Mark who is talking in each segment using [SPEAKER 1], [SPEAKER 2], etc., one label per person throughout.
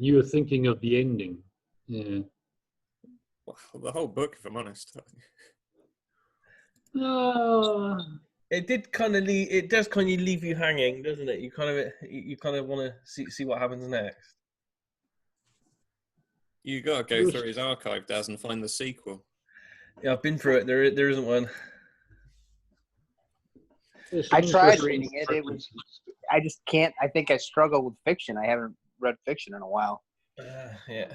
[SPEAKER 1] You were thinking of the ending. Yeah.
[SPEAKER 2] Well, the whole book, if I'm honest.
[SPEAKER 3] It did kind of leave. It does kind of leave you hanging, doesn't it? You kind of want to see what happens next.
[SPEAKER 2] You got to go through his archive, Daz, and find the sequel.
[SPEAKER 3] Yeah, I've been through it. There isn't one.
[SPEAKER 4] I tried reading it. It was. I just can't. I think I struggle with fiction. I haven't read fiction in a while.
[SPEAKER 3] Yeah.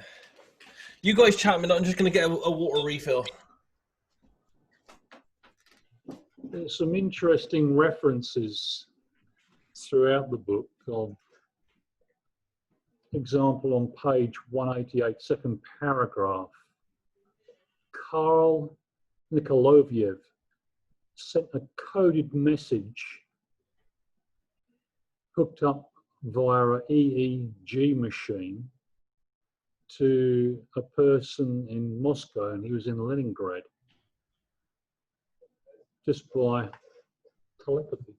[SPEAKER 3] You guys chat a minute. I'm just going to get a water refill.
[SPEAKER 1] There's some interesting references throughout the book. Example on page 188, second paragraph. Karl Nikoloviev sent a coded message hooked up via an EEG machine to a person in Moscow, and he was in Leningrad, just by telepathy.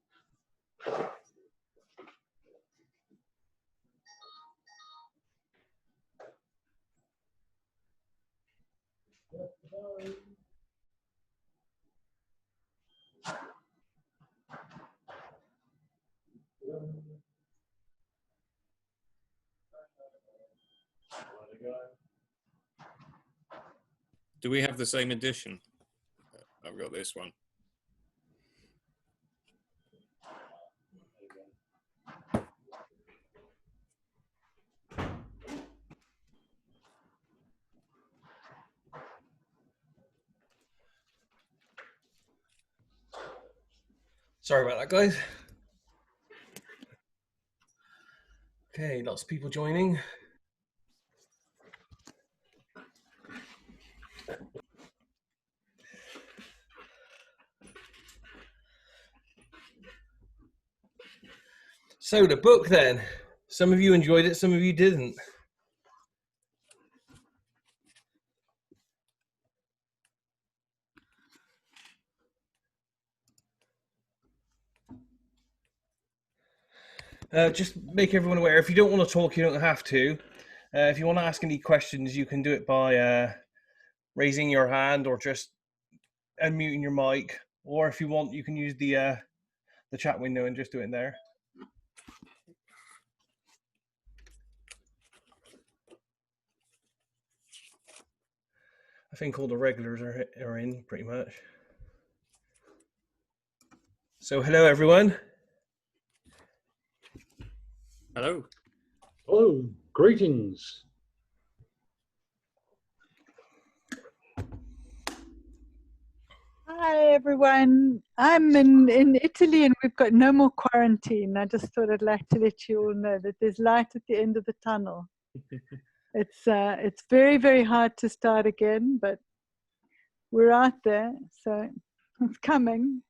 [SPEAKER 2] Do we have the same edition? I've got this one.
[SPEAKER 3] Sorry about that, guys. Okay, lots of people joining. So the book then, some of you enjoyed it, some of you didn't. Just make everyone aware, if you don't want to talk, you don't have to. If you want to ask any questions, you can do it by raising your hand or just unmuting your mic. Or if you want, you can use the chat window and just do it in there. I think all the regulars are in pretty much. So hello, everyone.
[SPEAKER 2] Hello.
[SPEAKER 1] Hello, greetings.
[SPEAKER 5] Hi everyone. I'm in Italy and we've got no more quarantine. I just thought I'd like to let you all know that there's light at the end of the tunnel. It's very, very hard to start again, but we're out there, so it's coming.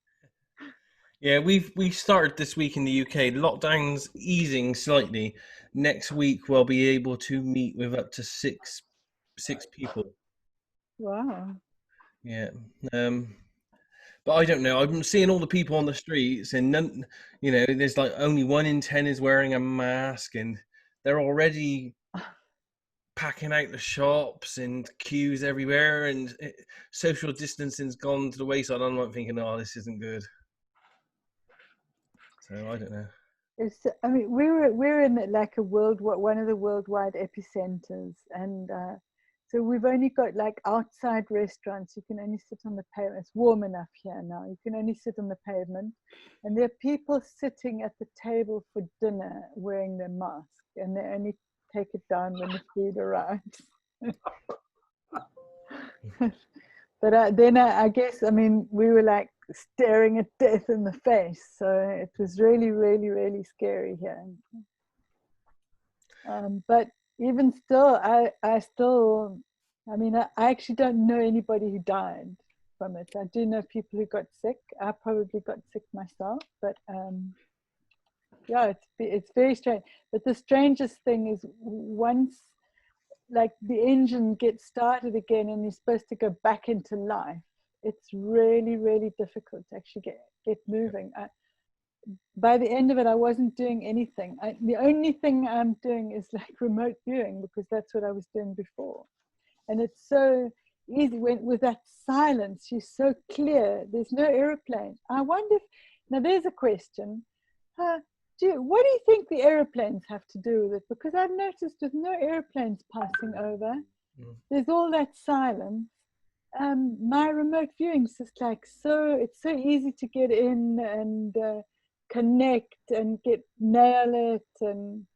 [SPEAKER 3] Yeah, we started this week in the UK. Lockdown's easing slightly. Next week we'll be able to meet with up to six people.
[SPEAKER 5] Wow.
[SPEAKER 3] Yeah. But I don't know. I'm seeing all the people on the streets, and none, you know, there's like only 1 in 10 is wearing a mask, and they're already packing out the shops and queues everywhere, and social distancing's gone to the wayside. I'm not thinking, oh, this isn't good. So I don't know.
[SPEAKER 5] I mean, we're in like one of the worldwide epicenters, and so we've only got like outside restaurants. You can only sit on the pavement. It's warm enough here now. You can only sit on the pavement, and there are people sitting at the table for dinner wearing their mask, and they only take it down when the food arrives. But then I guess, I mean, we were like staring at death in the face. So it was really, really, really scary here. But even still, I mean, I actually don't know anybody who died from it. I do know people who got sick. I probably got sick myself, but yeah, it's very strange. But the strangest thing is once like the engine gets started again and you're supposed to go back into life, it's really, really difficult to actually get moving. by the end of it, I wasn't doing anything. The only thing I'm doing is like remote viewing, because that's what I was doing before. And it's so easy with that silence. She's so clear. There's no aeroplane. I wonder if, now there's a question. What do you think the aeroplanes have to do with it? Because I've noticed with no aeroplanes passing over, there's all that silence. My remote viewing is just like it's so easy to get in and connect and nail it, and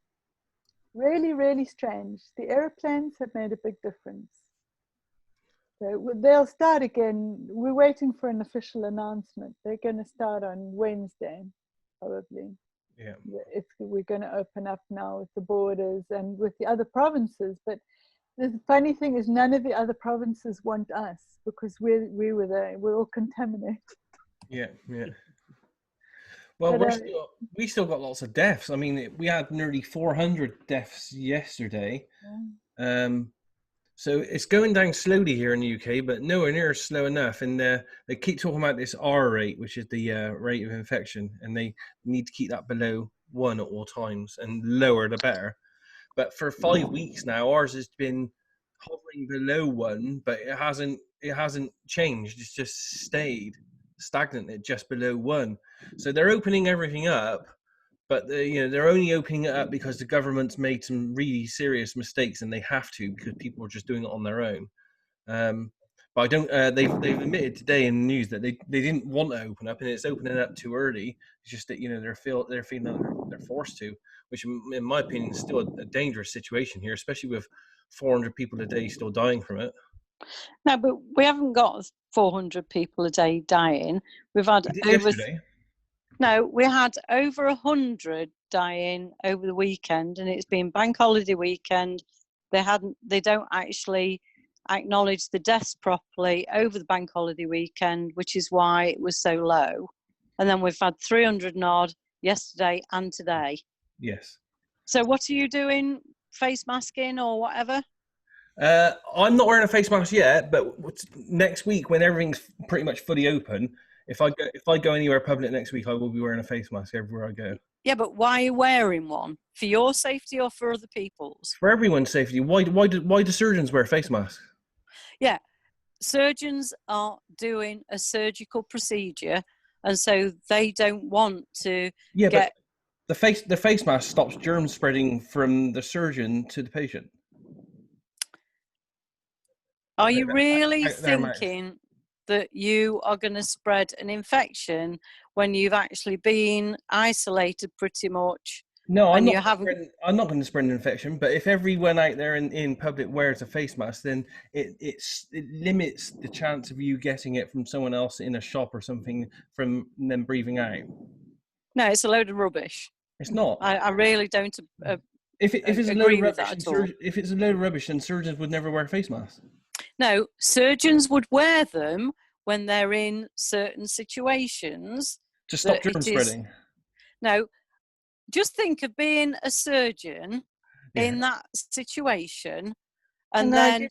[SPEAKER 5] really, really strange. The airplanes have made a big difference. So they'll start again. We're waiting for an official announcement. They're going to start on Wednesday, probably.
[SPEAKER 3] Yeah.
[SPEAKER 5] We're going to open up now with the borders and with the other provinces. But the funny thing is, none of the other provinces want us, because we were there. We're all contaminated.
[SPEAKER 3] Yeah, yeah. Well,
[SPEAKER 5] But,
[SPEAKER 3] we still got lots of deaths. I mean, we had nearly 400 deaths yesterday.
[SPEAKER 5] yeah.
[SPEAKER 3] So it's going down slowly here in the UK, but nowhere near slow enough. And they keep talking about this R rate, which is the rate of infection, and they need to keep that below 1 at all times, and lower the better. But for 5 weeks now, ours has been hovering below 1, but it hasn't changed. It's just stayed stagnant at just below 1. So they're opening everything up, but they're only opening it up because the government's made some really serious mistakes, and they have to, because people are just doing it on their own. But I don't. They've admitted today in the news that they didn't want to open up, and it's opening up too early. It's just that they're feeling that they're forced to, which in my opinion is still a dangerous situation here, especially with 400 people a day still dying from it.
[SPEAKER 6] No, but we haven't got 400 people a day dying. We've had
[SPEAKER 3] Yesterday.
[SPEAKER 6] No, we had over 100 dying over the weekend, and it's been bank holiday weekend. They don't actually acknowledge the deaths properly over the bank holiday weekend, which is why it was so low. And then we've had 300 and odd yesterday and today.
[SPEAKER 3] Yes.
[SPEAKER 6] So what are you doing? Face masking or whatever?
[SPEAKER 3] I'm not wearing a face mask yet, but next week, when everything's pretty much fully open, if I go anywhere public next week, I will be wearing a face mask everywhere I go.
[SPEAKER 6] Yeah, but why are you wearing one? For your safety or for other people's?
[SPEAKER 3] For everyone's safety. Why do surgeons wear face masks?
[SPEAKER 6] Yeah, surgeons are doing a surgical procedure, and so they don't want to
[SPEAKER 3] But the face mask stops germ spreading from the surgeon to the patient.
[SPEAKER 6] Are you really thinking that you are going to spread an infection when you've actually been isolated pretty much?
[SPEAKER 3] No, I'm not going to spread an infection, but if everyone out there in public wears a face mask, then it limits the chance of you getting it from someone else in a shop or something from them breathing out.
[SPEAKER 6] No, it's a load of rubbish.
[SPEAKER 3] It's not.
[SPEAKER 6] I really don't
[SPEAKER 3] if it's
[SPEAKER 6] agree with that at all.
[SPEAKER 3] If it's a load of rubbish, then surgeons would never wear face masks.
[SPEAKER 6] No, surgeons would wear them when they're in certain situations.
[SPEAKER 3] To stop germ spreading.
[SPEAKER 6] No, just think of being a surgeon in that situation, and then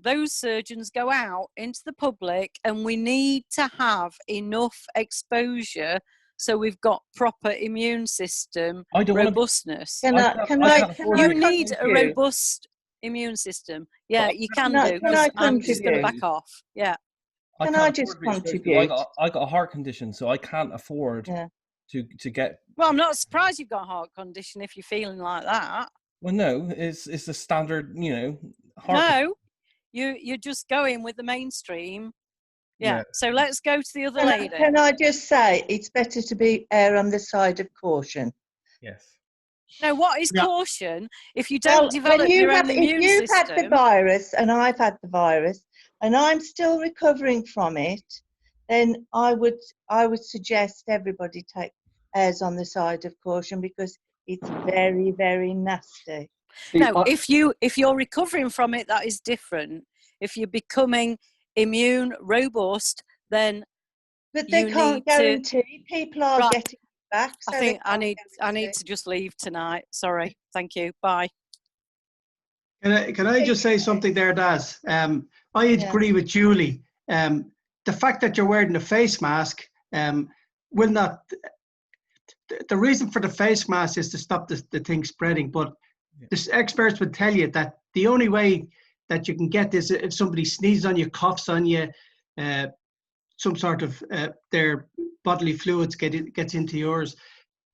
[SPEAKER 6] those surgeons go out into the public, and we need to have enough exposure so we've got proper immune system robustness. You need a robust immune system. Yeah, you can do. I'm just going to back off. Yeah.
[SPEAKER 7] Can I just contribute?
[SPEAKER 3] I got a heart condition, so I can't afford to get.
[SPEAKER 6] Well, I'm not surprised you've got a heart condition if you're feeling like that.
[SPEAKER 3] Well, no, it's the standard, heart.
[SPEAKER 6] No, you're just going with the mainstream. Yeah. So let's go to the other lady.
[SPEAKER 7] Can I just say it's better to err on the side of caution?
[SPEAKER 3] Yes.
[SPEAKER 6] No, what is caution if you don't develop your own immune system?
[SPEAKER 7] If you've had the virus and I've had the virus and I'm still recovering from it, then I would suggest everybody errs on the side of caution, because it's very, very nasty.
[SPEAKER 6] No, if you're recovering from it, that is different. If you're becoming immune robust, then
[SPEAKER 7] but they can't guarantee people are getting back. So
[SPEAKER 6] I think I need to just leave tonight. Sorry. Thank you. Bye.
[SPEAKER 8] Can I just say something there, Daz? I agree with Julie. The fact that you're wearing a face mask will not the reason for the face mask is to stop the thing spreading. But the experts would tell you that the only way that you can get this if somebody sneezes on you, coughs on you, some sort of their bodily fluids gets into yours.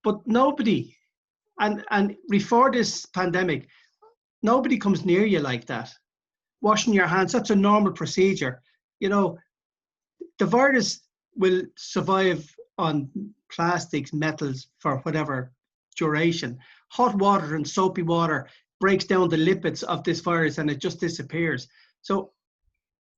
[SPEAKER 8] But nobody, and before this pandemic, nobody comes near you like that. Washing your hands, that's a normal procedure. You know, the virus will survive on plastics, metals for whatever duration. Hot water and soapy water breaks down the lipids of this virus and it just disappears. So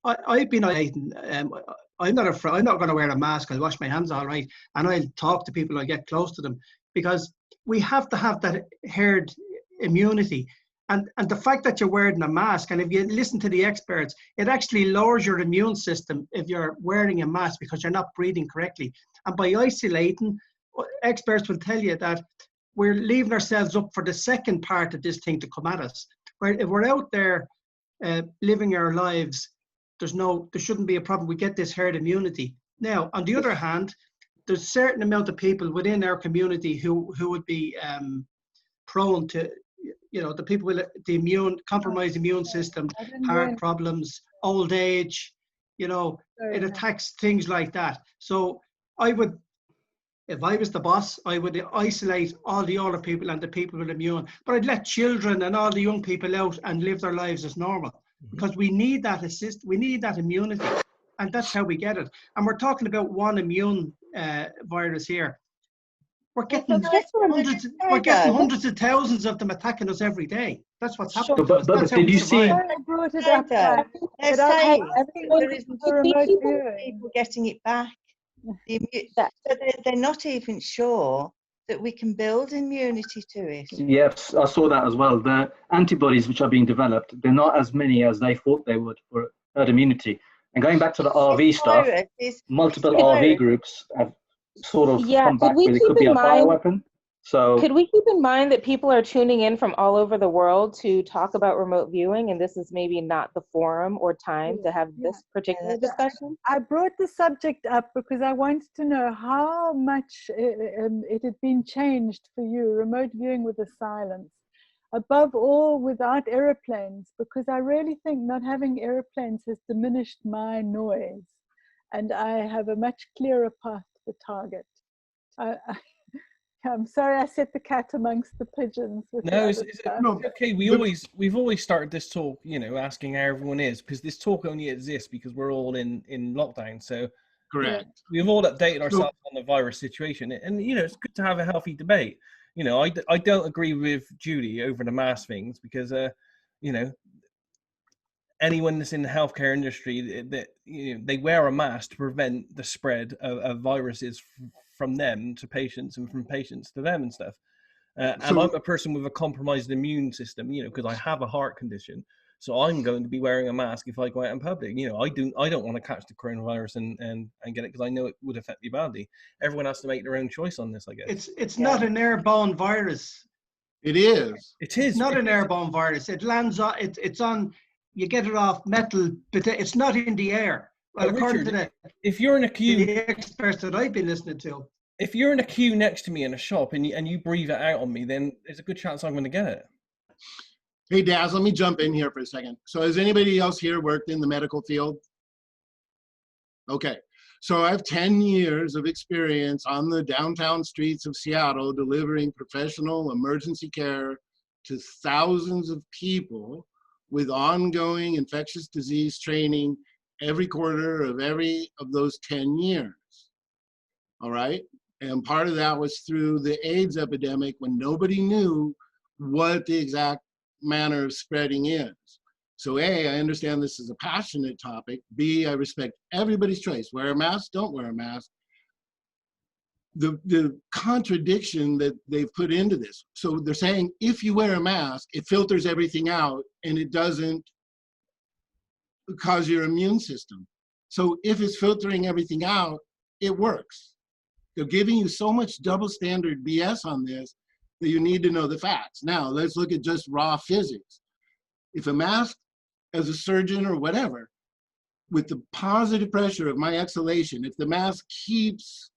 [SPEAKER 8] I've been I'm not afraid. I'm not going to wear a mask. I'll wash my hands all right, and I'll talk to people. I'll get close to them, because we have to have that herd immunity. And the fact that you're wearing a mask, and if you listen to the experts, it actually lowers your immune system if you're wearing a mask because you're not breathing correctly. And by isolating, experts will tell you that we're leaving ourselves up for the second part of this thing to come at us. Where if we're out there living our lives, there shouldn't be a problem. We get this herd immunity. Now, on the other hand, there's a certain amount of people within our community who would be prone to, you know, the people with the compromised immune system, heart problems, old age, you know, it attacks things like that. So I would, if I was the boss, I would isolate all the older people and the people with immune, but I'd let children and all the young people out and live their lives as normal, because we need that we need that immunity, and that's how we get it. And we're talking about one immune virus here. We're getting hundreds of thousands of them attacking us every day. That's what's happening.
[SPEAKER 9] But did you see?
[SPEAKER 7] They're saying there isn't people getting it back. So they're not even sure that we can build immunity to it.
[SPEAKER 9] Yes, I saw that as well. The antibodies which are being developed, they're not as many as they thought they would for herd immunity. And going back to the RV stuff, multiple RV groups have sort of come back with it could be a bioweapon. So
[SPEAKER 10] could we keep in mind that people are tuning in from all over the world to talk about remote viewing, and this is maybe not the forum or time to have this particular discussion?
[SPEAKER 5] I brought the subject up because I wanted to know how much it had been changed for you, remote viewing with the silence. Above all, without aeroplanes, because I really think not having aeroplanes has diminished my noise, and I have a much clearer path to the target. I'm sorry I set the cat amongst the pigeons.
[SPEAKER 3] No, it's okay. We've always started this talk, you know, asking how everyone is, because this talk only exists because we're all in lockdown. So
[SPEAKER 11] correct.
[SPEAKER 3] We've all updated ourselves on the virus situation, and you know, it's good to have a healthy debate. You know, I don't agree with Judy over the mask things, because you know, anyone that's in the healthcare industry, that you know, they wear a mask to prevent the spread of viruses from them to patients and from patients to them and stuff. And I'm a person with a compromised immune system, you know, because I have a heart condition. So I'm going to be wearing a mask if I go out in public. You know, I don't want to catch the coronavirus and get it, because I know it would affect me badly. Everyone has to make their own choice on this, I guess.
[SPEAKER 8] It's not an airborne virus.
[SPEAKER 11] It is.
[SPEAKER 8] It is. It's not an airborne virus. It lands on, it's on, you get it off metal, but it's not in the air. Well, according
[SPEAKER 3] Richard,
[SPEAKER 8] to
[SPEAKER 3] if you're in a queue,
[SPEAKER 8] the experts that I've been listening to,
[SPEAKER 3] if you're in a queue next to me in a shop and you breathe it out on me, then there's a good chance I'm going to get it.
[SPEAKER 11] Hey, Daz, let me jump in here for a second. So has anybody else here worked in the medical field? Okay. So I have 10 years of experience on the downtown streets of Seattle delivering professional emergency care to thousands of people with ongoing infectious disease training every quarter of those 10 years. All right. And part of that was through the AIDS epidemic, when nobody knew what the exact manner of spreading is. So A, I understand this is a passionate topic. B, I respect everybody's choice. Wear a mask, don't wear a mask. The contradiction that they've put into this. So they're saying if you wear a mask, it filters everything out and it doesn't cause your immune system. So if it's filtering everything out, it works. They're giving you so much double standard BS on this that you need to know the facts. Now, let's look at just raw physics. If a mask, as a surgeon or whatever, with the positive pressure of my exhalation, if the mask keeps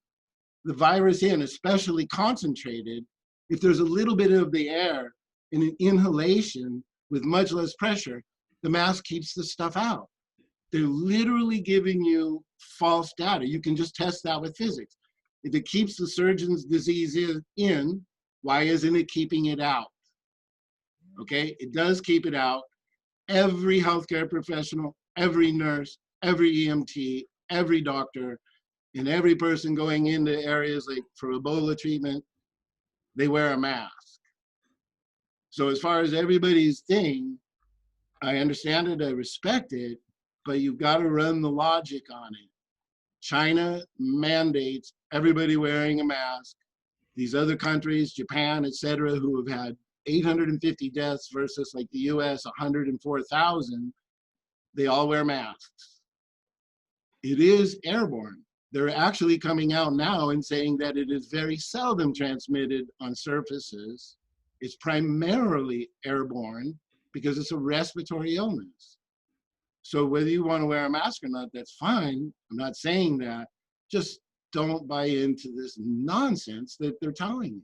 [SPEAKER 11] the virus in, especially concentrated, if there's a little bit of the air in an inhalation with much less pressure, the mask keeps the stuff out. They're literally giving you false data. You can just test that with physics. If it keeps the surgeon's disease in, why isn't it keeping it out? Okay, it does keep it out. Every healthcare professional, every nurse, every EMT, every doctor, and every person going into areas like for Ebola treatment, they wear a mask. So as far as everybody's thing, I understand it, I respect it, but you've got to run the logic on it. China mandates everybody wearing a mask. These other countries, Japan, et cetera, who have had 850 deaths versus like the US, 104,000, they all wear masks. It is airborne. They're actually coming out now and saying that it is very seldom transmitted on surfaces. It's primarily airborne because it's a respiratory illness. So whether you want to wear a mask or not, that's fine. I'm not saying that. Just don't buy into this nonsense that they're telling you.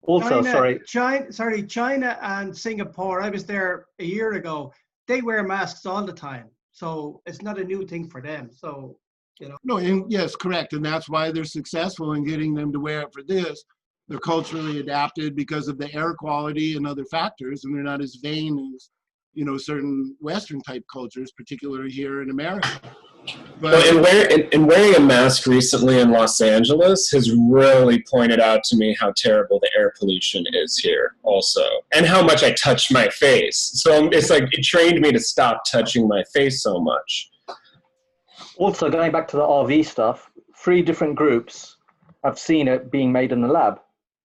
[SPEAKER 9] Also,
[SPEAKER 8] China and Singapore, I was there a year ago, they wear masks all the time. So it's not a new thing for them. So, you know.
[SPEAKER 11] No, and yes, correct. And that's why they're successful in getting them to wear it for this. They're culturally adapted because of the air quality and other factors, and they're not as vain as, you know, certain Western type cultures, particularly here in America. But
[SPEAKER 12] and wearing a mask recently in Los Angeles has really pointed out to me how terrible the air pollution is here also, and how much I touch my face. So it's like it trained me to stop touching my face so much.
[SPEAKER 9] Also, going back to the RV stuff, 3 different groups have seen it being made in the lab.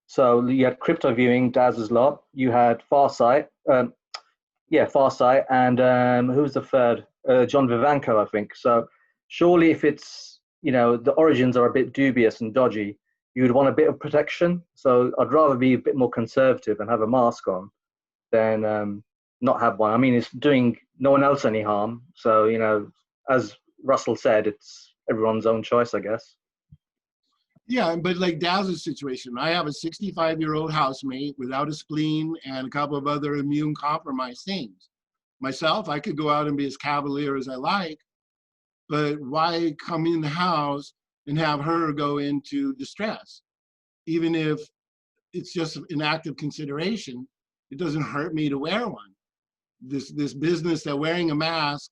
[SPEAKER 9] So you had crypto viewing, Daz's lot. You had Farsight, Farsight, and who's the third? John Vivanco, I think. So surely, if it's, you know, the origins are a bit dubious and dodgy, you would want a bit of protection. So I'd rather be a bit more conservative and have a mask on than not have one. I mean, it's doing no one else any harm. So, you know, as Russell said, it's everyone's own choice, I guess.
[SPEAKER 11] yeah, but like Daz's situation, I have a 65-year-old housemate without a spleen and a couple of other immune compromised things. Myself, I could go out and be as cavalier as I like, but why come in the house and have her go into distress? Even if it's just an act of consideration, it doesn't hurt me to wear one. This business that wearing a mask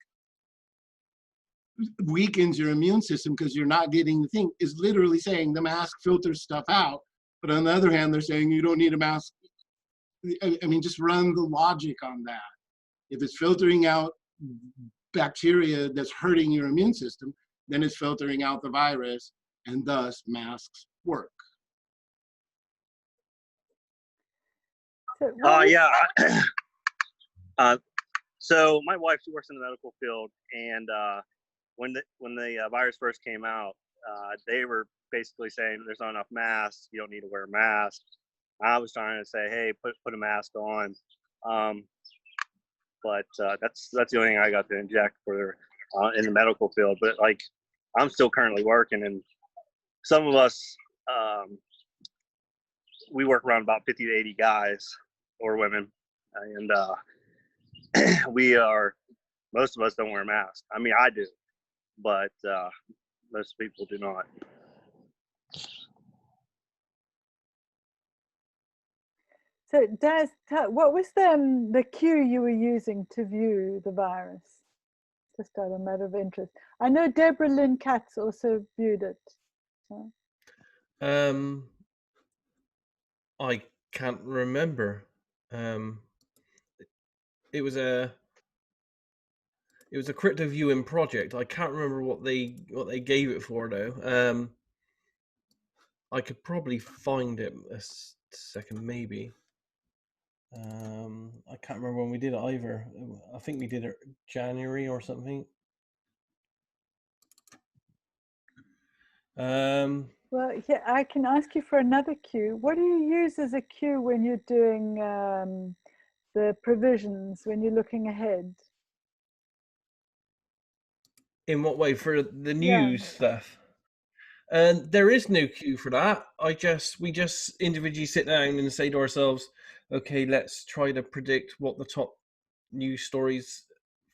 [SPEAKER 11] weakens your immune system because you're not getting the thing is literally saying the mask filters stuff out. But on the other hand, they're saying you don't need a mask. I mean, just run the logic on that. If it's filtering out bacteria that's hurting your immune system, then it's filtering out the virus, and thus masks work.
[SPEAKER 13] So my wife, she works in the medical field, and when the virus first came out, they were basically saying there's not enough masks, you don't need to wear a mask. I was trying to say, hey, put a mask on. But that's the only thing I got to inject for in the medical field. But like, I'm still currently working, and some of us, we work around about 50 to 80 guys or women, and most of us don't wear masks. I mean, I do, but most people do not.
[SPEAKER 5] So, Daz, what was the cue you were using to view the virus? Just out of a matter of interest. I know Deborah Lynn Katz also viewed it. So.
[SPEAKER 3] I can't remember. It was a crypto viewing project. I can't remember what they gave it for though. I could probably find it a second, maybe. I can't remember when we did it either. I think we did it January or something.
[SPEAKER 5] Well, yeah, I can ask you for another cue. What do you use as a cue when you're doing the provisions, when you're looking ahead?
[SPEAKER 3] In what way? For the news stuff? And there is no queue for that. We just individually sit down and say to ourselves, okay, let's try to predict what the top news stories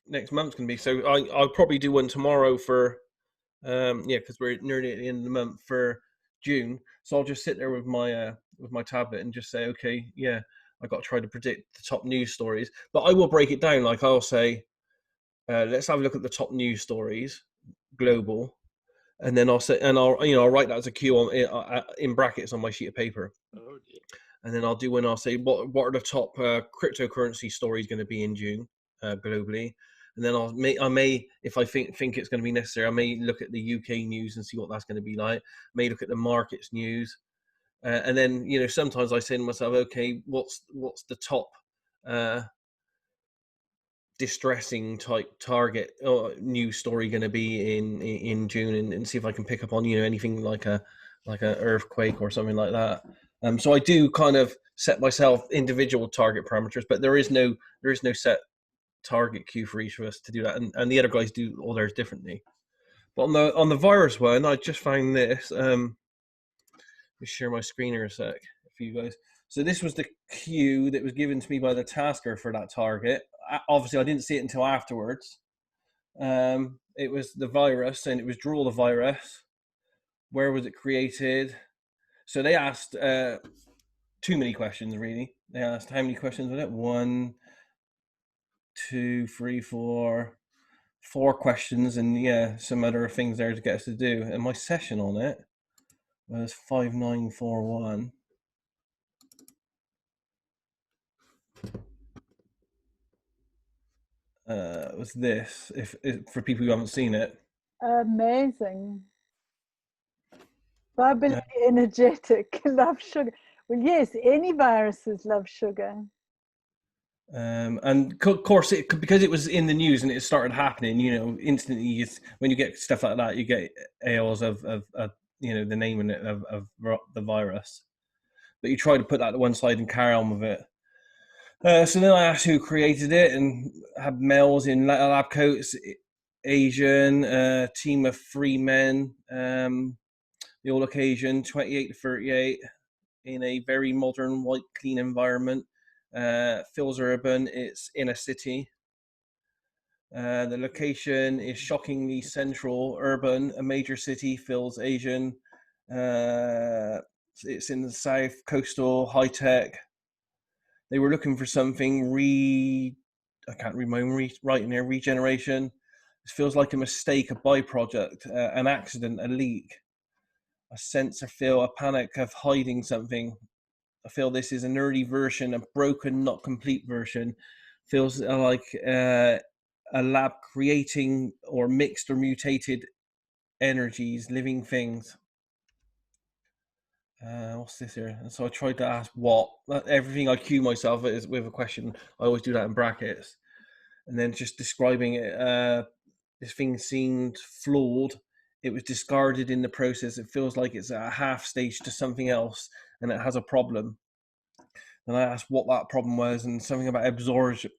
[SPEAKER 3] next month's going to be. So I'll probably do one tomorrow for, because we're nearly at the end of the month for June. So I'll just sit there with my tablet and just say, okay, yeah, I got to try to predict the top news stories. But I will break it down. Like I'll say, let's have a look at the top news stories, global. And then I'll write that as a Q on in brackets on my sheet of paper.
[SPEAKER 11] Oh, dear.
[SPEAKER 3] And then I'll do one. I'll say what are the top cryptocurrency stories going to be in June globally. And then I may if I think it's going to be necessary, I may look at the UK news and see what that's going to be like. I may look at the markets news, and then sometimes I say to myself, okay, what's the top distressing type target or news story going to be in June, and see if I can pick up on anything like a earthquake or something like that. So I do kind of set myself individual target parameters, but there is no set target queue for each of us to do that, and the other guys do all theirs differently. But on the virus one, I just found this. Let me share my screen here a sec for you guys. So this was the queue that was given to me by the tasker for that target. Obviously, I didn't see it until afterwards. It was the virus, and it was draw the virus. Where was it created? So they asked too many questions, really. They asked how many questions was it? 1, 2, 3, 4 questions, and some other things there to get us to do. And my session on it was 5941. Was this if for people who haven't seen it?
[SPEAKER 5] Amazing. Bubbly, energetic, love sugar. Well, yes, any viruses love sugar.
[SPEAKER 3] And of course, because it was in the news and it started happening, instantly, when you get stuff like that, you get AOs of the name in it of the virus. But you try to put that to one side and carry on with it. So then I asked who created it, and had males in lab coats, Asian, team of 3 men. They all look Asian, 28 to 38, in a very modern, white, clean environment. Feels urban. It's in a city. The location is shockingly central, urban. A major city, feels Asian. It's in the south, coastal, high tech. They were looking for something I can't read my own writing here. Regeneration. It feels like a mistake, a byproduct, an accident, a leak. A sense or feel, a panic of hiding something. I feel this is an early version, a broken, not complete version. Feels like a lab creating or mixed or mutated energies, living things. What's this here? And so I tried to ask what. Everything I cue myself is with a question. I always do that in brackets. And then just describing it. This thing seemed flawed. It was discarded in the process. It feels like it's at a half stage to something else, and it has a problem. And I asked what that problem was, and something about absorption.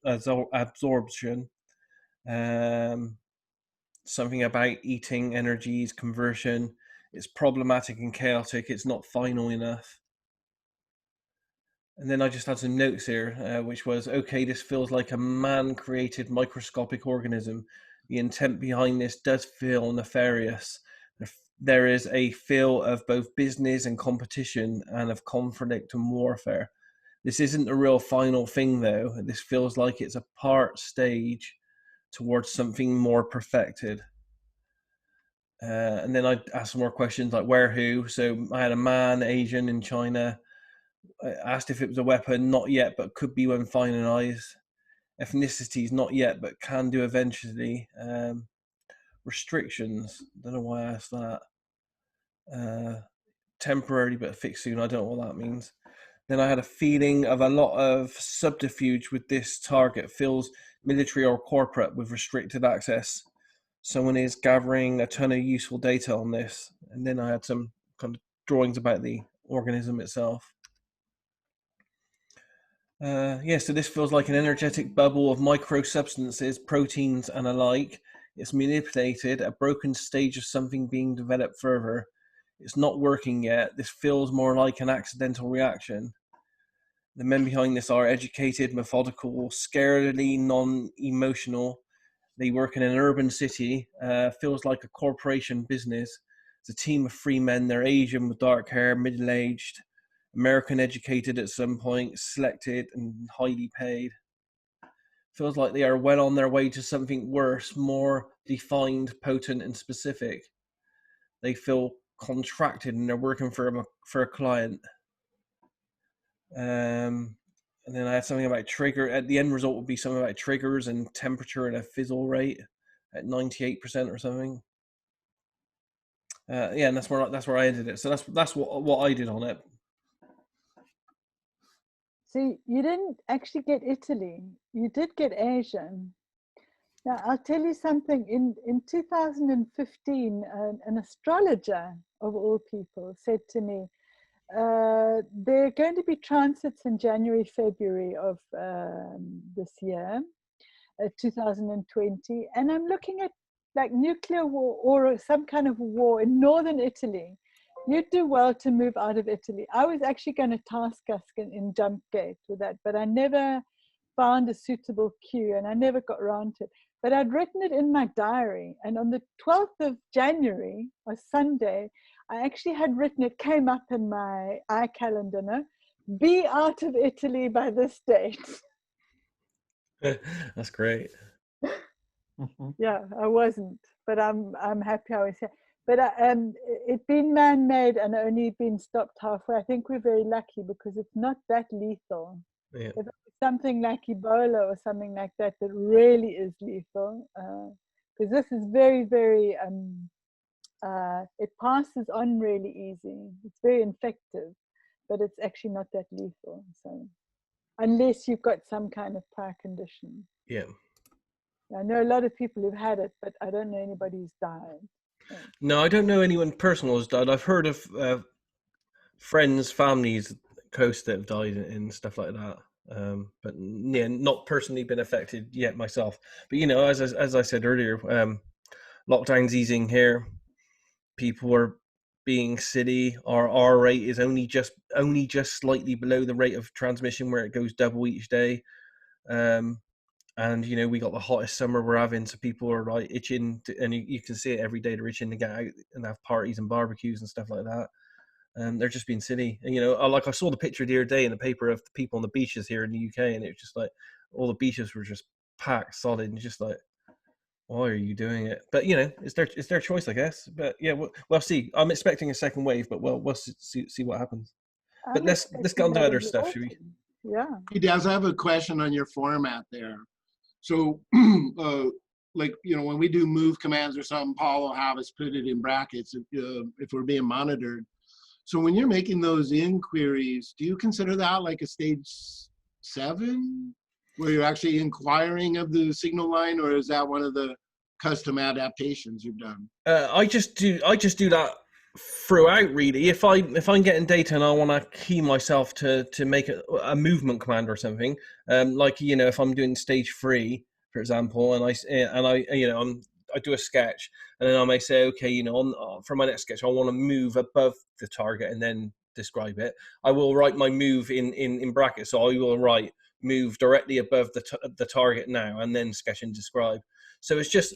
[SPEAKER 3] Something about eating, energies, conversion. It's problematic and chaotic. It's not final enough. And then I just had some notes here, which was, okay, this feels like a man-created microscopic organism. The intent behind this does feel nefarious. There is a feel of both business and competition, and of conflict and warfare. This isn't a real final thing, though. This feels like it's a part stage towards something more perfected. And then I asked some more questions like where, who. So I had a man, Asian, in China. I asked if it was a weapon, not yet, but could be when finalized. Ethnicities, not yet, but can do eventually. Restrictions, don't know why I asked that. Temporary but fixed soon, I don't know what that means. Then I had a feeling of a lot of subterfuge with this target. Feels military or corporate with restricted access. Someone is gathering a ton of useful data on this. And then I had some kind of drawings about the organism itself. So this feels like an energetic bubble of micro substances, proteins and alike. It's manipulated, a broken stage of something being developed further. It's not working yet. This feels more like an accidental reaction. The men behind this are educated, methodical, scarcely non-emotional. They work in an urban city. Feels like a corporation business. It's a team of 3 men. They're Asian with dark hair, middle-aged, American educated at some point, selected and highly paid. Feels like they are well on their way to something worse, more defined, potent, and specific. They feel contracted and they're working for a client. And then I had something about trigger. At the end result would be something about triggers and temperature and a fizzle rate at 98% or something. Yeah, and that's where I ended it. So that's what I did on it.
[SPEAKER 5] So you didn't actually get Italy. You did get Asia. Now I'll tell you something. In 2015, an astrologer of all people said to me, there are going to be transits in January, February of this year, 2020, and I'm looking at like nuclear war or some kind of war in northern Italy. You'd do well to move out of Italy. I was actually going to task us in Jumpgate with that, but I never found a suitable cue and I never got around to it. But I'd written it in my diary, and on the 12th of January, or Sunday, I actually had written, it came up in my iCalendar, no? Be out of Italy by this date.
[SPEAKER 3] That's great.
[SPEAKER 5] Yeah, I wasn't, but I'm happy I was here. But it's been man-made and only been stopped halfway. I think we're very lucky because it's not that lethal.
[SPEAKER 3] Yeah.
[SPEAKER 5] If it's something like Ebola or something like that that really is lethal, because this is very, very, it passes on really easy. It's very infective, but it's actually not that lethal. So unless you've got some kind of prior condition.
[SPEAKER 3] Yeah.
[SPEAKER 5] I know a lot of people who've had it, but I don't know anybody who's died. So.
[SPEAKER 3] No, I don't know anyone personal who's died. I've heard of friends, families, close that have died and stuff like that. But yeah, not personally been affected yet myself. But you know, as I said earlier, lockdown's easing here. People are being silly. Our R rate is only just slightly below the rate of transmission, where it goes double each day. And you know, we got the hottest summer we're having, so people are like itching and you can see it every day. They're itching to get out and have parties and barbecues and stuff like that. They're just being silly. And you know, I saw the picture the other day in the paper of the people on the beaches here in the UK, and it was just like all the beaches were just packed solid, and just like, why are you doing it? But you know, it's their choice, I guess. But yeah, we'll see. I'm expecting a second wave, but we'll see what happens. But let's get on to other stuff, should we?
[SPEAKER 5] Yeah.
[SPEAKER 11] Hey, Daz, I have a question on your format there. So, like, you know, when we do move commands or something, Paul will have us put it in brackets if we're being monitored. So when you're making those inquiries, do you consider that like a stage 7, where you're actually inquiring of the signal line, or is that one of the custom adaptations you've done?
[SPEAKER 3] I just do that throughout, really. If I'm getting data and I want to key myself to make a movement command or something, like, you know, if I'm doing stage 3, for example, and I you know, I do a sketch, and then I may say, okay, you know, for my next sketch, I want to move above the target and then describe it. I will write my move in brackets, so I will write move directly above the target now, and then sketch and describe. So it's just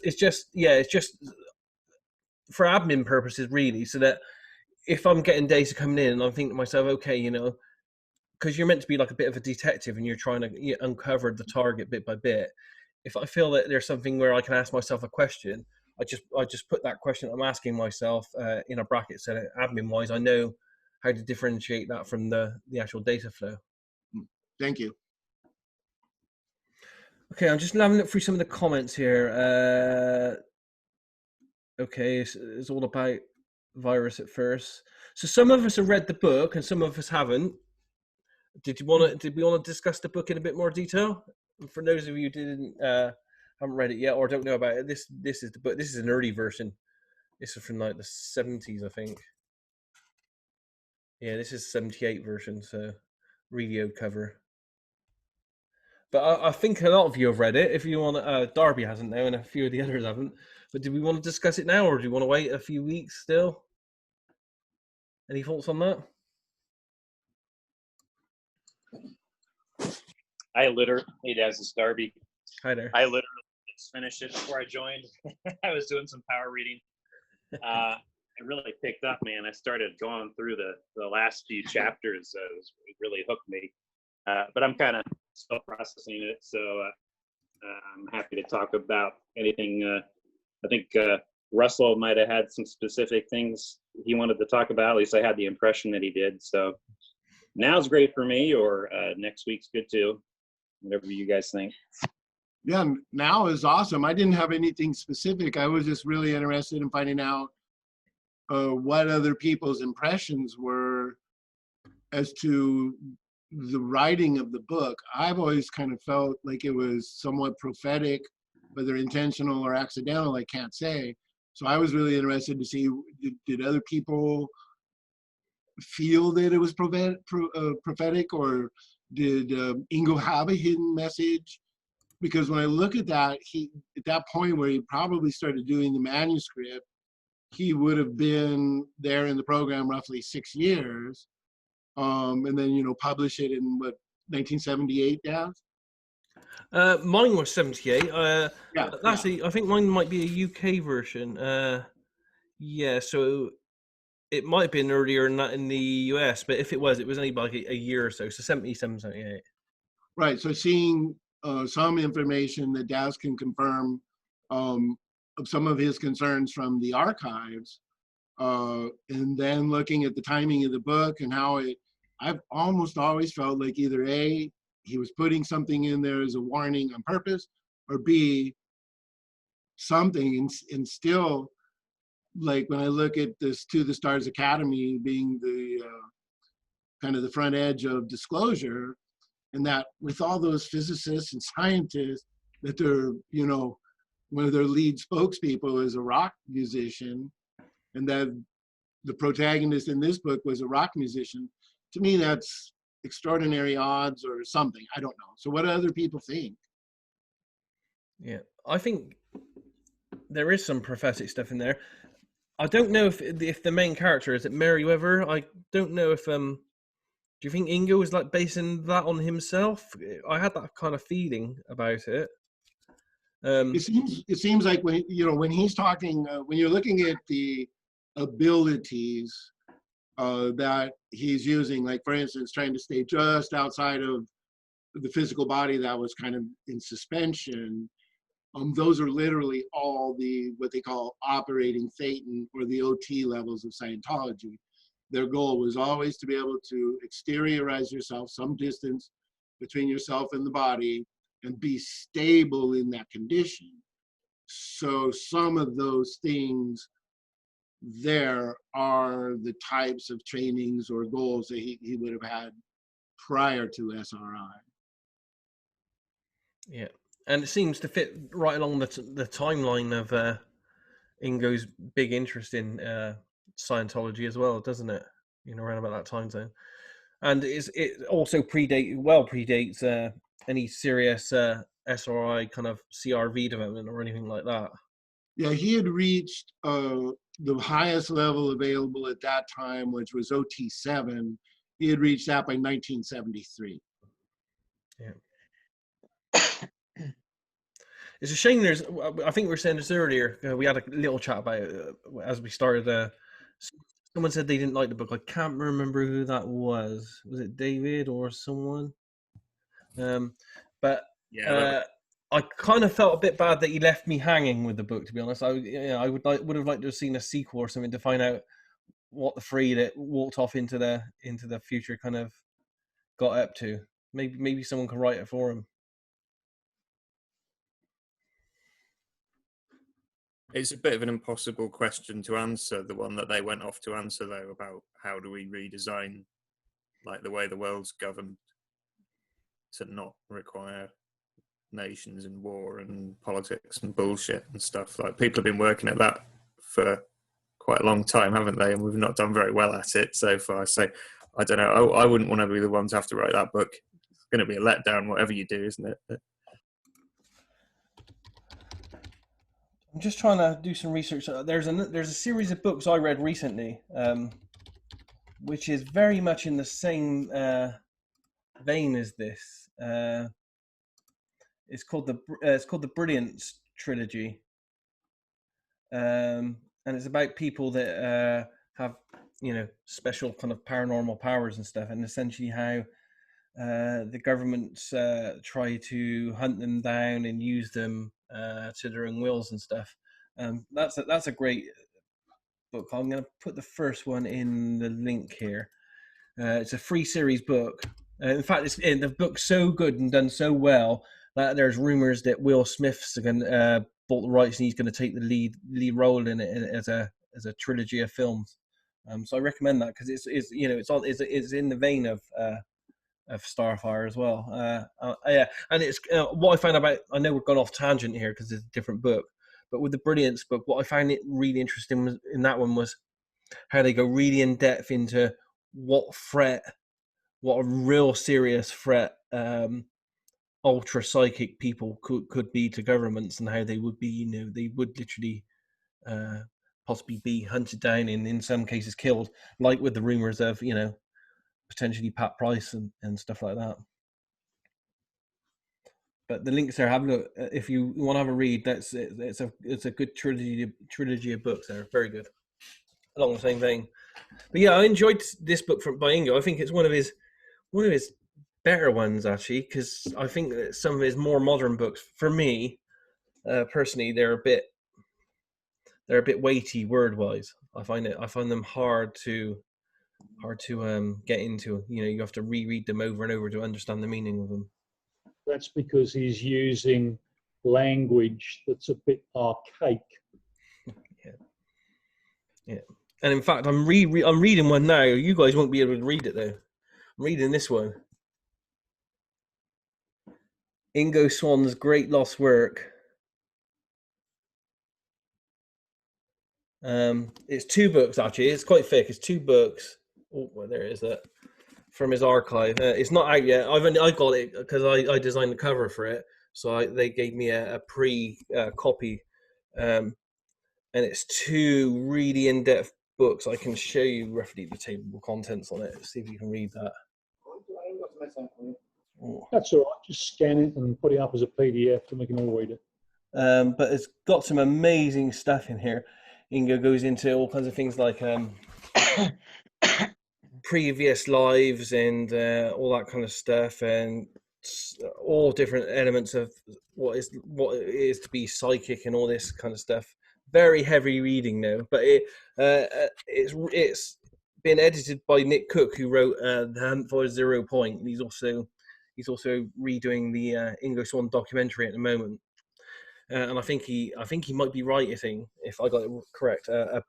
[SPEAKER 3] for admin purposes, really, so that if I'm getting data coming in and I'm thinking to myself, okay, you know, because you're meant to be like a bit of a detective and you're trying to uncover the target bit by bit. If I feel that there's something where I can ask myself a question, I just put that question I'm asking myself in a bracket, so that admin-wise, I know how to differentiate that from the actual data flow.
[SPEAKER 11] Thank you.
[SPEAKER 3] Okay, I'm just having a look through some of the comments here. Okay, it's all about virus at first. So some of us have read the book and some of us haven't. Did we want to discuss the book in a bit more detail? For those of you who haven't read it yet or don't know about it, this is the book. This is an early version. This is from like the 70s, I think. Yeah, this is 78 version, so really old cover. But I think a lot of you have read it. If you want, Darby hasn't now, and a few of the others haven't. But do we want to discuss it now, or do we want to wait a few weeks still? Any thoughts on that?
[SPEAKER 14] Hey, Daz, it's Darby.
[SPEAKER 3] Hi there.
[SPEAKER 14] I literally just finished it before I joined. I was doing some power reading. It really picked up, man. I started going through the last few chapters. It really hooked me. But I'm kind of still processing it, so I'm happy to talk about anything. I think Russell might have had some specific things he wanted to talk about. At least I had the impression that he did. So now's great for me, or next week's good too. Whatever you guys think.
[SPEAKER 11] Yeah, now is awesome. I didn't have anything specific. I was just really interested in finding out what other people's impressions were as to the writing of the book. I've always kind of felt like it was somewhat prophetic, whether intentional or accidental, I can't say. So I was really interested to see, did other people feel that it was prophetic, or did Ingo have a hidden message? Because when I look at that, at that point where he probably started doing the manuscript, he would have been there in the program roughly 6 years, and then publish it in what, 1978, Daz?
[SPEAKER 3] Mine was 78.
[SPEAKER 11] Yeah,
[SPEAKER 3] actually, I think mine might be a UK version. Yeah, so it might have been earlier than that in the US, but if it was only like a year or so. So 77, 78.
[SPEAKER 11] Right. So seeing some information that Daz can confirm of some of his concerns from the archives, and then looking at the timing of the book and how I've almost always felt like either A, he was putting something in there as a warning on purpose, or B, something, and still, like when I look at this To the Stars Academy being the kind of the front edge of disclosure, and that with all those physicists and scientists, that they're, one of their lead spokespeople is a rock musician, and that the protagonist in this book was a rock musician. To me, that's extraordinary odds or something. I don't know. So what do other people think?
[SPEAKER 3] Yeah, I think there is some prophetic stuff in there. I don't know if the main character is it Merryweather. I don't know if do you think Ingo is like basing that on himself? I had that kind of feeling about it.
[SPEAKER 11] It seems like when he's talking, when you're looking at the abilities that he's using, like for instance, trying to stay just outside of the physical body that was kind of in suspension, those are literally all what they call operating Thetan, or the OT levels of Scientology. Their goal was always to be able to exteriorize yourself some distance between yourself and the body and be stable in that condition. So some of those things there are the types of trainings or goals that he would have had prior to SRI.
[SPEAKER 3] Yeah, and it seems to fit right along the timeline of Ingo's big interest in Scientology as well, doesn't it? Around about that time zone, and it also predates any serious SRI kind of CRV development or anything like that.
[SPEAKER 11] Yeah, he had reached the highest level available at that time, which was OT7. He had reached that by 1973.
[SPEAKER 3] Yeah. It's a shame I think we were saying this earlier. We had a little chat about it as we started. Someone said they didn't like the book. I can't remember who that was. Was it David or someone? But
[SPEAKER 2] Yeah.
[SPEAKER 3] I kind of felt a bit bad that he left me hanging with the book. To be honest, I would have liked to have seen a sequel or something to find out what the three that walked off into the future kind of got up to. Maybe someone can write it for him.
[SPEAKER 2] It's a bit of an impossible question to answer, the one that they went off to answer, though, about how do we redesign like the way the world's governed to not require nations and war and politics and bullshit and stuff. Like, people have been working at that for quite a long time, haven't they? And we've not done very well at it so far. So I don't know. I wouldn't want to be the one to have to write that book. It's going to be a letdown, whatever you do, isn't it? But
[SPEAKER 3] I'm just trying to do some research. There's a series of books I read recently. which is very much in the same vein as this. It's called the Brilliance trilogy, and it's about people that have, you know, special kind of paranormal powers and stuff, and essentially how the governments try to hunt them down and use them to their own wills and stuff. That's a great book. I'm going to put the first one in the link here. It's a free series book. In fact, the book's so good and done so well that there's rumors that Will Smith's going bought the rights and he's going to take the lead role in it as a trilogy of films. So I recommend that because it's you know it's in the vein of Starfire as well. Yeah, and it's what I found about. I know we've gone off tangent here because it's a different book, but with the Brilliance book, what I found it really interesting in that one was how they go really in depth into what a real serious threat ultra psychic people could be to governments, and how they would be, you know, they would literally possibly be hunted down and in some cases killed, like with the rumors of, you know, potentially Pat Price and stuff like that. But the links there, have a look if you want to have a read. It's a good trilogy of books. They're very good, along the same vein. But yeah, I enjoyed this book by Ingo. I think it's one of his better ones, actually, because I think that some of his more modern books, for me personally, they're a bit weighty word wise. I find them hard to get into. You know, you have to reread them over and over to understand the meaning of them.
[SPEAKER 1] That's because he's using language that's a bit archaic.
[SPEAKER 3] Yeah. And in fact, I'm reading one now. You guys won't be able to read it though. I'm reading this one. Ingo Swann's Great Lost Work. It's 2 books actually. It's quite thick. It's 2 books. Oh, well, there it is. That from his archive. It's not out yet. I got it because I designed the cover for it. So they gave me a pre copy, and it's 2 really in-depth books. I can show you roughly the table of contents on it. See if you can read that. Oh.
[SPEAKER 1] That's all right. Just scan it and put it up as a PDF and we can all read it.
[SPEAKER 3] But it's got some amazing stuff in here. Ingo goes into all kinds of things like previous lives and all that kind of stuff, and all different elements of what it is to be psychic and all this kind of stuff. Very heavy reading though, but it's been edited by Nick Cook, who wrote The Hunt for 0 Point. He's also redoing the Ingo Swann documentary at the moment. And I think he might be writing, if I got it correct, a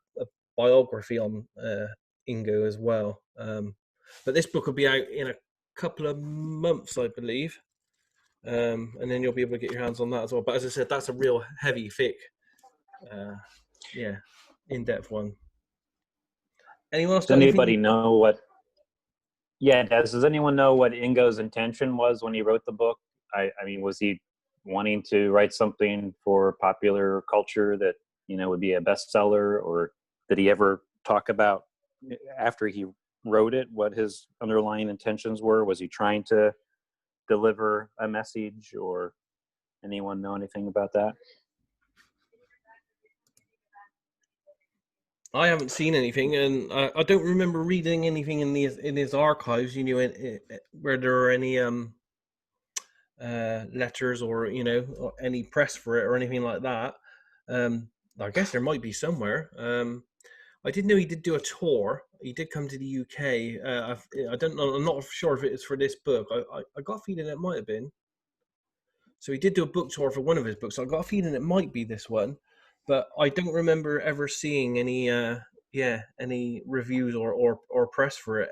[SPEAKER 3] biography on Ingo as well. But this book will be out in a couple of months, I believe, and then you'll be able to get your hands on that as well. But as I said, that's a real heavy, thick, in-depth one. Anyone else?
[SPEAKER 15] Does anybody know what? Yeah, does anyone know what Ingo's intention was when he wrote the book? I mean, was he wanting to write something for popular culture that, you know, would be a bestseller, or did he ever talk about after he wrote it what his underlying intentions were? Was he trying to deliver a message, or anyone know anything about that?
[SPEAKER 3] I haven't seen anything, and I don't remember reading anything in his archives. You know, where there are any letters or, you know, or any press for it or anything like that. I guess there might be somewhere. I did know he did do a tour. He did come to the UK. I don't know. I'm not sure if it is for this book. I got a feeling it might have been. So he did do a book tour for one of his books. So I got a feeling it might be this one, but I don't remember ever seeing any reviews or press for it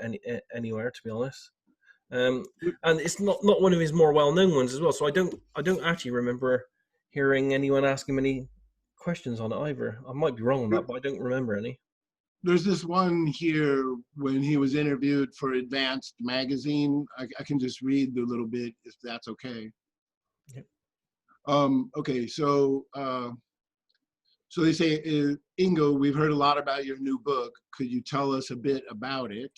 [SPEAKER 3] anywhere, to be honest. And it's not one of his more well-known ones as well. So I don't actually remember hearing anyone ask him any questions on it either. I might be wrong on that, but I don't remember any.
[SPEAKER 11] There's this one here when he was interviewed for Advanced magazine. I can just read a little bit if that's okay.
[SPEAKER 3] Yep.
[SPEAKER 11] Okay, so they say, Ingo, we've heard a lot about your new book. Could you tell us a bit about it?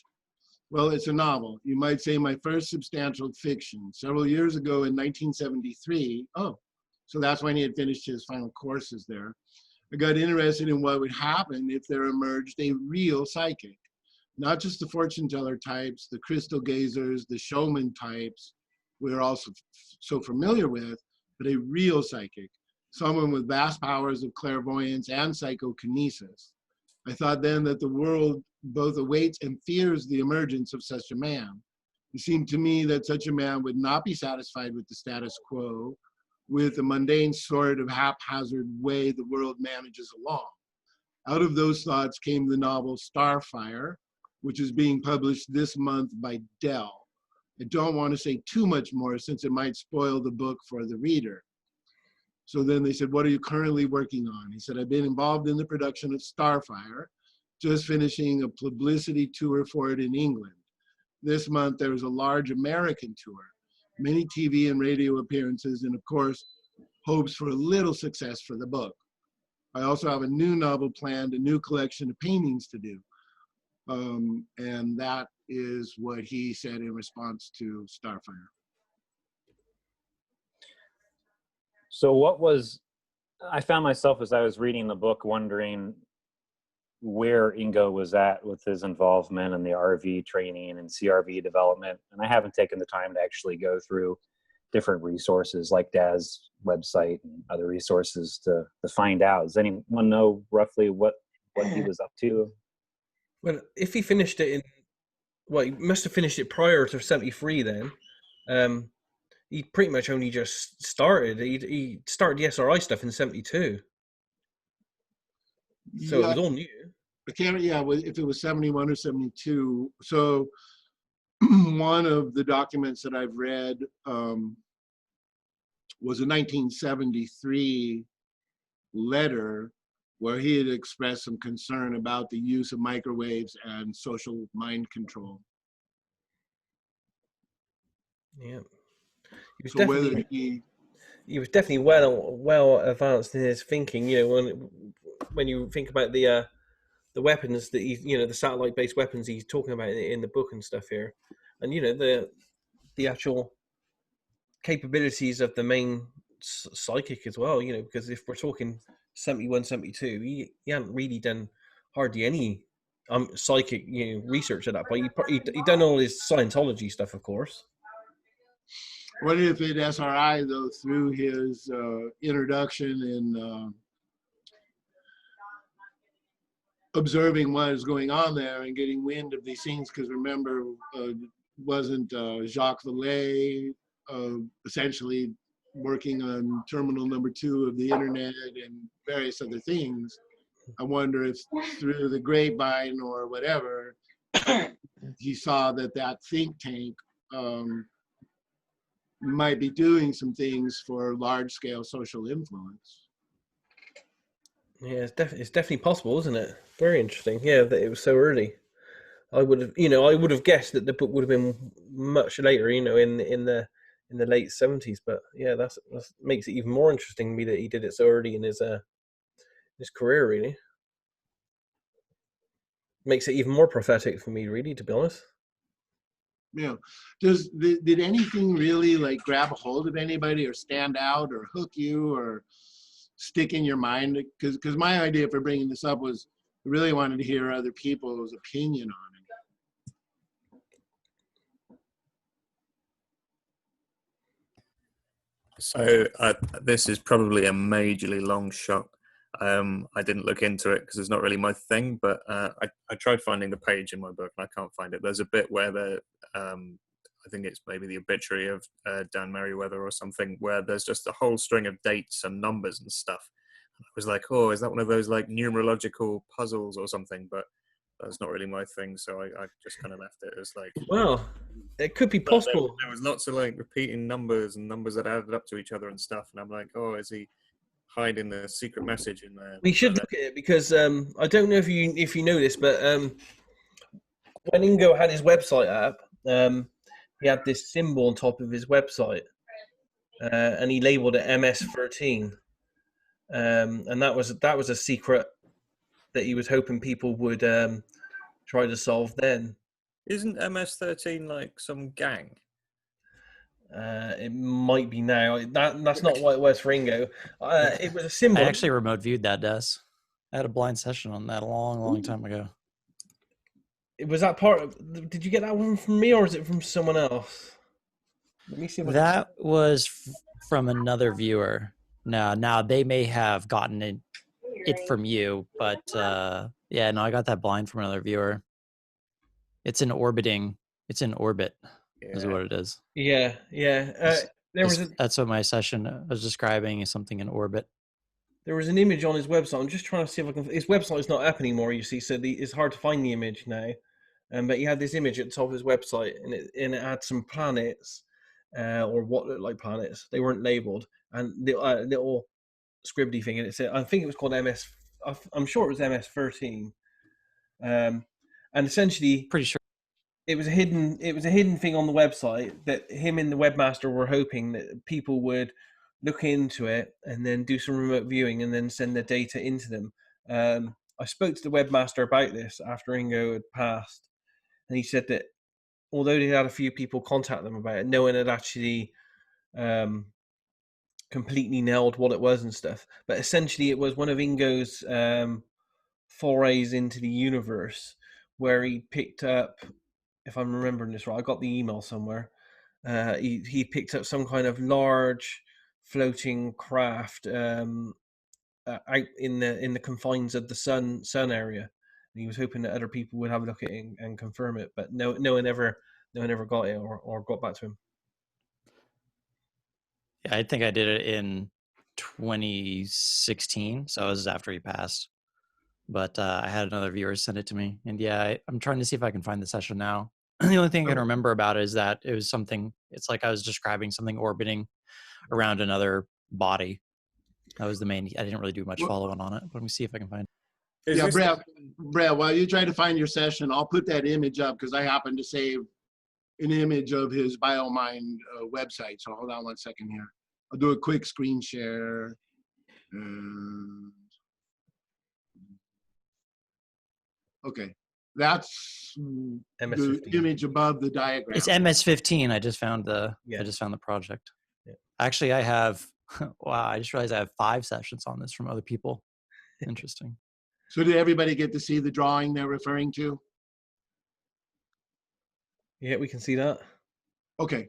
[SPEAKER 11] Well, it's a novel. You might say my first substantial fiction. Several years ago in 1973, so that's when he had finished his final courses there, I got interested in what would happen if there emerged a real psychic. Not just the fortune teller types, the crystal gazers, the showman types we're also so familiar with, but a real psychic, someone with vast powers of clairvoyance and psychokinesis. I thought then that the world both awaits and fears the emergence of such a man. It seemed to me that such a man would not be satisfied with the status quo, with the mundane sort of haphazard way the world manages along. Out of those thoughts came the novel Starfire, which is being published this month by Dell. I don't want to say too much more since it might spoil the book for the reader. So then they said, what are you currently working on? He said, I've been involved in the production of Starfire, just finishing a publicity tour for it in England. This month, there was a large American tour, many TV and radio appearances, and of course, hopes for a little success for the book. I also have a new novel planned, a new collection of paintings to do. And that is what he said in response to Starfire.
[SPEAKER 15] So I found myself as I was reading the book wondering where Ingo was at with his involvement in the RV training and CRV development. And I haven't taken the time to actually go through different resources like Daz's website and other resources to find out. Does anyone know roughly what he was up to?
[SPEAKER 3] Well, if he finished it he must have finished it prior to 73 then. He pretty much only just started. He started the SRI stuff in 72. So
[SPEAKER 11] yeah,
[SPEAKER 3] it was all new.
[SPEAKER 11] I can't, if it was 71 or 72. So one of the documents that I've read was a 1973 letter where he had expressed some concern about the use of microwaves and social mind control.
[SPEAKER 3] Yeah. He was
[SPEAKER 11] So
[SPEAKER 3] definitely he was definitely well advanced in his thinking. You know, when you think about the weapons that the satellite based weapons he's talking about in the book and stuff here, and the actual capabilities of the main psychic as well. Because if we're talking 71, 72, he hadn't really done hardly any psychic research at that point. He done all his Scientology stuff, of course.
[SPEAKER 11] What if at SRI, though, through his introduction in observing what is going on there and getting wind of these things, because remember, wasn't Jacques Vallée essentially working on terminal number 2 of the internet and various other things? I wonder if through the grapevine or whatever, he saw that think tank might be doing some things for large-scale social influence.
[SPEAKER 3] Yeah, it's definitely possible, isn't it? Very interesting. Yeah, that it was so early. I would have guessed that the book would have been much later, in the late 70s. But yeah, that makes it even more interesting to me that he did it so early in his career. Really makes it even more prophetic for me, really, to be honest.
[SPEAKER 11] Yeah. Did anything really like grab a hold of anybody or stand out or hook you or stick in your mind? Because my idea for bringing this up was I really wanted to hear other people's opinion on it.
[SPEAKER 2] So this is probably a majorly long shot. I didn't look into it because it's not really my thing, but I tried finding the page in my book and I can't find it. There's a bit where I think it's maybe the obituary of Dan Merriweather or something, where there's just a whole string of dates and numbers and stuff. I was like, oh, is that one of those like numerological puzzles or something? But that's not really my thing, so I just kind of left it as like.
[SPEAKER 3] Well, it could be possible.
[SPEAKER 2] There was lots of like repeating numbers and numbers that added up to each other and stuff, and I'm like, oh, is he hiding the secret message in there?
[SPEAKER 3] We should look at it because I don't know if you know this, but when Ingo had his website up, he had this symbol on top of his website, and he labeled it MS13, and that was a secret that he was hoping people would try to solve then.
[SPEAKER 2] Isn't MS-13 like some gang?
[SPEAKER 3] It might be now. That's not what it was for Ingo. It was a symbol.
[SPEAKER 16] I actually remote viewed that, Des. I had a blind session on that a long time ago.
[SPEAKER 3] Was that part of? Did you get that one from me, or is it from someone else? Let me see.
[SPEAKER 16] That was from another viewer. Now they may have gotten it from you, but yeah, no, I got that blind from another viewer. It's in orbiting. It's in orbit, is what it is.
[SPEAKER 3] Yeah.
[SPEAKER 16] That's what my session was describing, is something in orbit.
[SPEAKER 3] There was an image on his website. I'm just trying to see if I can. His website is not up anymore, you see, so it's hard to find the image now. But he had this image at the top of his website, and it had some planets, or what looked like planets. They weren't labeled, and little scribbly thing, and it said, I think it was called MS. I'm sure it was MS-13. And essentially,
[SPEAKER 16] pretty sure
[SPEAKER 3] it was a hidden thing on the website that him and the webmaster were hoping that people would look into it and then do some remote viewing and then send the data into them. I spoke to the webmaster about this after Ingo had passed, and he said that although they had a few people contact them about it, no one had actually completely nailed what it was and stuff. But essentially it was one of Ingo's forays into the universe, where he picked up, if I'm remembering this right, I got the email somewhere, he picked up some kind of large floating craft out in the confines of the sun area, and he was hoping that other people would have a look at it and confirm it, but no one ever got it or got back to him.
[SPEAKER 16] Yeah, I think I did it in 2016, so it was after he passed. But I had another viewer send it to me, and yeah, I'm trying to see if I can find the session now. The only thing I can remember about it is that it was something. It's like I was describing something orbiting around another body. That was the main. I didn't really do much follow-on on it. But let me see if I can find it.
[SPEAKER 11] Yeah, Brad, while you try to find your session, I'll put that image up because I happen to save an image of his BioMind website. So hold on one second here. I'll do a quick screen share. Okay, that's the image above the diagram.
[SPEAKER 16] It's MS-15. I just found the project.
[SPEAKER 3] Yeah.
[SPEAKER 16] Actually, I have. Wow, I just realized I have 5 sessions on this from other people. Interesting.
[SPEAKER 11] So did everybody get to see the drawing they're referring to?
[SPEAKER 3] Yeah, we can see that.
[SPEAKER 11] Okay.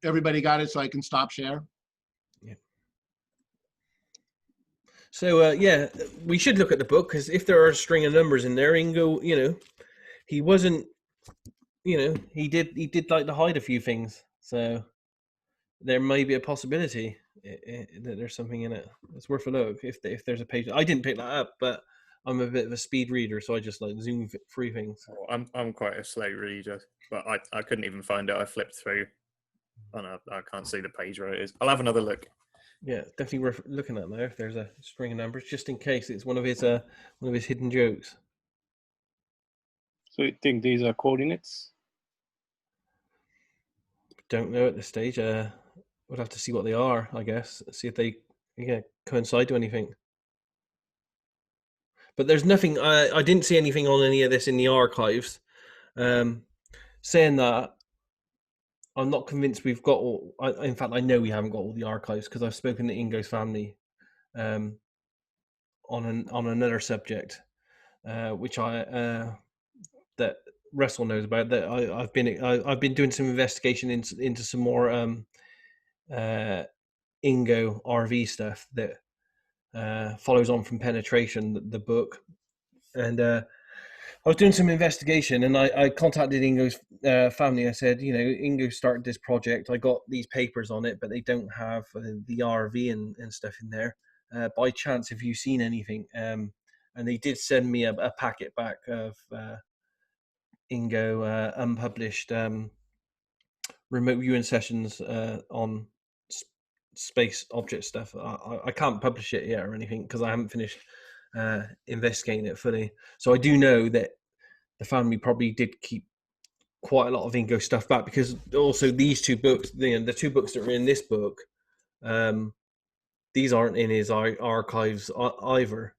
[SPEAKER 11] Everybody got it, so I can stop share?
[SPEAKER 3] Yeah. So, yeah, we should look at the book, because if there are a string of numbers in there, Ingo, he wasn't, he did like to hide a few things. So there may be a possibility that there's something in it. It's worth a look if there's a page. I didn't pick that up, but I'm a bit of a speed reader, so I just like zoom through things.
[SPEAKER 2] I'm quite a slow reader, but I couldn't even find it. I flipped through, and I can't see the page where it is. I'll have another look.
[SPEAKER 3] Yeah, definitely worth looking at there if there's a string of numbers, just in case it's one of his hidden jokes.
[SPEAKER 17] So you think these are coordinates?
[SPEAKER 3] Don't know at this stage. We'll have to see what they are, I guess. See if they coincide to anything. But there's nothing. I didn't see anything on any of this in the archives. Saying that, I'm not convinced we've got all. In fact, I know we haven't got all the archives because I've spoken to Ingo's family on another subject, which that Russell knows about. That I've been doing some investigation into some more Ingo RV stuff that follows on from Penetration, the book, and I was doing some investigation, and I contacted Ingo's family. I said, Ingo started this project. I got these papers on it, but they don't have the RV and stuff in there. By chance, have you seen anything? And they did send me a packet back of Ingo unpublished remote viewing sessions on space object stuff. I can't publish it yet or anything because I haven't finished investigating it fully. So I do know that the family probably did keep quite a lot of Ingo stuff back, because also these 2 books, the 2 books that are in this book, these aren't in his archives either.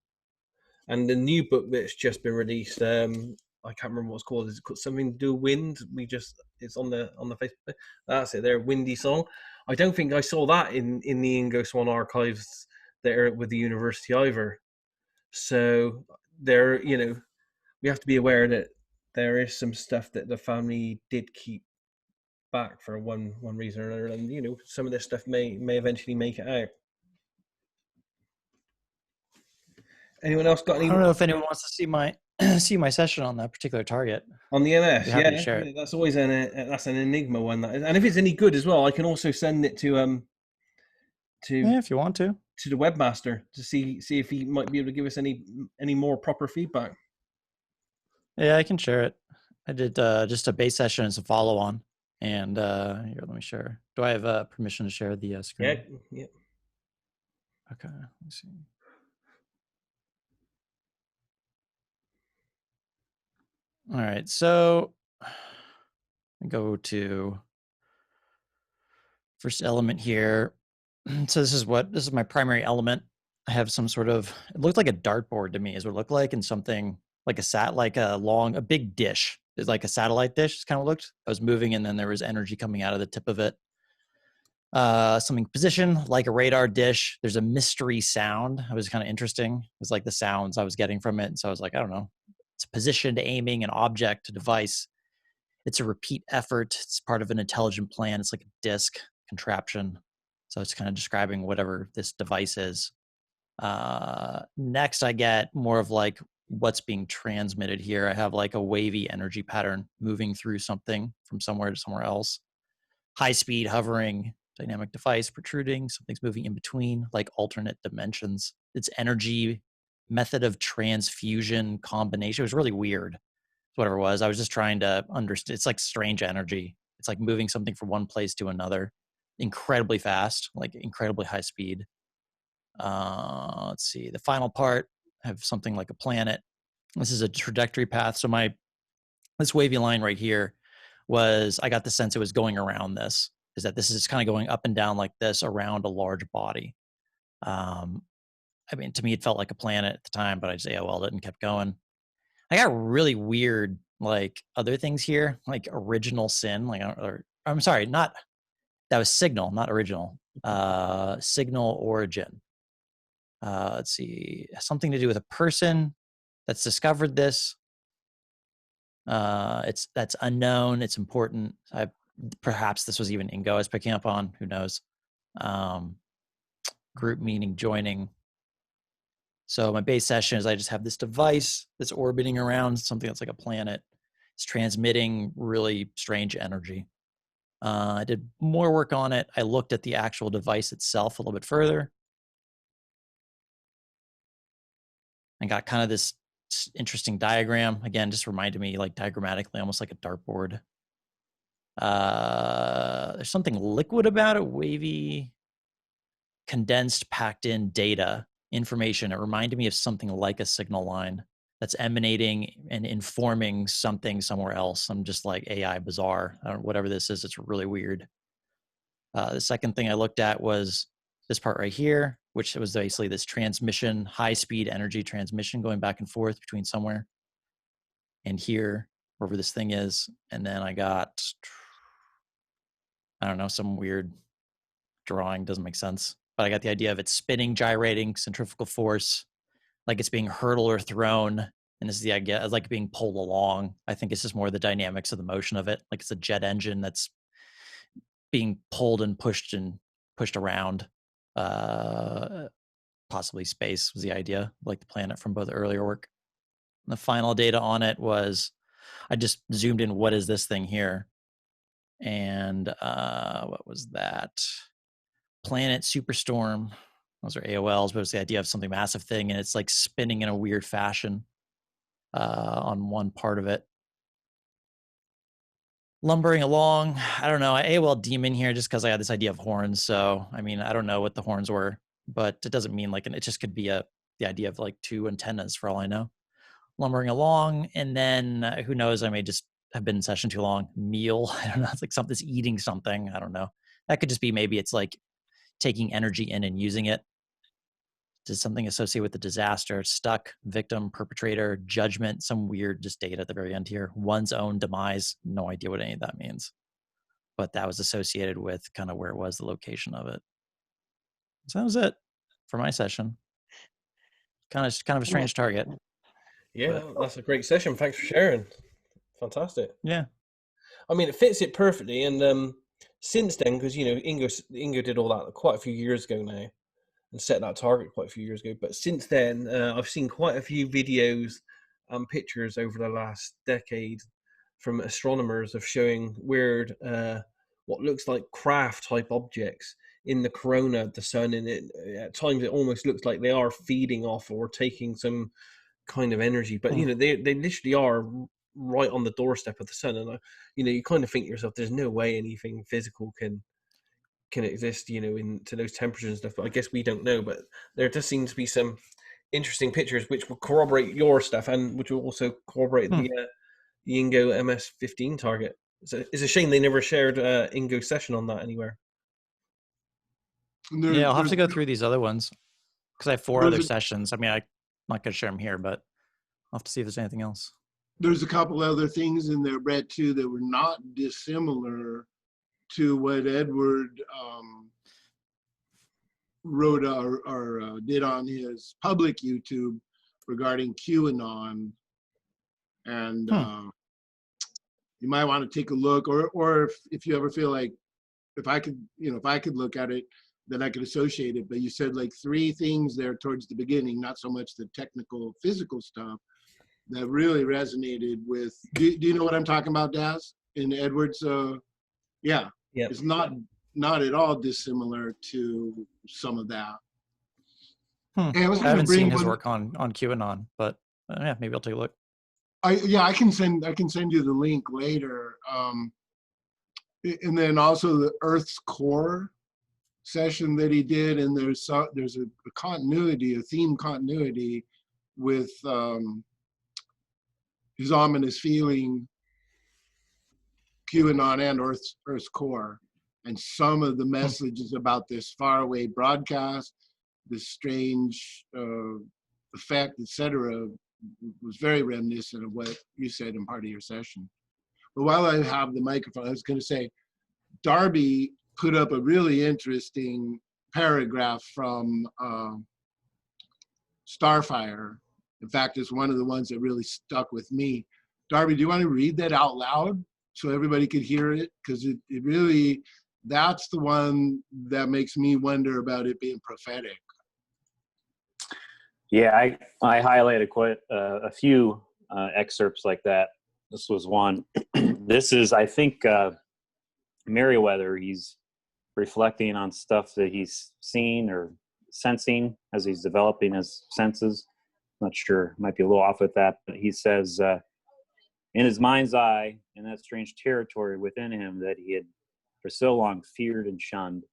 [SPEAKER 3] And the new book that's just been released, I I can't remember what it's called. Is it called something to do with wind? It's on the Facebook. That's it. Their windy song. I don't think I saw that in the Ingo Swann archives there with the university either. So there, we have to be aware that there is some stuff that the family did keep back for one reason or another, and some of this stuff may eventually make it out. Anyone else got any?
[SPEAKER 16] I don't know if anyone wants to see my my session on that particular target.
[SPEAKER 3] On the MS,
[SPEAKER 16] share it.
[SPEAKER 3] That's always an enigma one. That is. And if it's any good as well, I can also send it to
[SPEAKER 16] if you want to
[SPEAKER 3] the webmaster to see if he might be able to give us any more proper feedback.
[SPEAKER 16] Yeah, I can share it. I did just a base session as a follow on, and here, let me share. Do I have permission to share the screen?
[SPEAKER 3] Yeah.
[SPEAKER 16] Okay. Let's see. All right, so go to first element here. So this is my primary element. I have some sort of, it looked like a dartboard to me is what it looked like, and something like a big dish. It's like a satellite dish. It's kind of looked. I was moving, and then there was energy coming out of the tip of it. Something positioned like a radar dish. There's a mystery sound. It was kind of interesting. It was like the sounds I was getting from it. And so I was like, I don't know. It's positioned, aiming, an object, a device. It's a repeat effort. It's part of an intelligent plan. It's like a disk contraption. So it's kind of describing whatever this device is. Next, I get more of like what's being transmitted here. I have like a wavy energy pattern moving through something from somewhere to somewhere else. High speed, hovering, dynamic device, protruding, something's moving in between, like alternate dimensions. It's energy, method of transfusion, combination. It was really weird. Whatever it was, I was just trying to understand. It's like strange energy. It's like moving something from one place to another, incredibly fast, like incredibly high speed. Let's see. The final part, I have something like a planet. This is a trajectory path. So this wavy line right here I got the sense it was going around this. Is that this is kind of going up and down like this around a large body. I mean, to me, it felt like a planet at the time, but I just AOL'd it and kept going. I got really weird, like other things here, like original sin, I'm sorry, that was signal, not original. Signal origin. Let's see, something to do with a person that's discovered this. That's unknown. It's important. Perhaps this was even Ingo I was picking up on. Who knows? Group meaning joining. So my base session is I just have this device that's orbiting around something that's like a planet. It's transmitting really strange energy. I did more work on it. I looked at the actual device itself a little bit further. I got kind of this interesting diagram. Again, just reminded me like diagrammatically, almost like a dartboard. There's something liquid about it, wavy, condensed, packed in data, information. It reminded me of something like a signal line that's emanating and informing something somewhere else. I'm just like AI bizarre. I don't know, whatever this is, it's really weird. The second thing I looked at was this part right here, which was basically this transmission, high-speed energy transmission going back and forth between somewhere and here, wherever this thing is. And then I got, I don't know, some weird drawing, doesn't make sense. But I got the idea of it spinning, gyrating, centrifugal force, like it's being hurled or thrown. And this is the idea of like being pulled along. I think it's just more the dynamics of the motion of it. Like it's a jet engine that's being pulled and pushed around. Possibly space was the idea, like the planet from both earlier work. And the final data on it was, I just zoomed in, what is this thing here? And what was that? Planet superstorm. Those are AOLs, but it's the idea of something massive thing, and it's like spinning in a weird fashion on one part of it. Lumbering along, I don't know. I AOL demon here just because I had this idea of horns. So, I mean, I don't know what the horns were, but it doesn't mean like, it just could be the idea of like two antennas for all I know. Lumbering along, and then who knows, I may just have been in session too long. Meal, I don't know. It's like something's eating something. I don't know. That could just be, maybe it's like taking energy in and using it Did something associated with the disaster, stuck, victim, perpetrator, judgment, some weird just data at the very end here. One's own demise, no idea what any of that means. But that was associated with kind of where it was, the location of it. So that was it for my session. Kind of a strange target.
[SPEAKER 3] Yeah, that's a great session. Thanks for sharing. Fantastic.
[SPEAKER 16] Yeah.
[SPEAKER 3] I mean, it fits it perfectly. And since then, because, you know, Ingo did all that quite a few years ago now and set that target quite a few years ago. But since then, I've seen quite a few videos and pictures over the last decade from astronomers of showing weird, what looks like craft-type objects in the corona of the sun. And at times, it almost looks like they are feeding off or taking some kind of energy. But, you know, they literally are right on the doorstep of the sun. And, you know, you kind of think to yourself, there's no way anything physical can exist, you know, into those temperatures and stuff. But I guess we don't know. But there does seem to be some interesting pictures which will corroborate your stuff and which will also corroborate the Ingo MS-15 target. So it's a shame they never shared Ingo's session on that anywhere.
[SPEAKER 16] Yeah, I'll have to go through these other ones because I have 4 other sessions. I mean, I'm not going to share them here, but I'll have to see if there's anything else.
[SPEAKER 11] There's a couple other things in there, Brett, too, that were not dissimilar to what Edward wrote or did on his public YouTube regarding QAnon. And you might want to take a look, or if you ever feel like, if I could look at it, then I could associate it. But you said like 3 things there towards the beginning, not so much the technical, physical stuff, that really resonated with. Do you know what I'm talking about, Daz? In Edward's, yeah, it's not at all dissimilar to some of that.
[SPEAKER 16] I haven't seen his work on QAnon, but yeah, maybe I'll take a look.
[SPEAKER 11] I can send you the link later. And then also the Earth's core session that he did, and there's a continuity, a theme continuity with his ominous feeling, QAnon and Earth's core, and some of the messages about this faraway broadcast, this strange effect, etc., was very reminiscent of what you said in part of your session. But while I have the microphone, I was going to say, Darby put up a really interesting paragraph from Starfire. In fact, it's one of the ones that really stuck with me. Darby, do you want to read that out loud so everybody could hear it? Because it really, that's the one that makes me wonder about it being prophetic.
[SPEAKER 15] Yeah, I highlighted quite a few excerpts like that. This was one. This is, I think, Merriweather. He's reflecting on stuff that he's seen or sensing as he's developing his senses. Not sure, might be a little off with that, but he says, in his mind's eye, in that strange territory within him that he had for so long feared and shunned,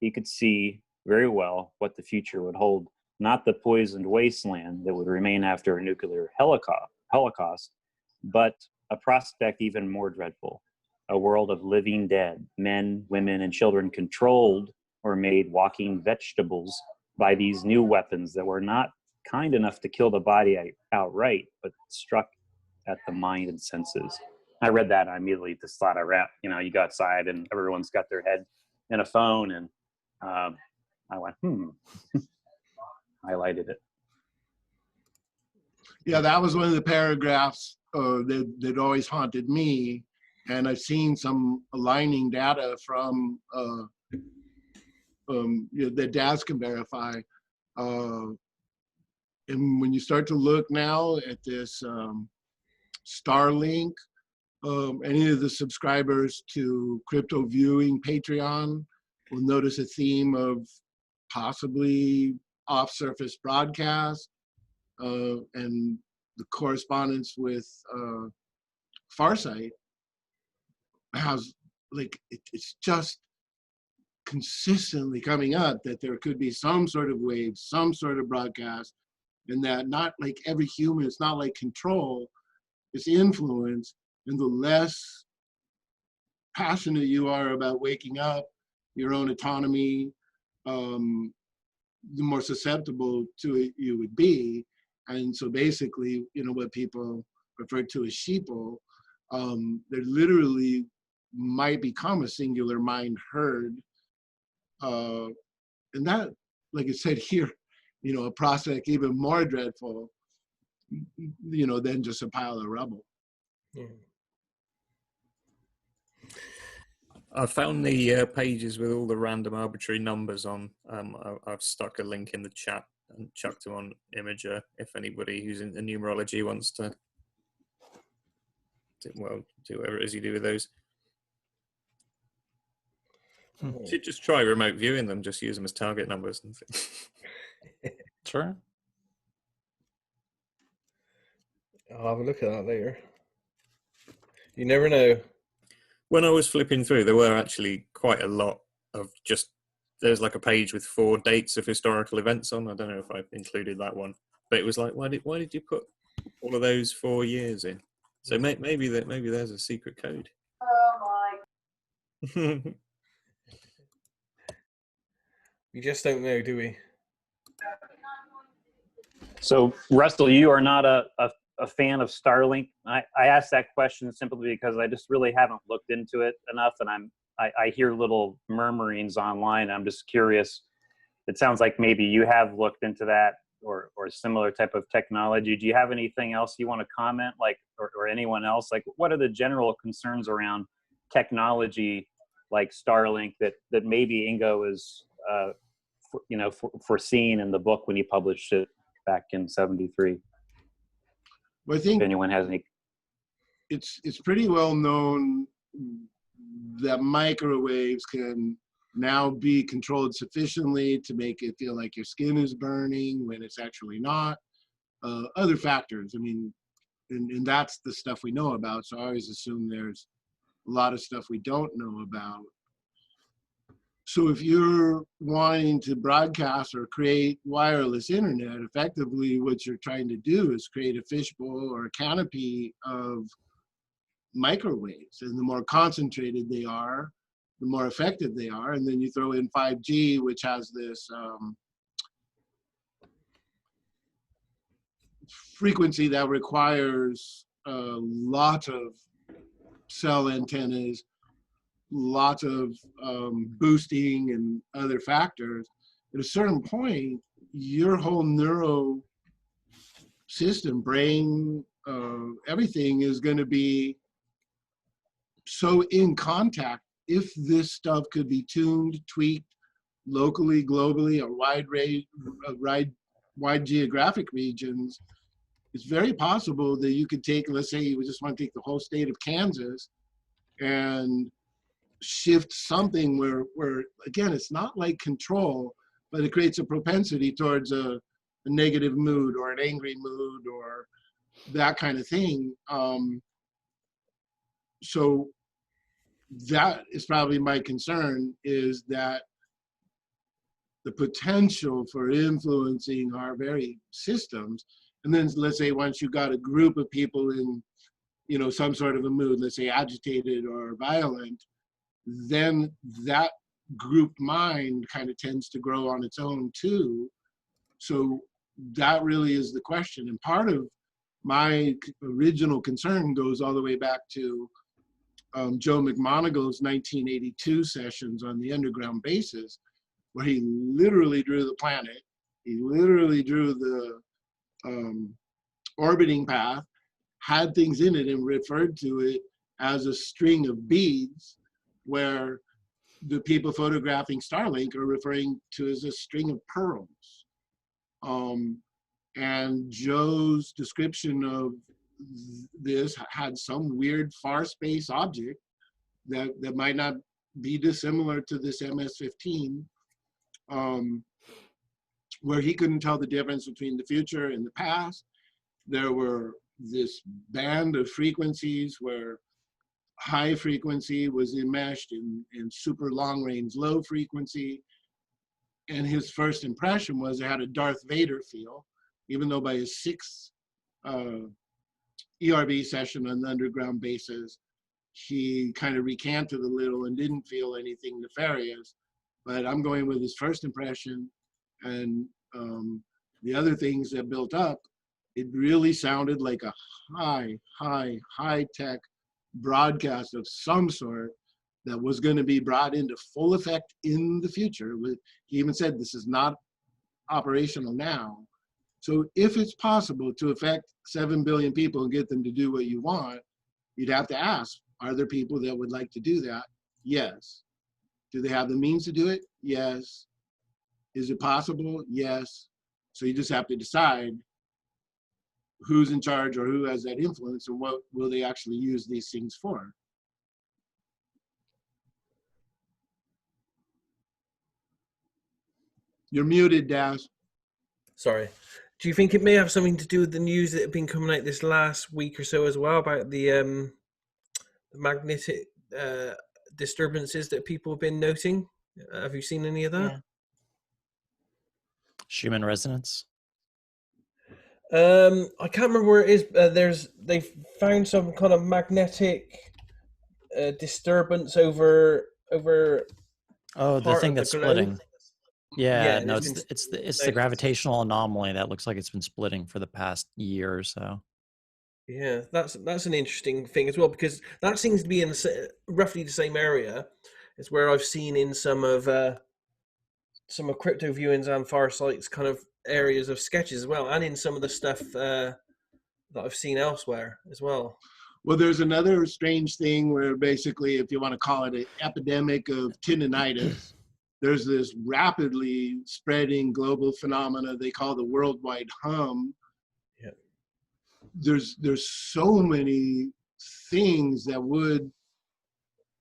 [SPEAKER 15] he could see very well what the future would hold. Not the poisoned wasteland that would remain after a nuclear holocaust, but a prospect even more dreadful, a world of living dead, men, women, and children controlled or made walking vegetables by these new weapons that were not kind enough to kill the body outright, but struck at the mind and senses. I read that and I immediately just thought you go outside and everyone's got their head in a phone, and I went, highlighted it.
[SPEAKER 11] Yeah, that was one of the paragraphs that always haunted me, and I've seen some aligning data from that Daz can verify. And when you start to look now at this Starlink, any of the subscribers to Crypto Viewing Patreon will notice a theme of possibly off-surface broadcast, and the correspondence with Farsight has, like, it's just consistently coming up that there could be some sort of wave, some sort of broadcast, and that not like every human, it's not like control, it's influence. And the less passionate you are about waking up, your own autonomy, the more susceptible to it you would be. And so basically, you know, what people refer to as sheeple, there literally might become a singular mind herd. And that, like I said here, you know, a prospect even more dreadful, you know, than just a pile of rubble.
[SPEAKER 3] Yeah.
[SPEAKER 2] I found the pages with all the random arbitrary numbers on. I've stuck a link in the chat and chucked them on Imager if anybody who's into numerology wants to do whatever it is you do with those. You should just try remote viewing them, just use them as target numbers. And
[SPEAKER 16] Sure.
[SPEAKER 3] I'll have a look at that later. You never know.
[SPEAKER 2] When I was flipping through, there were actually quite a lot of just, there's like a page with 4 dates of historical events on. I don't know if I included that one, but it was like, why did you put all of those 4 years in? So maybe there's a secret code.
[SPEAKER 10] Oh my.
[SPEAKER 3] We just don't know, do we?
[SPEAKER 15] So, Russell, you are not a fan of Starlink. I asked that question simply because I just really haven't looked into it enough, and I hear little murmurings online. I'm just curious. It sounds like maybe you have looked into that or similar type of technology. Do you have anything else you want to comment, like, or anyone else? Like, what are the general concerns around technology like Starlink that maybe Ingo is foreseen in the book when he published it back in '73?
[SPEAKER 11] Well, I think
[SPEAKER 15] if anyone has any,
[SPEAKER 11] it's pretty well known that microwaves can now be controlled sufficiently to make it feel like your skin is burning when it's actually not. Other factors, I mean, and that's the stuff we know about. So I always assume there's a lot of stuff we don't know about. So if you're wanting to broadcast or create wireless internet, effectively what you're trying to do is create a fishbowl or a canopy of microwaves. And the more concentrated they are, the more effective they are. And then you throw in 5G, which has this frequency that requires a lot of cell antennas, lots of boosting and other factors. At a certain point, your whole neuro system, brain, everything is going to be so in contact. If this stuff could be tuned, tweaked locally, globally, or wide geographic regions, it's very possible that you could take, let's say you just want to take the whole state of Kansas and shift something where again, it's not like control, but it creates a propensity towards a negative mood or an angry mood or that kind of thing. So that is probably my concern, is that the potential for influencing our very systems. And then let's say once you got a group of people in, you know, some sort of a mood, let's say agitated or violent, then that group mind kind of tends to grow on its own too. So that really is the question. And part of my original concern goes all the way back to Joe McMoneagle's 1982 sessions on the underground bases, where he literally drew the planet. He literally drew the orbiting path, had things in it, and referred to it as a string of beads, where the people photographing Starlink are referring to as a string of pearls. And Joe's description of this had some weird far space object that might not be dissimilar to this MS-15, where he couldn't tell the difference between the future and the past. There were this band of frequencies where high frequency was enmeshed in super long range low frequency. And his first impression was it had a Darth Vader feel, even though by his 6th ERB session on the underground bases, he kind of recanted a little and didn't feel anything nefarious. But I'm going with his first impression, and the other things that built up, it really sounded like a high tech broadcast of some sort that was going to be brought into full effect in the future. He even said this is not operational now. So if it's possible to affect 7 billion people and get them to do what you want, you'd have to ask, are there people that would like to do that? Yes. Do they have the means to do it? Yes. Is it possible? Yes. So you just have to decide who's in charge or who has that influence and what will they actually use these things for. You're muted, Daz.
[SPEAKER 3] Sorry. Do you think it may have something to do with the news that have been coming out this last week or so as well about the magnetic disturbances that people have been noting? Have you seen any of that?
[SPEAKER 16] Yeah. Schumann resonance.
[SPEAKER 3] I can't remember where it is. They found some kind of magnetic disturbance over.
[SPEAKER 16] Oh, the thing that's splitting. Yeah, no, it's the gravitational anomaly that looks like it's been splitting for the past year or so.
[SPEAKER 3] Yeah, that's an interesting thing as well, because that seems to be in roughly the same area as where I've seen in some of Crypto Viewings and Farsight's kind of areas of sketches as well, and in some of the stuff that I've seen elsewhere as well.
[SPEAKER 11] Well, there's another strange thing where basically, if you want to call it an epidemic of tinnitus, there's this rapidly spreading global phenomena they call the worldwide hum.
[SPEAKER 3] Yeah.
[SPEAKER 11] There's so many things that would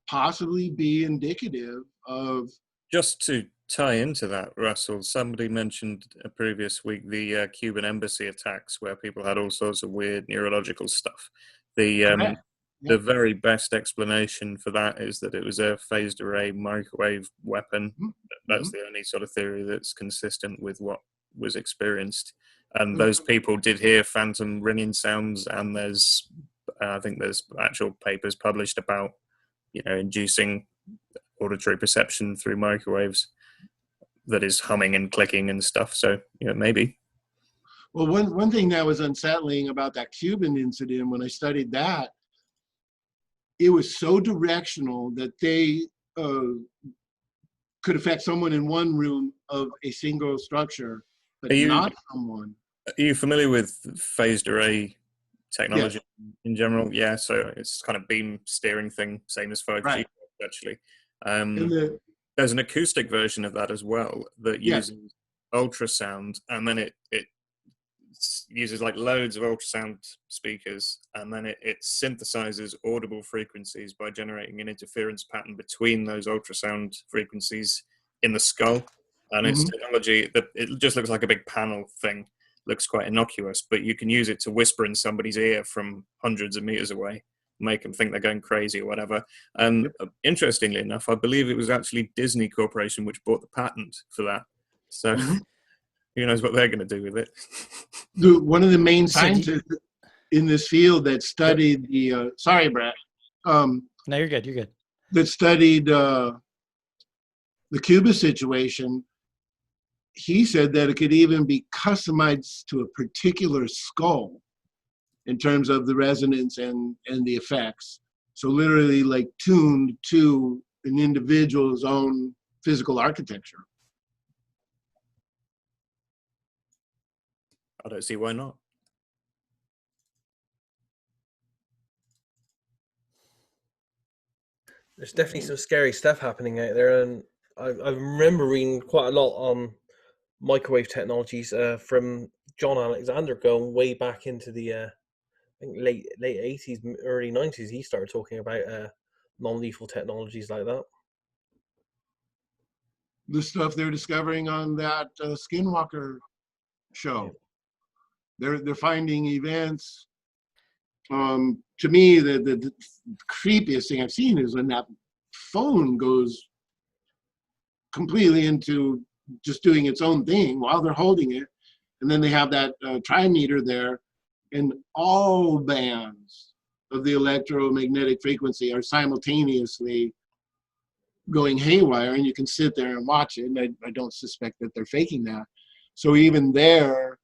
[SPEAKER 11] possibly be indicative of.
[SPEAKER 2] Just to tie into that, Russell, somebody mentioned a previous week the Cuban embassy attacks where people had all sorts of weird neurological stuff. The very best explanation for that is that it was a phased array microwave weapon. That's the only sort of theory that's consistent with what was experienced. And those people did hear phantom ringing sounds, and I think there's actual papers published about, inducing auditory perception through microwaves that is humming and clicking and stuff. So, maybe.
[SPEAKER 11] Well, one thing that was unsettling about that Cuban incident, when I studied that, it was so directional that they could affect someone in one room of a single structure, but not someone.
[SPEAKER 2] Are you familiar with phased array technology in general? Yeah, so it's kind of beam steering thing, same as 5G, actually. There's an acoustic version of that as well that uses ultrasound, and then it uses like loads of ultrasound speakers, and then it synthesizes audible frequencies by generating an interference pattern between those ultrasound frequencies in the skull. And it's technology that it just looks like a big panel thing, looks quite innocuous, but you can use it to whisper in somebody's ear from hundreds of meters away, make them think they're going crazy or whatever. And interestingly enough, I believe it was actually Disney Corporation which bought the patent for that. So who knows what they're going to do with it.
[SPEAKER 11] One of the main scientists in this field that studied the sorry, Brett.
[SPEAKER 16] No, you're good. You're good.
[SPEAKER 11] That studied the Cuba situation. He said that it could even be customized to a particular skull in terms of the resonance and the effects. So literally like tuned to an individual's own physical architecture.
[SPEAKER 2] I don't see why not.
[SPEAKER 3] There's definitely some scary stuff happening out there, and I remember reading quite a lot on microwave technologies from John Alexander going way back into the I think late 80s, early 90s. He started talking about non-lethal technologies like that.
[SPEAKER 11] The stuff they're discovering on that Skinwalker show. They're finding events. To me, the creepiest thing I've seen is when that phone goes completely into just doing its own thing while they're holding it, and then they have that trimeter there, and all bands of the electromagnetic frequency are simultaneously going haywire, and you can sit there and watch it. And I don't suspect that they're faking that. So even there,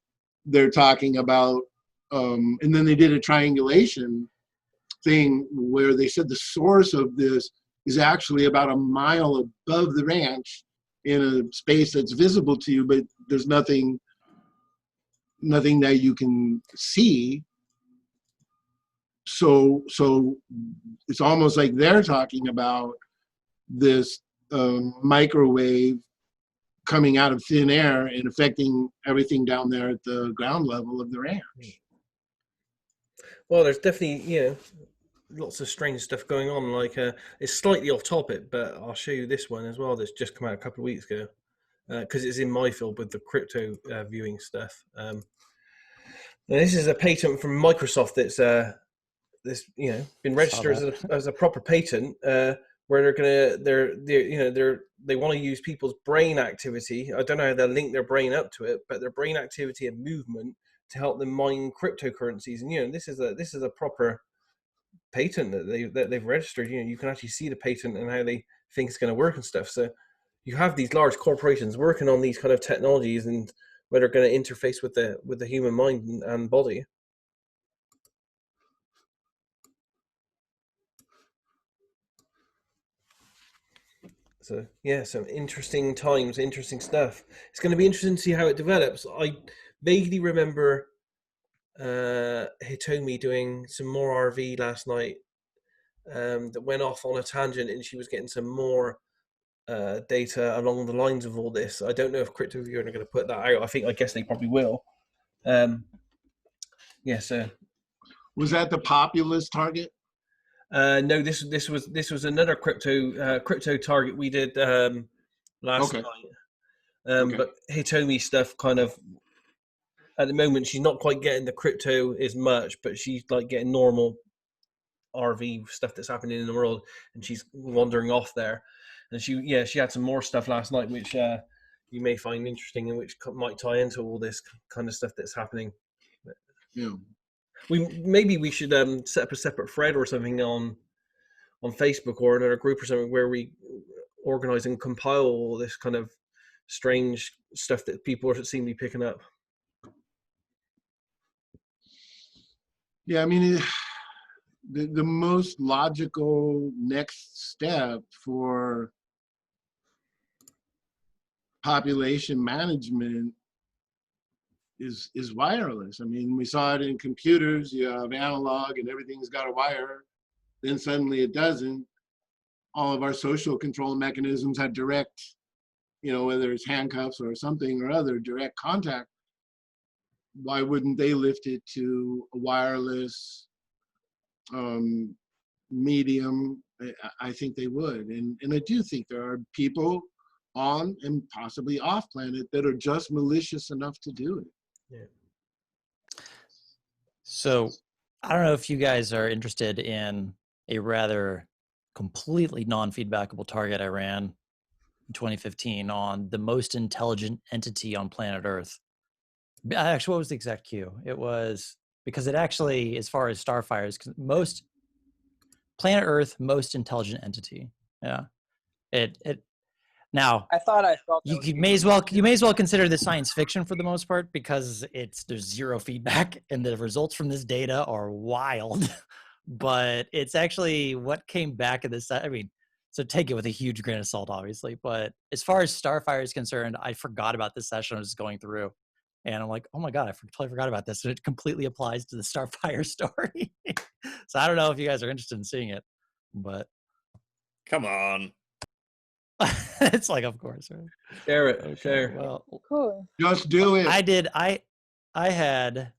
[SPEAKER 11] they're talking about, and then they did a triangulation thing where they said the source of this is actually about a mile above the ranch in a space that's visible to you, but there's nothing that you can see. So it's almost like they're talking about this microwave coming out of thin air and affecting everything down there at the ground level of the ranch.
[SPEAKER 3] Well, there's definitely, lots of strange stuff going on. Like, it's slightly off topic, but I'll show you this one as well that's just come out a couple of weeks ago, because it's in my field with the crypto viewing stuff. Now this is a patent from Microsoft that's been registered as a proper patent, where they want to use people's brain activity. I don't know how they'll link their brain up to it, but their brain activity and movement to help them mine cryptocurrencies. And this is a proper patent that they've registered. You can actually see the patent and how they think it's going to work and stuff. So you have these large corporations working on these kind of technologies and where they're going to interface with the human mind and body. So yeah, some interesting times, interesting stuff. It's going to be interesting to see how it develops. I vaguely remember Hitomi doing some more RV last night that went off on a tangent, and she was getting some more data along the lines of all this. I don't know if CryptoViewer are going to put that out. I guess they probably will. So
[SPEAKER 11] was that the populist target?
[SPEAKER 3] No, this was another crypto target we did last night. But Hitomi stuff kind of, at the moment, she's not quite getting the crypto as much, but she's like getting normal RV stuff that's happening in the world, and she's wandering off there. And she had some more stuff last night, which you may find interesting and which might tie into all this kind of stuff that's happening.
[SPEAKER 11] Yeah.
[SPEAKER 3] We should set up a separate thread or something on Facebook or another group or something where we organize and compile all this kind of strange stuff that people seem to be picking up.
[SPEAKER 11] Yeah, I mean, the most logical next step for population management is wireless. I mean, we saw it in computers. You have analog and everything's got a wire. Then suddenly it doesn't. All of our social control mechanisms had direct, whether it's handcuffs or something or other, direct contact. Why wouldn't they lift it to a wireless medium? I think they would. And I do think there are people on and possibly off planet that are just malicious enough to do it.
[SPEAKER 3] Yeah.
[SPEAKER 16] So I don't know if you guys are interested in a rather completely non-feedbackable target I ran in 2015 on the most intelligent entity on planet Earth. Actually, what was the exact cue? It was because it actually, as far as Starfire's, most planet Earth, most intelligent entity. Yeah. It now.
[SPEAKER 4] I thought I felt
[SPEAKER 16] you may as well consider this science fiction for the most part because there's zero feedback and the results from this data are wild. But it's actually what came back in this. I mean, so take it with a huge grain of salt, obviously. But as far as Starfire is concerned, I forgot about this session I was going through. And I'm like, oh my God, I totally forgot about this. And it completely applies to the Starfire story. So I don't know if you guys are interested in seeing it, but.
[SPEAKER 2] Come on.
[SPEAKER 16] It's like, of course. Right?
[SPEAKER 3] Share it.
[SPEAKER 16] Okay,
[SPEAKER 3] Share.
[SPEAKER 16] Well,
[SPEAKER 5] cool.
[SPEAKER 11] Just do it.
[SPEAKER 16] I did. I had.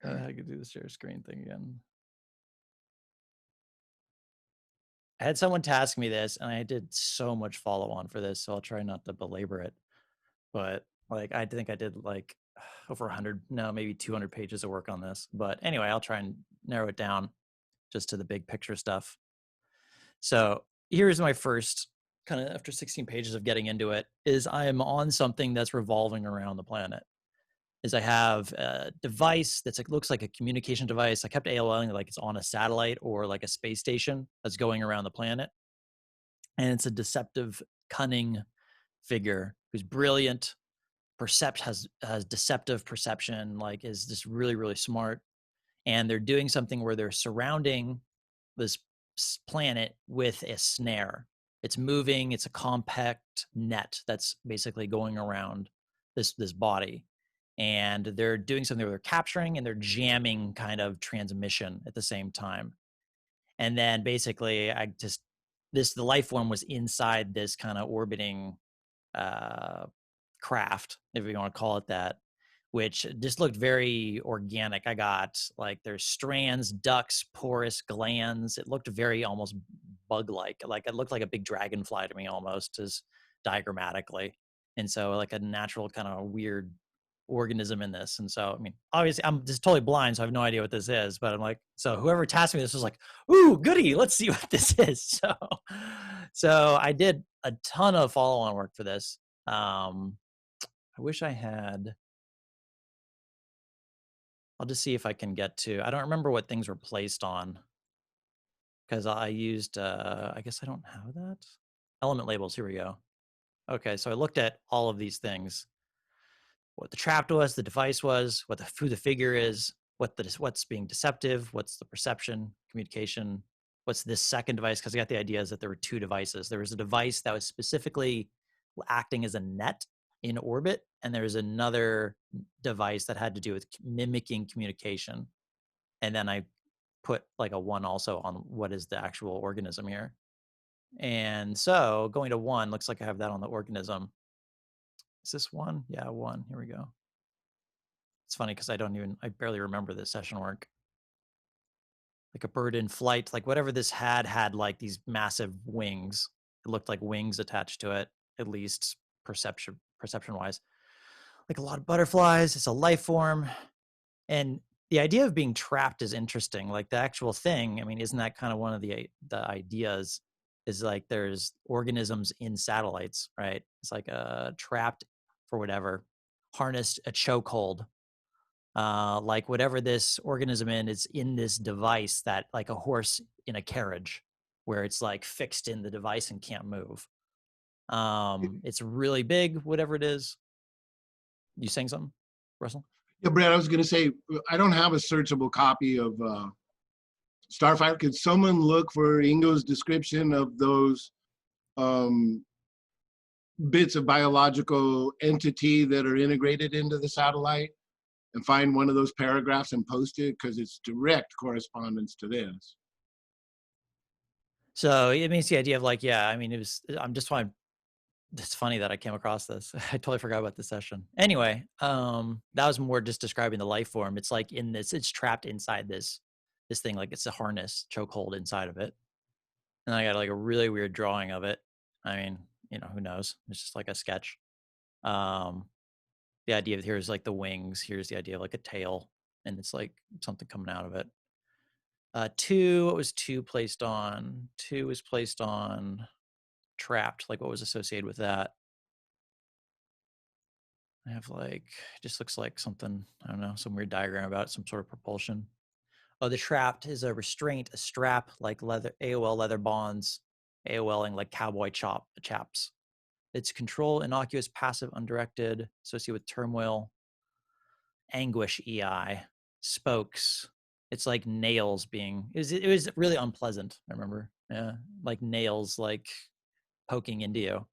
[SPEAKER 16] I could do the share screen thing again. I had someone task me this, and I did so much follow on for this, so I'll try not to belabor it. But like, I think I did like over 100, no, maybe 200 pages of work on this. But anyway, I'll try and narrow it down just to the big picture stuff. So here's my first kind of, after 16 pages of getting into it, is I am on something that's revolving around the planet. Is I have a device that's like, looks like a communication device. I kept AOLing like it's on a satellite or like a space station that's going around the planet. And it's a deceptive, cunning figure who's brilliant, has deceptive perception, like is just really, really smart. And they're doing something where they're surrounding this planet with a snare. It's moving. It's a compact net that's basically going around this body. And they're doing something where they're capturing and they're jamming kind of transmission at the same time. And then basically the life form was inside this kind of orbiting craft, if you want to call it that, which just looked very organic. I got like there's strands, ducts, porous glands. It looked very almost bug-like. Like it looked like a big dragonfly to me almost, as diagrammatically. And so like a natural kind of weird organism in this. And so, I mean, obviously I'm just totally blind, so I have no idea what this is, but I'm like, so whoever tasked me this was like, ooh, goody, let's see what this is. So I did a ton of follow-on work for this. I wish I had, I'll just see if I can get to, I don't remember what things were placed on because I used, I guess I don't have that. Element labels, here we go. Okay, so I looked at all of these things. What the trapped was, the device was, who the figure is, what's being deceptive, what's the perception, communication, what's this second device, because I got the idea is that there were two devices. There was a device that was specifically acting as a net in orbit, and there was another device that had to do with mimicking communication. And then I put like a 1 also on what is the actual organism here. And so going to 1, looks like I have that on the organism. Is this 1? Yeah, 1. Here we go. It's funny because I barely remember this session work. Like a bird in flight, like whatever this had like these massive wings. It looked like wings attached to it, at least perception-wise. Like a lot of butterflies. It's a life form. And the idea of being trapped is interesting. Like the actual thing, I mean, isn't that kind of one of the ideas is like there's organisms in satellites, right? It's like trapped for whatever, harnessed a chokehold. Like whatever this organism is in this device that like a horse in a carriage where it's like fixed in the device and can't move. It's really big, whatever it is. You saying something, Russell?
[SPEAKER 11] Yeah, Brad, I was going to say, I don't have a searchable copy of Starfighter. Could someone look for Ingo's description of those bits of biological entity that are integrated into the satellite and find one of those paragraphs and post it? Because it's direct correspondence to this.
[SPEAKER 16] So it means the idea of like, yeah, I mean, it's funny that I came across this. I totally forgot about this session. Anyway, that was more just describing the life form. It's like it's trapped inside this thing, like it's a harness chokehold inside of it. And I got like a really weird drawing of it. I mean, who knows? It's just like a sketch. The idea of here's like the wings. Here's the idea of like a tail, and it's like something coming out of it. 2, what was 2 placed on? 2 was placed on trapped, like what was associated with that. I have like, just looks like something, I don't know, some weird diagram about some sort of propulsion. Oh, the trapped is a restraint, a strap, like leather, AOL leather bonds, AOLing like cowboy chaps. It's control, innocuous, passive, undirected, associated with turmoil, anguish, EI, spokes. It's like nails it was really unpleasant, I remember. Yeah, like nails, like poking into you.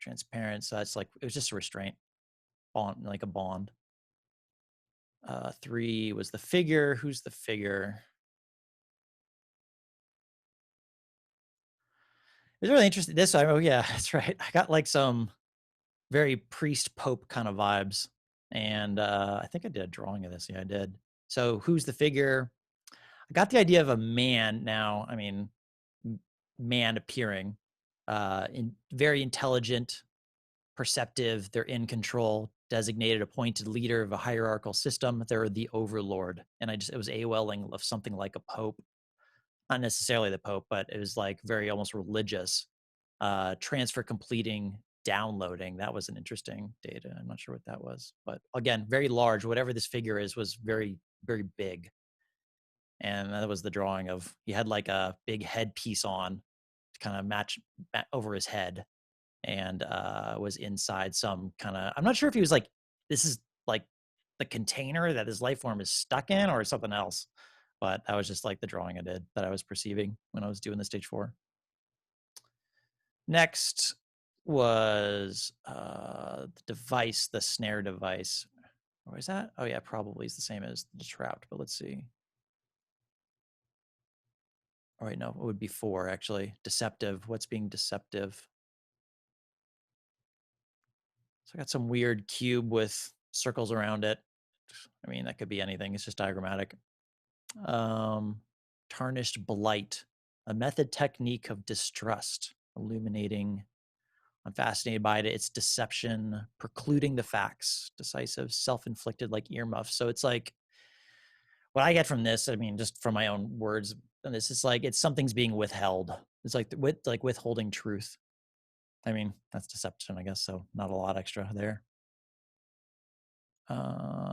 [SPEAKER 16] Transparent, so that's like, it was just a restraint, bond, like a bond. 3 was the figure. Who's the figure? It was really interesting. Oh yeah, that's right. I got like some very priest pope kind of vibes, and I think I did a drawing of this. Yeah, I did. So who's the figure? I got the idea of a man. Now, I mean, man appearing, very intelligent, perceptive. They're in control. Designated, appointed leader of a hierarchical system. They're the overlord, and it was AOLing of something like a pope. Not necessarily the Pope, but it was like very almost religious. Transfer completing, downloading. That was an interesting data. I'm not sure what that was, but again, very large. Whatever this figure is was very, very big. And that was the drawing of, he had like a big headpiece on to kind of match over his head. and was inside some kind of, I'm not sure if he was like, this is like the container that his life form is stuck in or something else. But that was just like the drawing I did that I was perceiving when I was doing the stage 4. Next was the device, the snare device. Or is that? Oh yeah, probably is the same as the trapped, but let's see. All right, no, it would be 4 actually. Deceptive. What's being deceptive? So I got some weird cube with circles around it. I mean, that could be anything. It's just diagrammatic. Tarnished blight, a method technique of distrust, illuminating. I'm fascinated by it. It's deception, precluding the facts, decisive, self-inflicted like earmuffs. So it's like, what I get from this, I mean, just from my own words, and this is like, it's something's being withheld. It's like withholding truth. I mean, that's deception, I guess. So not a lot extra there.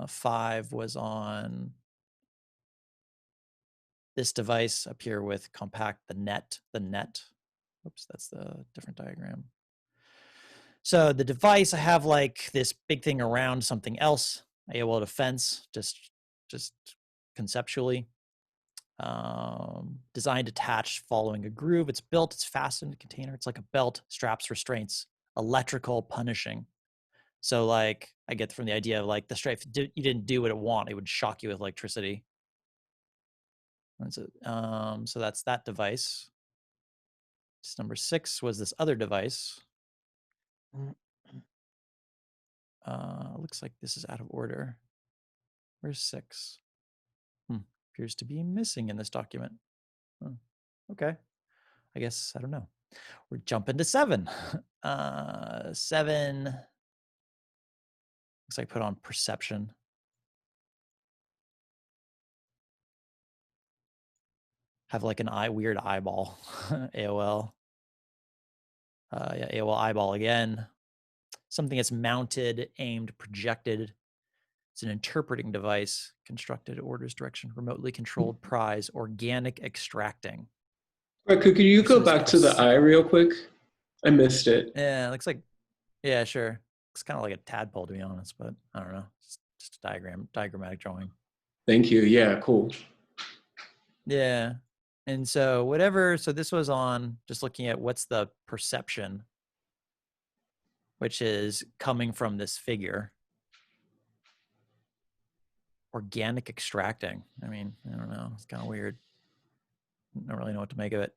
[SPEAKER 16] 5 was on this device up here with compact, the net. Oops, that's the different diagram. So the device, I have like this big thing around something else, AOL defense, just conceptually. Designed attached following a groove. It's built, it's fastened in a container. It's like a belt, straps, restraints, electrical punishing. So like I get from the idea of like the stripe, you didn't do what it want, it would shock you with electricity. And so that's that device. Number 6 was this other device. Looks like this is out of order. Where's 6? Appears to be missing in this document. Okay. I guess, I don't know. We're jumping to 7. 7 looks like put on perception. Have like an weird eyeball. AOL. Yeah, AOL eyeball again. Something that's mounted, aimed, projected. It's an interpreting device, constructed, orders, direction, remotely controlled, prize, organic extracting.
[SPEAKER 12] Right, could you go back to the eye real quick? I missed it.
[SPEAKER 16] Yeah, it looks like, yeah, sure. It's kind of like a tadpole, to be honest, but I don't know. It's just a diagrammatic drawing.
[SPEAKER 12] Thank you. Yeah, cool.
[SPEAKER 16] Yeah. And so so this was on just looking at what's the perception, which is coming from this figure. Organic extracting. I mean, I don't know. It's kind of weird. I don't really know what to make of it.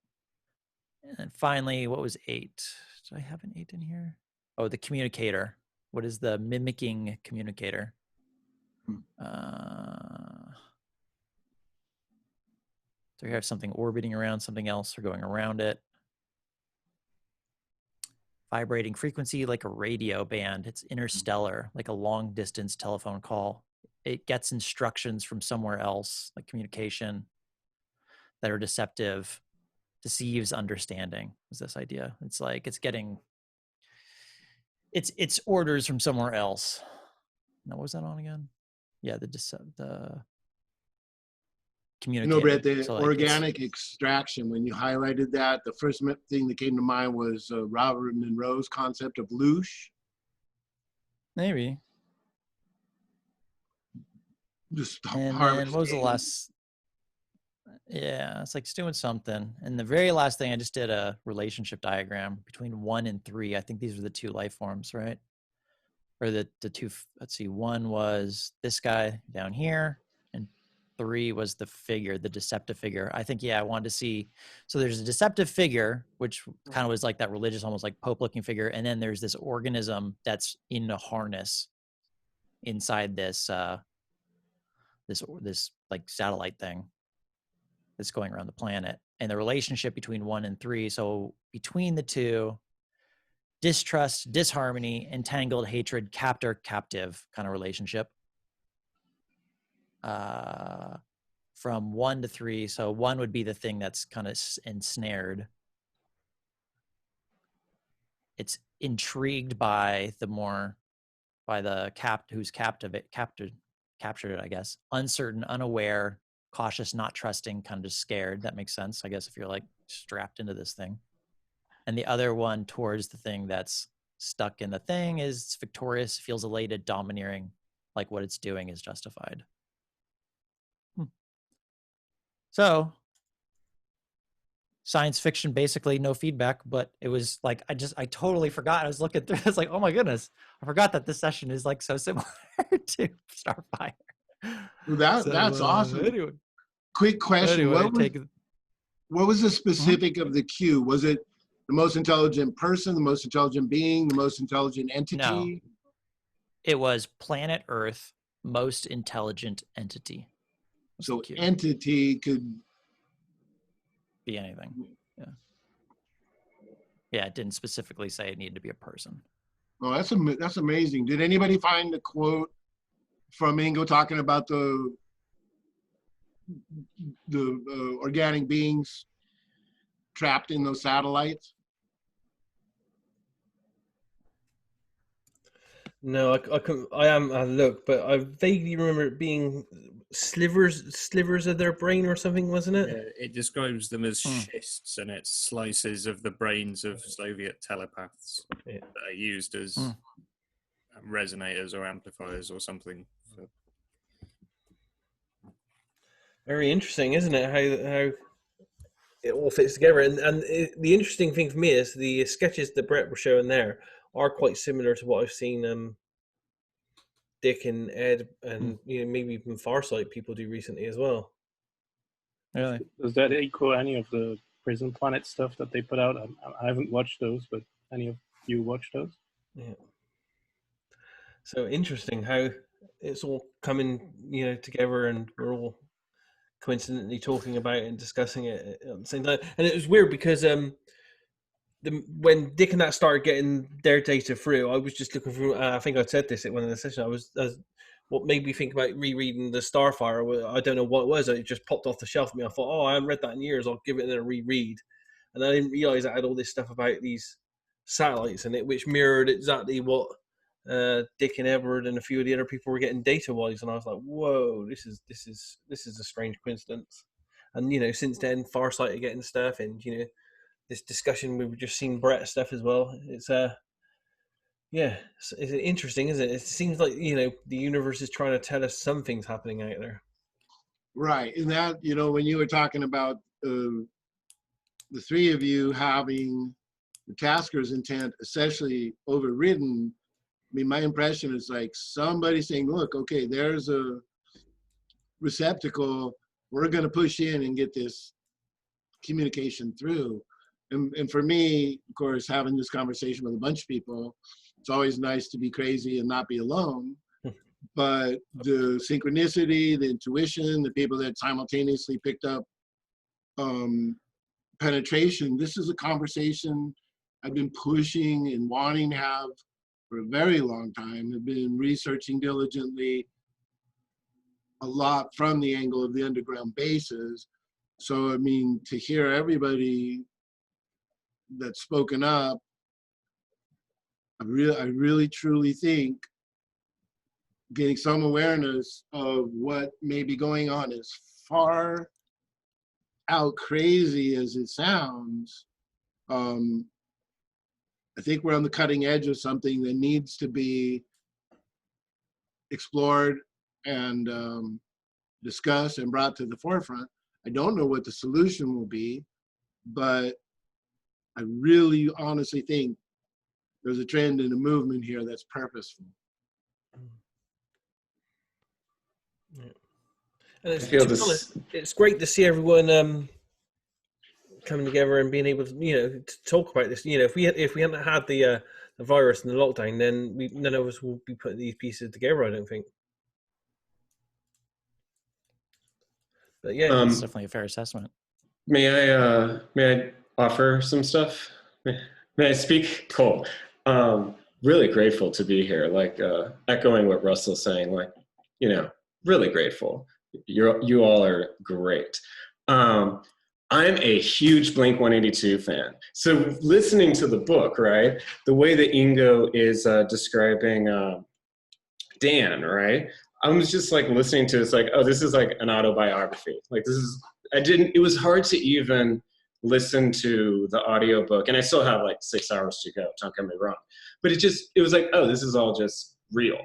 [SPEAKER 16] And finally, what was 8? Did I have an 8 in here? Oh, the communicator. What is the mimicking communicator? So we have something orbiting around something else or going around it. Vibrating frequency like a radio band. It's interstellar, like a long distance telephone call. It gets instructions from somewhere else, like communication, that are deceptive, deceives understanding, is this idea. It's like it's getting, it's orders from somewhere else. Now, what was that on again? Yeah, the communicator.
[SPEAKER 11] You know, Brett, the
[SPEAKER 16] So, like,
[SPEAKER 11] organic extraction, when you highlighted that, the first thing that came to mind was Robert Monroe's concept of loosh.
[SPEAKER 16] Maybe.
[SPEAKER 11] Just
[SPEAKER 16] and then what was the last? Yeah, it's like it's doing something. And the very last thing, I just did a relationship diagram between 1 and 3. I think these are the 2 life forms, right? Or the 2, let's see, 1 was this guy down here, and 3 was the figure, the deceptive figure. I think, yeah, I wanted to see, so there's a deceptive figure, which kind of was like that religious, almost like Pope looking figure. And then there's this organism that's in a harness inside this, this like satellite thing that's going around the planet, and the relationship between 1 and 3. So between the 2, distrust, disharmony, entangled, hatred, captor, captive kind of relationship. From 1 to 3. So 1 would be the thing that's kind of ensnared. It's intrigued by the who's captured it, I guess. Uncertain, unaware, cautious, not trusting, kind of just scared. That makes sense, I guess, if you're like strapped into this thing. And the other one towards the thing that's stuck in the thing is it's victorious, feels elated, domineering, like what it's doing is justified. So science fiction, basically no feedback, but it was like, I totally forgot. I was looking through, it's like, oh my goodness, I forgot that this session is like so similar to Starfire.
[SPEAKER 11] That's awesome.
[SPEAKER 16] Anyway,
[SPEAKER 11] Quick question. What was the specific of the Q? Was it the most intelligent person, the most intelligent being, the most intelligent entity?
[SPEAKER 16] No. It was planet Earth, most intelligent entity.
[SPEAKER 11] So entity could
[SPEAKER 16] be anything. Yeah. Yeah, it didn't specifically say it needed to be a person.
[SPEAKER 11] Oh, that's amazing. Did anybody find the quote from Ingo talking about the organic beings trapped in those satellites?
[SPEAKER 3] No, I look, but I vaguely remember it being slivers of their brain or something, wasn't it?
[SPEAKER 2] Yeah, it describes them as schists, and it's slices of the brains of Soviet telepaths that are used as resonators or amplifiers or something.
[SPEAKER 3] Very interesting, isn't it? How it all fits together. And the interesting thing for me is the sketches that Brett was showing there are quite similar to what I've seen Dick and Ed and maybe even Farsight people do recently as well.
[SPEAKER 16] Really?
[SPEAKER 17] Does that equal any of the Prison Planet stuff that they put out? I haven't watched those, but any of you watched those?
[SPEAKER 3] Yeah. So interesting how it's all coming, together, and we're all coincidentally talking about it and discussing it at the same time. And it was weird because when Dick and that started getting their data through, I was just looking through. I think I said this at one of the sessions. What made me think about rereading the Starfire. I don't know what it was. It just popped off the shelf for me. I thought, I haven't read that in years. I'll give it a reread. And I didn't realize I had all this stuff about these satellites in it, which mirrored exactly what Dick and Edward and a few of the other people were getting data-wise. And I was like, whoa, this is a strange coincidence. And since then, Farsight are getting stuff, and this discussion we've just seen Brett stuff as well. It's it's interesting, isn't it? It seems like the universe is trying to tell us something's happening out there.
[SPEAKER 11] Right, and that when you were talking about the three of you having the Tasker's intent essentially overridden, I mean, my impression is like somebody saying, "Look, okay, there's a receptacle. We're going to push in and get this communication through." And for me, of course, having this conversation with a bunch of people, it's always nice to be crazy and not be alone. But the synchronicity, the intuition, the people that simultaneously picked up penetration, this is a conversation I've been pushing and wanting to have for a very long time. I've been researching diligently a lot from the angle of the underground bases. So, I mean, to hear everybody that's spoken up, I really truly think getting some awareness of what may be going on, as far out crazy as it sounds. I think we're on the cutting edge of something that needs to be explored and discussed and brought to the forefront. I don't know what the solution will be, but I really honestly think there's a trend and a movement here that's purposeful.
[SPEAKER 3] Yeah. And it's great to see everyone coming together and being able to, to talk about this. If we hadn't had the virus and the lockdown, then none of us will be putting these pieces together, I don't think. But yeah,
[SPEAKER 16] that's definitely a fair assessment.
[SPEAKER 12] May I offer some stuff? May I speak? Cool. Really grateful to be here. Like echoing what Russell's saying. Like, really grateful. You all are great. I'm a huge Blink-182 fan. So listening to the book, right, the way that Ingo is describing Dan, right, I was just like listening to it, it's like, oh, this is like an autobiography. Like it was hard to even listen to the audiobook, and I still have like 6 hours to go, don't get me wrong. But it was like, oh, this is all just real.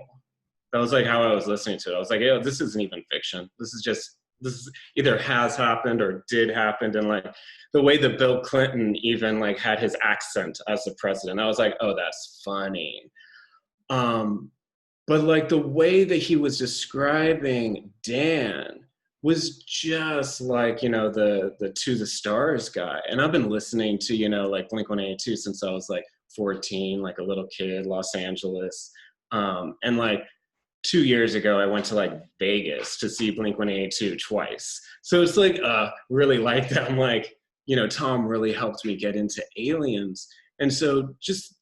[SPEAKER 12] That was like how I was listening to it. I was like, yeah, this isn't even fiction. This is either has happened or did happen. And like the way that Bill Clinton even like had his accent as the president, I was like, oh, that's funny. But like the way that he was describing Dan was just like, you know, the To the Stars guy. And I've been listening to, you know, like Blink-182 since I was like 14, like a little kid, Los Angeles. And like 2 years ago, I went to like Vegas to see Blink-182 twice. So it's like, really like that. I'm like, you know, Tom really helped me get into aliens. And so just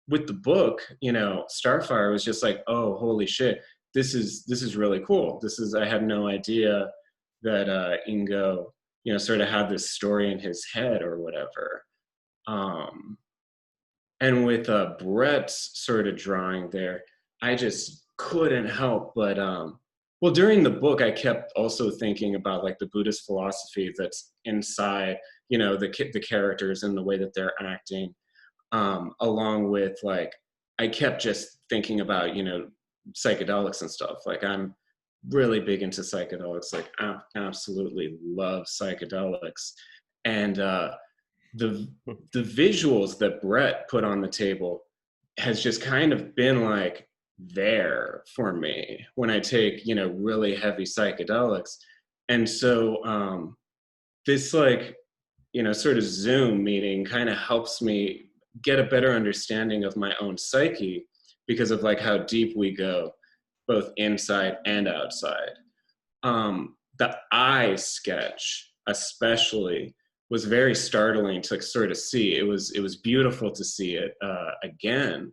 [SPEAKER 12] with the book, you know, Starfire was just like, oh, holy shit, this is really cool. I had no idea that Ingo, you know, sort of had this story in his head or whatever. And with Brett's sort of drawing there, I just couldn't help but, well, during the book, I kept also thinking about like the Buddhist philosophy that's inside, you know, the characters and the way that they're acting, along with like, I kept just thinking about, you know, psychedelics and stuff. Like I'm really big into psychedelics, like absolutely love psychedelics. And the visuals that Brett put on the table has just kind of been like there for me when I take, you know, really heavy psychedelics. And so this like, you know, sort of Zoom meeting kind of helps me get a better understanding of my own psyche because of like how deep we go, both inside and outside. The eye sketch especially was very startling to sort of see. It was beautiful to see it again.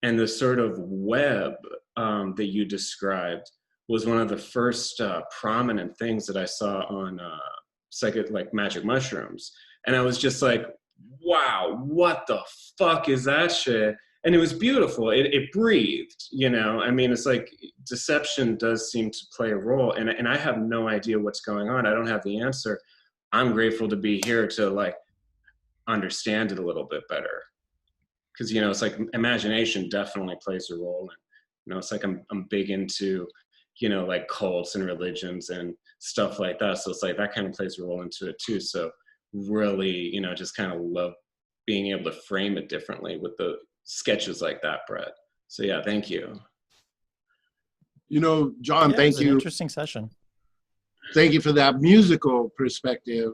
[SPEAKER 12] And the sort of web that you described was one of the first prominent things that I saw on like magic mushrooms. And I was just like, wow, what the fuck is that shit? And it was beautiful. It breathed, you know? I mean, it's like deception does seem to play a role, and I have no idea what's going on. I don't have the answer. I'm grateful to be here to like understand it a little bit better. Because, you know, it's like imagination definitely plays a role. And, you know, it's like I'm big into, you know, like cults and religions and stuff like that. So it's like that kind of plays a role into it too. So really, you know, just kind of love being able to frame it differently with the sketches like that, Brett. So yeah, thank you.
[SPEAKER 11] You know, John,
[SPEAKER 16] Yeah,
[SPEAKER 11] thank
[SPEAKER 16] it was
[SPEAKER 11] you.
[SPEAKER 16] an interesting session.
[SPEAKER 11] Thank you for that musical perspective,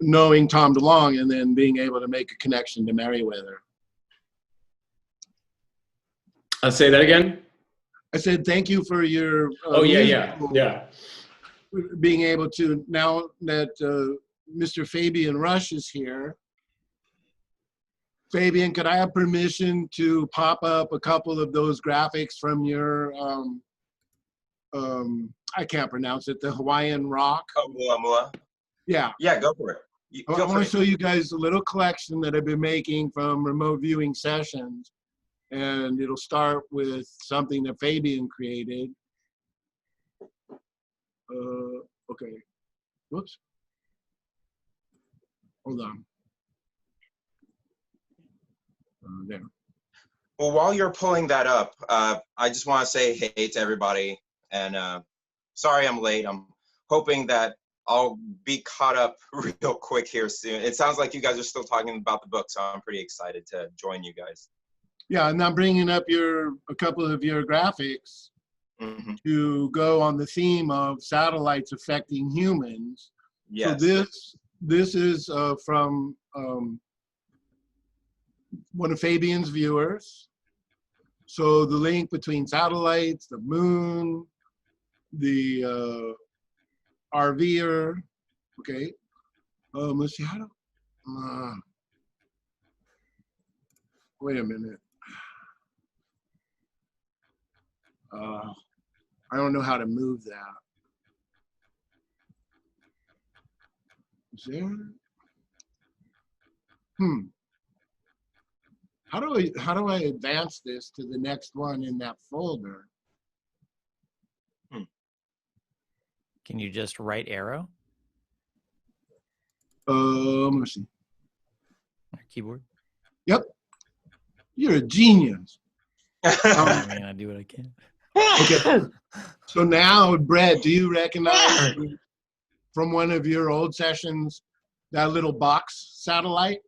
[SPEAKER 11] knowing Tom DeLonge and then being able to make a connection to Merriweather.
[SPEAKER 12] I'll say that again.
[SPEAKER 11] I said thank you for your
[SPEAKER 12] yeah.
[SPEAKER 11] Being able to, now that Mr. Fabian Rush is here. Fabian, could I have permission to pop up a couple of those graphics from your I can't pronounce it, the Hawaiian rock?
[SPEAKER 18] Oumuamua.
[SPEAKER 11] Yeah.
[SPEAKER 18] Yeah, go for it.
[SPEAKER 11] I want to show you guys a little collection that I've been making from remote viewing sessions. And it'll start with something that Fabian created. Okay. Whoops. Hold on. There.
[SPEAKER 18] Well, while you're pulling that up, I just want to say hey to everybody. And sorry I'm late. I'm hoping that I'll be caught up real quick here soon. It sounds like you guys are still talking about the book, so I'm pretty excited to join you guys.
[SPEAKER 11] Yeah, and I'm bringing up a couple of your graphics to go on the theme of satellites affecting humans.
[SPEAKER 18] Yes.
[SPEAKER 11] So this is from one of Fabian's viewers. So the link between satellites, the moon, the RVer, okay. Let's see how to, wait a minute. I don't know how to move that. Is there? How do I advance this to the next one in that folder?
[SPEAKER 16] Can you just right arrow?
[SPEAKER 11] Let's see.
[SPEAKER 16] Keyboard.
[SPEAKER 11] Yep. You're a genius.
[SPEAKER 16] I mean, I do what I can.
[SPEAKER 11] Okay. So now, Brett, do you recognize from one of your old sessions that little box satellite?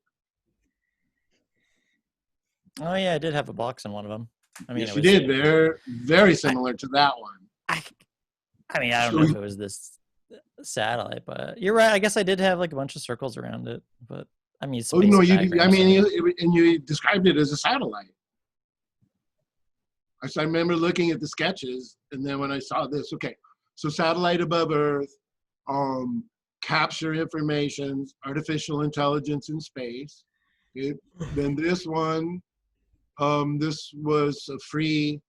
[SPEAKER 16] Oh yeah, I did have a box in one of them. I mean,
[SPEAKER 11] Yes,
[SPEAKER 16] it
[SPEAKER 11] you
[SPEAKER 16] was
[SPEAKER 11] did. They're very similar to that one.
[SPEAKER 16] I mean, I don't know if it was this satellite, but you're right. I guess I did have like a bunch of circles around it, but I mean, it's a
[SPEAKER 11] Oh no,
[SPEAKER 16] basic
[SPEAKER 11] you.
[SPEAKER 16] diagram,
[SPEAKER 11] I mean,
[SPEAKER 16] so-
[SPEAKER 11] you described it as a satellite. I remember looking at the sketches, and then when I saw this, okay, so satellite above Earth, capture information, artificial intelligence in space. Okay. Then this one, this was a free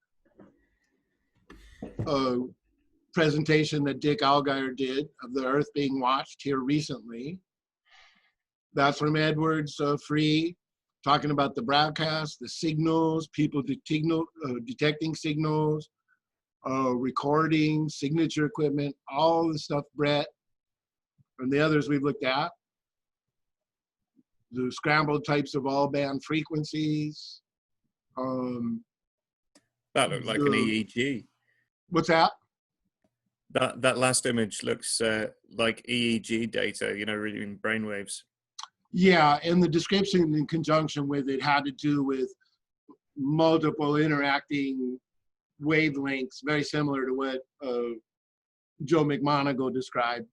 [SPEAKER 11] presentation that Dick Allgaier did of the Earth being watched here recently. That's from Edwards Free, talking about the broadcast, the signals, people detecting signals, recording, signature equipment, all the stuff Brett and the others we've looked at. The scrambled types of all band frequencies.
[SPEAKER 2] That looked like an EEG.
[SPEAKER 11] What's that?
[SPEAKER 2] That last image looks like EEG data, you know, reading brainwaves.
[SPEAKER 11] Yeah, and the description in conjunction with it had to do with multiple interacting wavelengths, very similar to what Joe McMonagle described.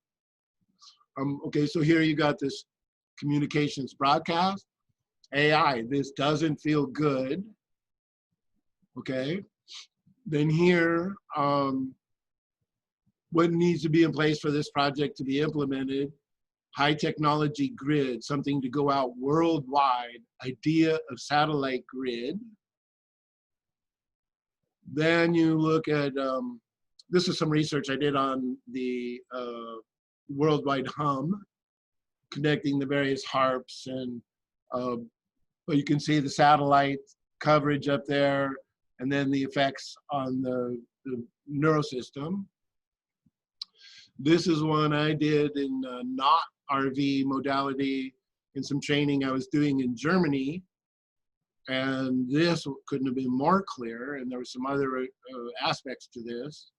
[SPEAKER 11] Okay, so here you got this communications broadcast. AI, this doesn't feel good. Okay, then here, what needs to be in place for this project to be implemented? High technology grid, something to go out worldwide, idea of satellite grid. Then you look at, this is some research I did on the worldwide hum, connecting the various HARPs, and but you can see the satellite coverage up there, and then the effects on the neurosystem. This is one I did in not RV modality in some training I was doing in Germany. And this couldn't have been more clear. And there were some other aspects to this.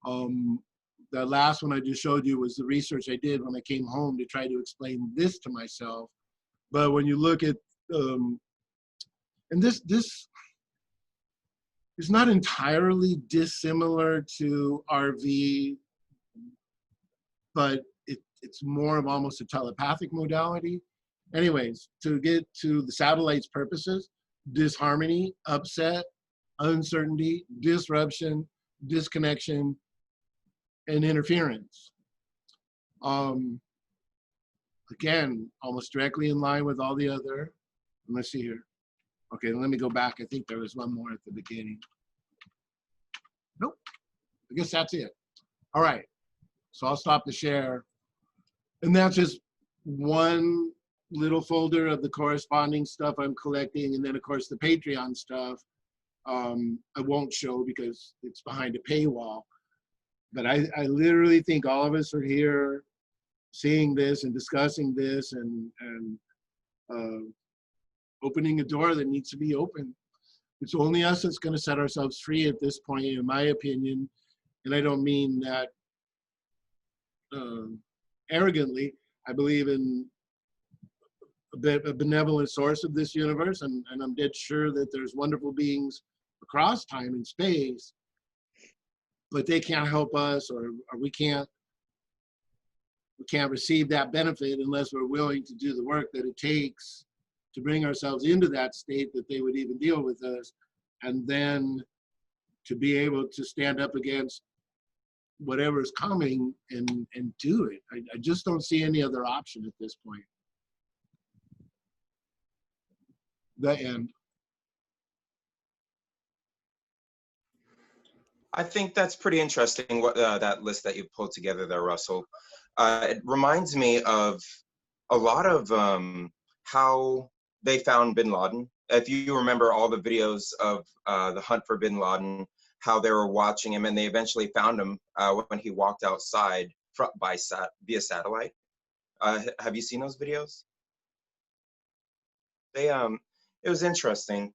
[SPEAKER 11] The last one I just showed you was the research I did when I came home to try to explain this to myself. But when you look at, and this is not entirely dissimilar to RV, but it's more of almost a telepathic modality. Anyways, to get to the satellite's purposes, disharmony, upset, uncertainty, disruption, disconnection, and interference. Again, almost directly in line with all the other. Let's see here. Okay, let me go back. I think there was one more at the beginning. Nope, I guess that's it. All right, so I'll stop the share. And that's just one little folder of the corresponding stuff I'm collecting. And then of course the Patreon stuff, I won't show because it's behind a paywall. But I literally think all of us are here seeing this and discussing this and opening a door that needs to be open. It's only us that's going to set ourselves free at this point, in my opinion. And I don't mean that arrogantly. I believe in a benevolent source of this universe, and I'm dead sure that there's wonderful beings across time and space, but they can't help us, or we can't receive that benefit unless we're willing to do the work that it takes to bring ourselves into that state that they would even deal with us, and then to be able to stand up against whatever is coming and do it. I just don't see any other option at this point. The end.
[SPEAKER 18] I think that's pretty interesting, what that list that you pulled together there, Russell. It reminds me of a lot of how they found bin Laden. If you remember all the videos of the hunt for bin Laden, how they were watching him, and they eventually found him when he walked outside via satellite. Have you seen those videos? It was interesting.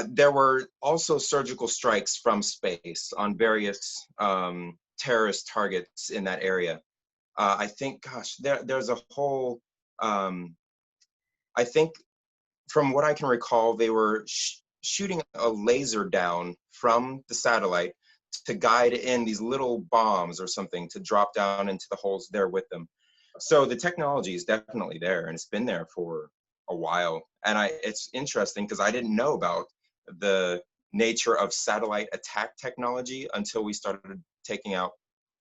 [SPEAKER 18] There were also surgical strikes from space on various terrorist targets in that area. I think, gosh, there's a whole, I think from what I can recall, they were shooting a laser down from the satellite to guide in these little bombs or something to drop down into the holes there with them. So the technology is definitely there, and it's been there for a while. And it's interesting because I didn't know about the nature of satellite attack technology until we started taking out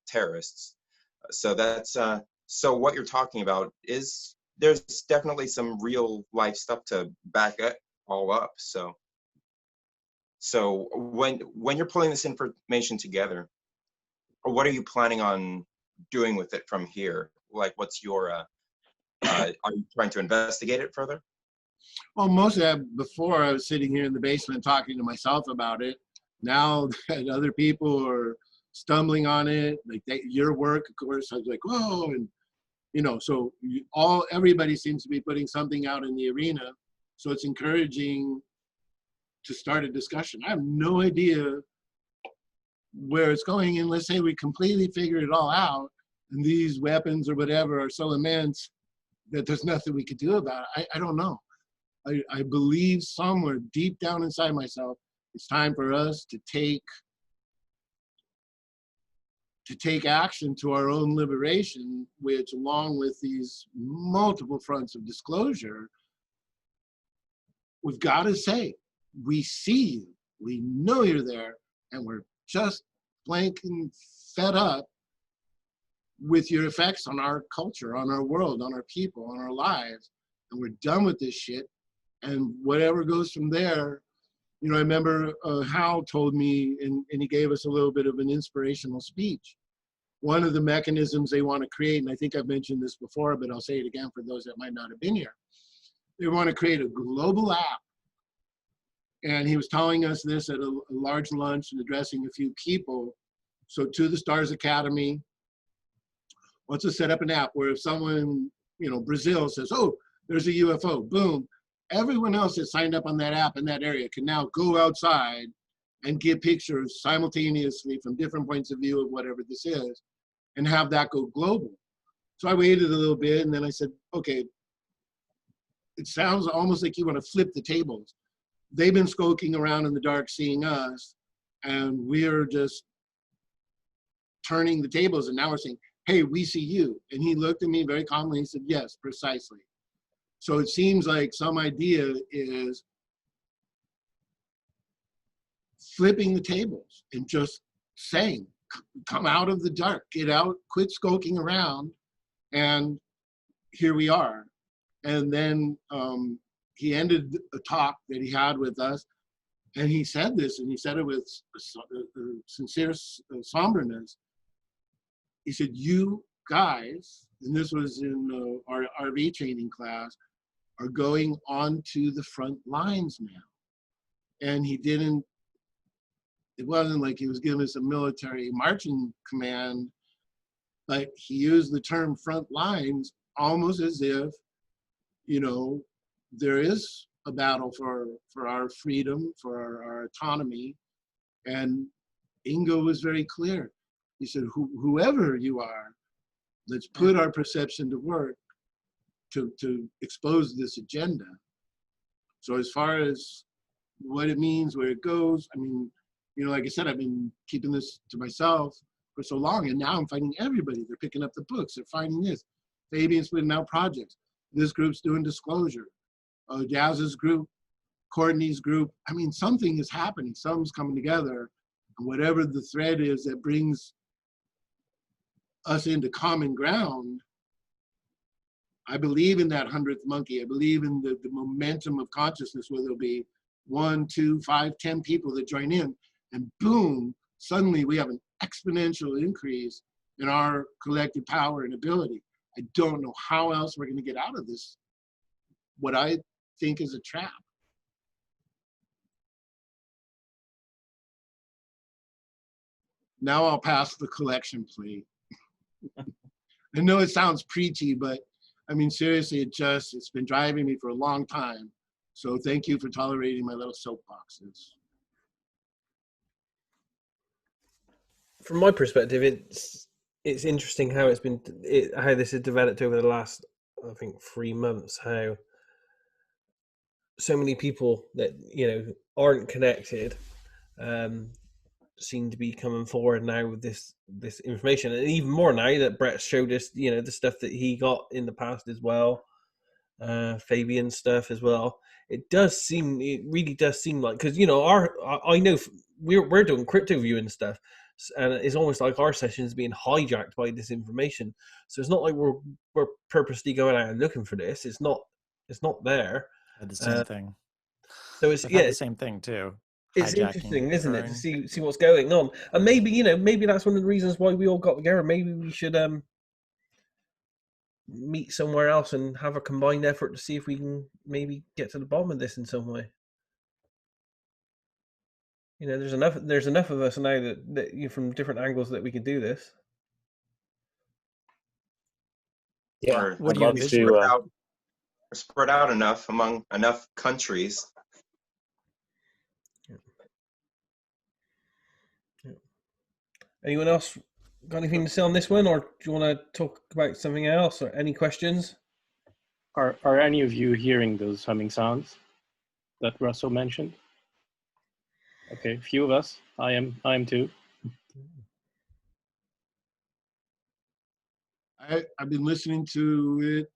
[SPEAKER 18] terrorists. So that's so what you're talking about is there's definitely some real life stuff to back it all up. So when you're pulling this information together, what are you planning on doing with it from here? Like, what's your are you trying to investigate it further?
[SPEAKER 11] Well, most of that before I was sitting here in the basement talking to myself about it. Now that other people are stumbling on it, like your work, of course, I was like, whoa, and you know, so everybody seems to be putting something out in the arena, so it's encouraging to start a discussion. I have no idea where it's going, and let's say we completely figure it all out, and these weapons or whatever are so immense that there's nothing we could do about it. I don't know. I believe somewhere deep down inside myself, it's time for us to take action to our own liberation, which along with these multiple fronts of disclosure, we've got to say, we see you, we know you're there, and we're just blanking fed up with your effects on our culture, on our world, on our people, on our lives, and we're done with this shit. And whatever goes from there, you know, I remember Hal told me, and he gave us a little bit of an inspirational speech. One of the mechanisms they want to create, and I think I've mentioned this before, but I'll say it again for those that might not have been here. They want to create a global app. And he was telling us this at a large lunch and addressing a few people. So to the Stars Academy wants to set up an app where if someone, you know, Brazil says, oh, there's a UFO, boom. Everyone else that signed up on that app in that area can now go outside and get pictures simultaneously from different points of view of whatever this is and have that go global. So I waited a little bit and then I said, okay, it sounds almost like you want to flip the tables. They've been skulking around in the dark seeing us and we're just turning the tables and now we're saying, hey, we see you. And he looked at me very calmly and said, yes, precisely. So it seems like some idea is flipping the tables and just saying, come out of the dark, get out, quit skulking around, and here we are. And then he ended a talk that he had with us, and he said this, and he said it with sincere somberness. He said, you guys, and this was in our RV training class, are going onto the front lines now. And he didn't, it wasn't like he was giving us a military marching command, but he used the term front lines almost as if, you know, there is a battle for our freedom, for our autonomy. And Ingo was very clear. He said, whoever you are, let's put our perception to work to expose this agenda. So as far as what it means, where it goes, I mean, you know, like I said, I've been keeping this to myself for so long, and now I'm finding everybody. They're picking up the books, they're finding this. Fabian's putting out projects. This group's doing disclosure. Daz's group, Courtney's group. I mean, something is happening, something's coming together, and whatever the thread is that brings us into common ground, I believe in that 100th monkey. I believe in the momentum of consciousness where there'll be 1, 2, 5, 10 people that join in, and boom, suddenly we have an exponential increase in our collective power and ability. I don't know how else we're going to get out of this, what I think is a trap. Now I'll pass the collection plea. I know it sounds preachy, but I mean, seriously, it's been driving me for a long time. So thank you for tolerating my little soapboxes.
[SPEAKER 3] From my perspective, it's interesting how how this has developed over the last, I think, 3 months. How so many people that aren't connected seem to be coming forward now with this information, and even more now that Brett showed us the stuff that he got in the past as well, Fabian stuff as well. It really does seem like, because I know we're doing crypto viewing stuff, and it's almost like our sessions being hijacked by this information. So it's not like we're purposely going out and looking for this. It's not there.
[SPEAKER 16] I had the same thing.
[SPEAKER 3] So it's
[SPEAKER 16] I've had the same thing too.
[SPEAKER 3] It's
[SPEAKER 16] Hijacking
[SPEAKER 3] interesting, isn't it,
[SPEAKER 16] occurring.
[SPEAKER 3] to see what's going on, and maybe that's one of the reasons why we all got together. Maybe we should meet somewhere else and have a combined effort to see if we can maybe get to the bottom of this in some way. There's enough of us now that from different angles that we could do this.
[SPEAKER 18] Yeah,
[SPEAKER 16] What do you envision?
[SPEAKER 18] Spread out enough among enough countries.
[SPEAKER 3] Anyone else got anything to say on this one, or do you want to talk about something else, or any questions?
[SPEAKER 17] Are any of you hearing those humming sounds that Russell mentioned? Okay, a few of us. I am too.
[SPEAKER 11] I've been listening to it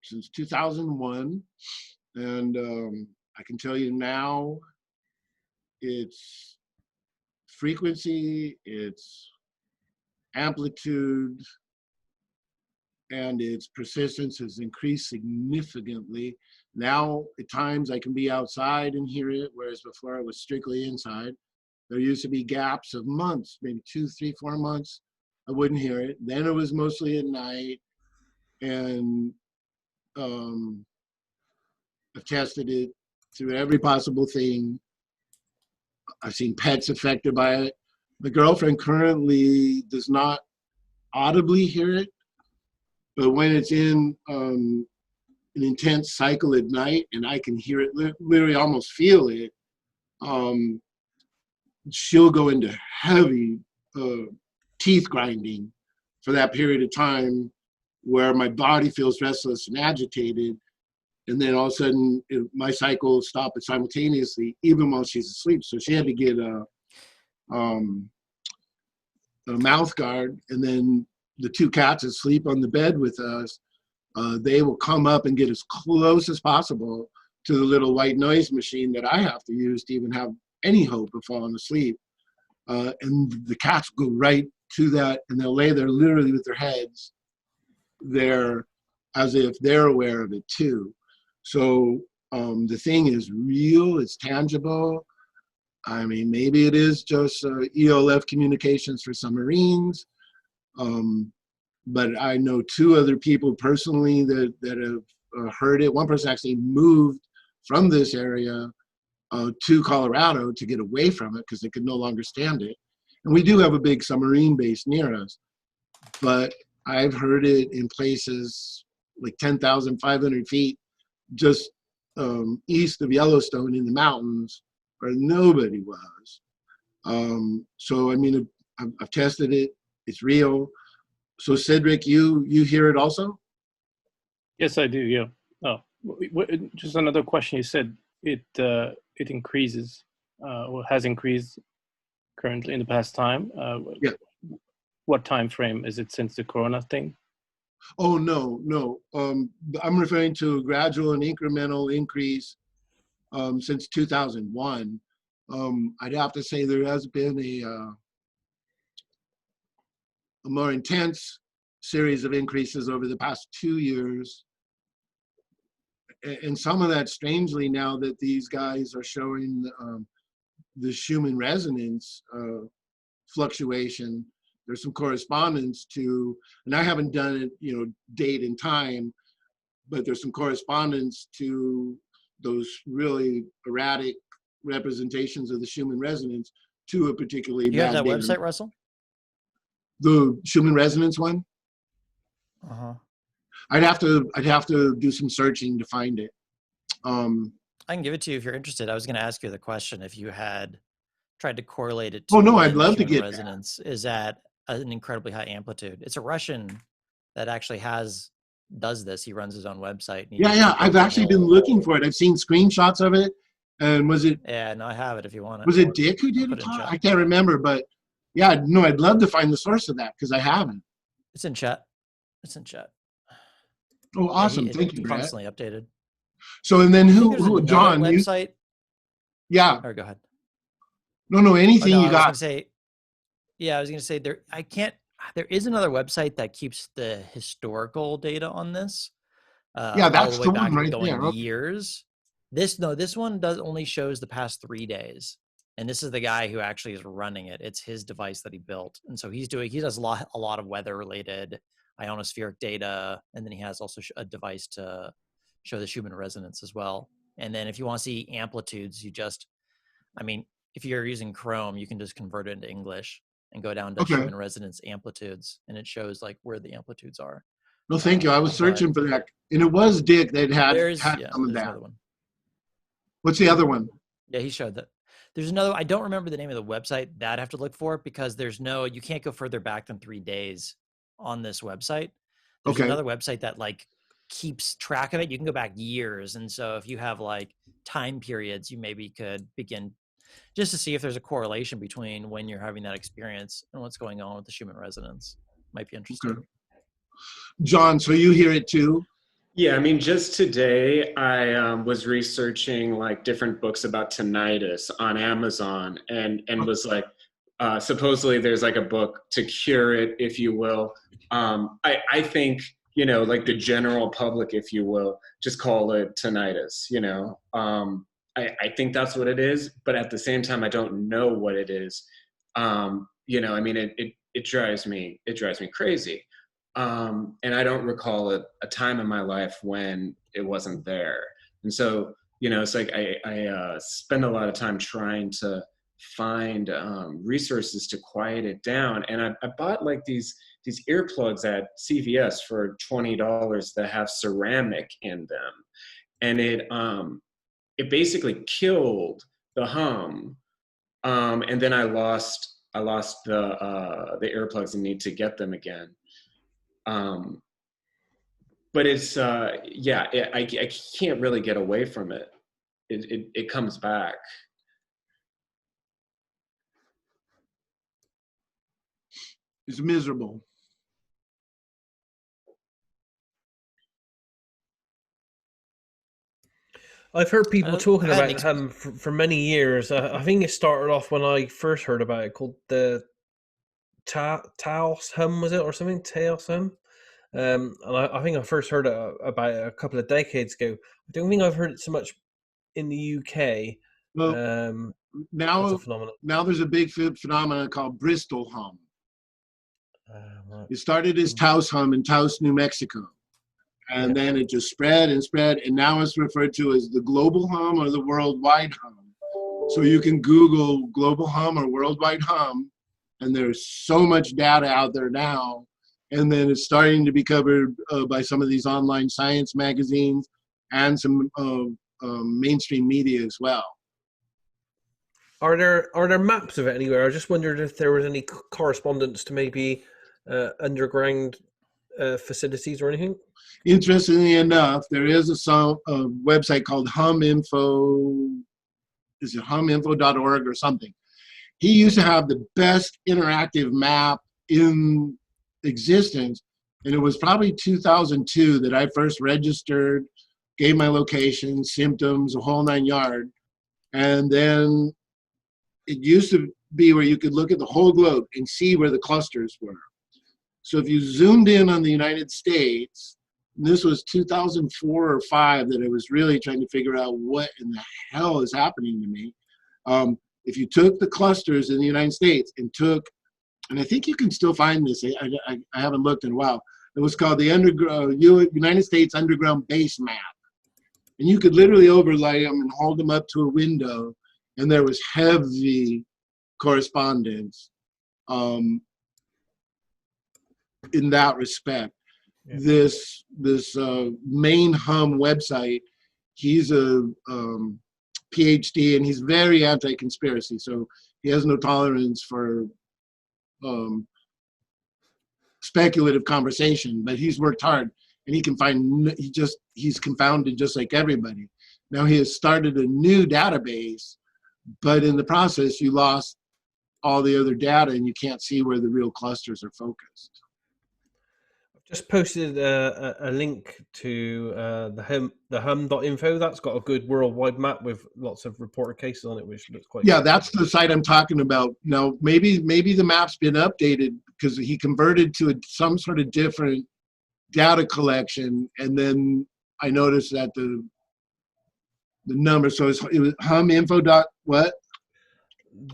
[SPEAKER 11] since 2001, and I can tell you now, its frequency, its amplitude, and its persistence has increased significantly. Now, at times, I can be outside and hear it, whereas before I was strictly inside. There used to be gaps of months, maybe 2, 3, 4 months, I wouldn't hear it. Then it was mostly at night, and I've tested it through every possible thing. I've seen pets affected by it. My girlfriend currently does not audibly hear it, but when it's in an intense cycle at night and I can hear it, literally almost feel it, she'll go into heavy teeth grinding for that period of time where my body feels restless and agitated. And then all of a sudden, my cycle will stop it simultaneously, even while she's asleep. So she had to get a mouth guard. And then the 2 cats that sleep on the bed with us, they will come up and get as close as possible to the little white noise machine that I have to use to even have any hope of falling asleep. And the cats go right to that, and they'll lay there literally with their heads there as if they're aware of it too. So the thing is real, it's tangible. I mean, maybe it is just ELF communications for submarines, but I know 2 other people personally that have heard it. One person actually moved from this area to Colorado to get away from it because they could no longer stand it. And we do have a big submarine base near us, but I've heard it in places like 10,500 feet just east of Yellowstone in the mountains where nobody was. So, I mean, I've tested it. It's real. So, Cedric, you hear it also?
[SPEAKER 17] Yes, I do. Yeah. Oh, just another question. You said it increases or has increased currently in the past time.
[SPEAKER 11] Yeah.
[SPEAKER 17] What time frame is it since the Corona thing?
[SPEAKER 11] Oh, no. I'm referring to a gradual and incremental increase since 2001. I'd have to say there has been a more intense series of increases over the past 2 years. And some of that, strangely, now that these guys are showing the Schumann resonance fluctuation, there's some correspondence to, and I haven't done it, date and time, but there's some correspondence to those really erratic representations of the Schumann resonance to a particularly
[SPEAKER 16] You have
[SPEAKER 11] bad
[SPEAKER 16] that
[SPEAKER 11] date.
[SPEAKER 16] website, Russell?
[SPEAKER 11] The Schumann resonance one?
[SPEAKER 16] Uh-huh.
[SPEAKER 11] I'd have to do some searching to find it.
[SPEAKER 16] I can give it to you if you're interested. I was going to ask you the question if you had tried to correlate it to
[SPEAKER 11] Oh no, I'd
[SPEAKER 16] when
[SPEAKER 11] love to
[SPEAKER 16] human
[SPEAKER 11] get
[SPEAKER 16] resonance is at an incredibly high amplitude. It's a Russian that actually does this. He runs his own website. And
[SPEAKER 11] Yeah. I've actually been looking for it. I've seen screenshots of it. And was it?
[SPEAKER 16] Yeah, no, I have it if you want it.
[SPEAKER 11] Was it Dick who did it? I can't remember, but yeah, no, I'd love to find the source of that because I haven't.
[SPEAKER 16] It's in chat. It's in chat.
[SPEAKER 11] Oh, awesome!
[SPEAKER 16] Yeah,
[SPEAKER 11] Thank you, Brett.
[SPEAKER 16] Constantly updated.
[SPEAKER 11] So and then who John?
[SPEAKER 16] Website.
[SPEAKER 11] Yeah.
[SPEAKER 16] Or go ahead.
[SPEAKER 11] No, anything you got.
[SPEAKER 16] I was gonna say there. There is another website that keeps the historical data on this.
[SPEAKER 11] Yeah, that's
[SPEAKER 16] all the way
[SPEAKER 11] the
[SPEAKER 16] back
[SPEAKER 11] one right
[SPEAKER 16] going
[SPEAKER 11] there.
[SPEAKER 16] years. This one only shows the past 3 days, and this is the guy who actually is running it. It's his device that he built, and so he does a lot of weather related ionospheric data, and then he has also a device to show the Schumann resonance as well. And then if you want to see amplitudes, if you're using Chrome, you can just convert it into English and go down to Schumann resonance amplitudes, and it shows like where the amplitudes are.
[SPEAKER 11] No, thank you. I was searching for that, and it was Dick that had some of that.
[SPEAKER 16] Another one.
[SPEAKER 11] What's the other one?
[SPEAKER 16] Yeah, he showed that. There's another. I don't remember the name of the website that I have to look for because you can't go further back than 3 days on this website. There's another website that like keeps track of it. You can go back years, and so if you have like time periods, you maybe could begin just to see if there's a correlation between when you're having that experience and what's going on with the Schumann resonance. Might be interesting.
[SPEAKER 11] Okay. John, so you hear it too?
[SPEAKER 12] Yeah, I mean, just today I was researching like different books about tinnitus on Amazon, and was like, supposedly there's like a book to cure it, if you will. I think, like the general public, if you will, just call it tinnitus. I think that's what it is, but at the same time, I don't know what it is. It drives me crazy. And I don't recall a time in my life when it wasn't there. And so, it's like I spend a lot of time trying to find resources to quiet it down. And I bought like these earplugs at CVS for $20 that have ceramic in them. And it basically killed the hum. And then I lost the earplugs and need to get them again. But it's I can't really get away from it. It comes back.
[SPEAKER 11] It's miserable.
[SPEAKER 3] I've heard people talking about hum for many years. I think it started off when I first heard about it, called the Taos hum, was it, or something? Taos hum. And I think I first heard it about it a couple of decades ago. I don't think I've heard it so much in the UK.
[SPEAKER 11] Well, now there's a big phenomenon called Bristol hum.
[SPEAKER 3] Right.
[SPEAKER 11] It started as Taos hum in Taos, New Mexico. And then it just spread and spread, and now it's referred to as the global hum or the worldwide hum. So you can Google global hum or worldwide hum, and there's so much data out there now. And then it's starting to be covered by some of these online science magazines and some mainstream media as well.
[SPEAKER 3] Are there maps of it anywhere? I just wondered if there was any correspondence to maybe underground facilities or anything.
[SPEAKER 11] Interestingly enough, there is a website called HumInfo. Is it huminfo.org or something? He used to have the best interactive map in existence, and it was probably 2002 that I first registered, gave my location, symptoms, a whole 9 yards. And then it used to be where you could look at the whole globe and see where the clusters were. So if you zoomed in on the United States, and this was 2004 or 5 that I was really trying to figure out what in the hell is happening to me. If you took the clusters in the United States and and I think you can still find this, I haven't looked in a while. It was called the United States Underground Base Map. And you could literally overlay them and hold them up to a window, and there was heavy correspondence in that respect. this main hum website. He's a PhD, and he's very anti-conspiracy, so he has no tolerance for speculative conversation, but he's worked hard, and he can find, he's confounded just like everybody. Now he has started a new database, but in the process you lost all the other data and you can't see where the real clusters are focused.
[SPEAKER 3] Just posted a link to the hum.info. That's got a good worldwide map with lots of reported cases on it, which looks quite
[SPEAKER 11] Yeah,
[SPEAKER 3] good.
[SPEAKER 11] that's the site I'm talking about. Now, maybe the map's been updated because he converted to some sort of different data collection, and then I noticed that the number, so it was huminfo dot what?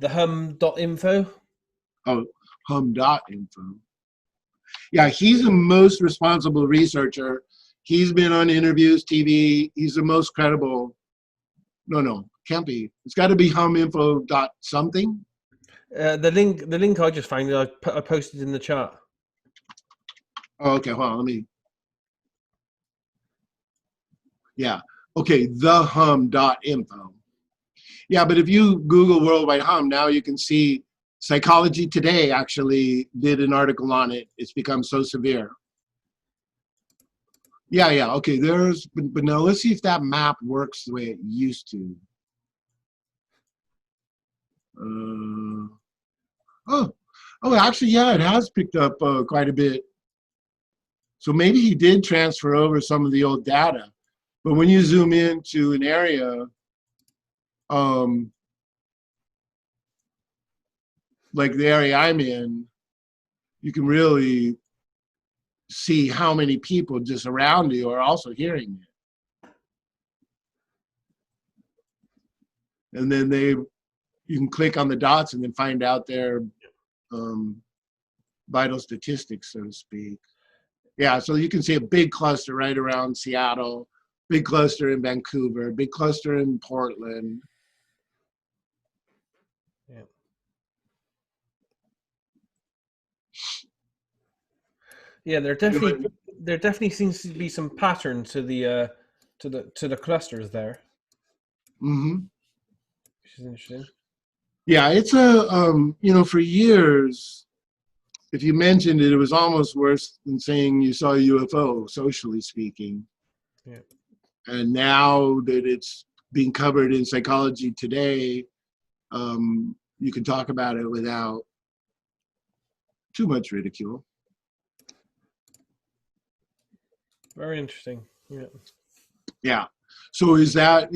[SPEAKER 3] The hum.info.
[SPEAKER 11] Oh, hum.info. Yeah, he's the most responsible researcher. He's been on interviews, TV. He's the most credible. No, can't be. It's got to be huminfo dot something.
[SPEAKER 3] The link I just found, I posted in the chat.
[SPEAKER 11] Oh, okay, hold on, let me. Yeah, okay, thehum.info. Yeah, but if you Google Worldwide Hum, now you can see Psychology Today actually did an article on it. It's become so severe. Yeah, okay, but now let's see if that map works the way it used to. Oh, actually, yeah, it has picked up quite a bit. So maybe he did transfer over some of the old data, but when you zoom into an area, like the area I'm in, you can really see how many people just around you are also hearing it. And then you can click on the dots and then find out their vital statistics, so to speak. Yeah, so you can see a big cluster right around Seattle, big cluster in Vancouver, big cluster in Portland.
[SPEAKER 3] Yeah, there definitely seems to be some pattern to the clusters there.
[SPEAKER 11] Mm-hmm.
[SPEAKER 3] Which is interesting.
[SPEAKER 11] Yeah, it's for years, if you mentioned it, it was almost worse than saying you saw a UFO, socially speaking.
[SPEAKER 3] Yeah.
[SPEAKER 11] And now that it's being covered in Psychology Today, you can talk about it without too much ridicule.
[SPEAKER 3] Very interesting. Yeah.
[SPEAKER 11] Yeah. So is that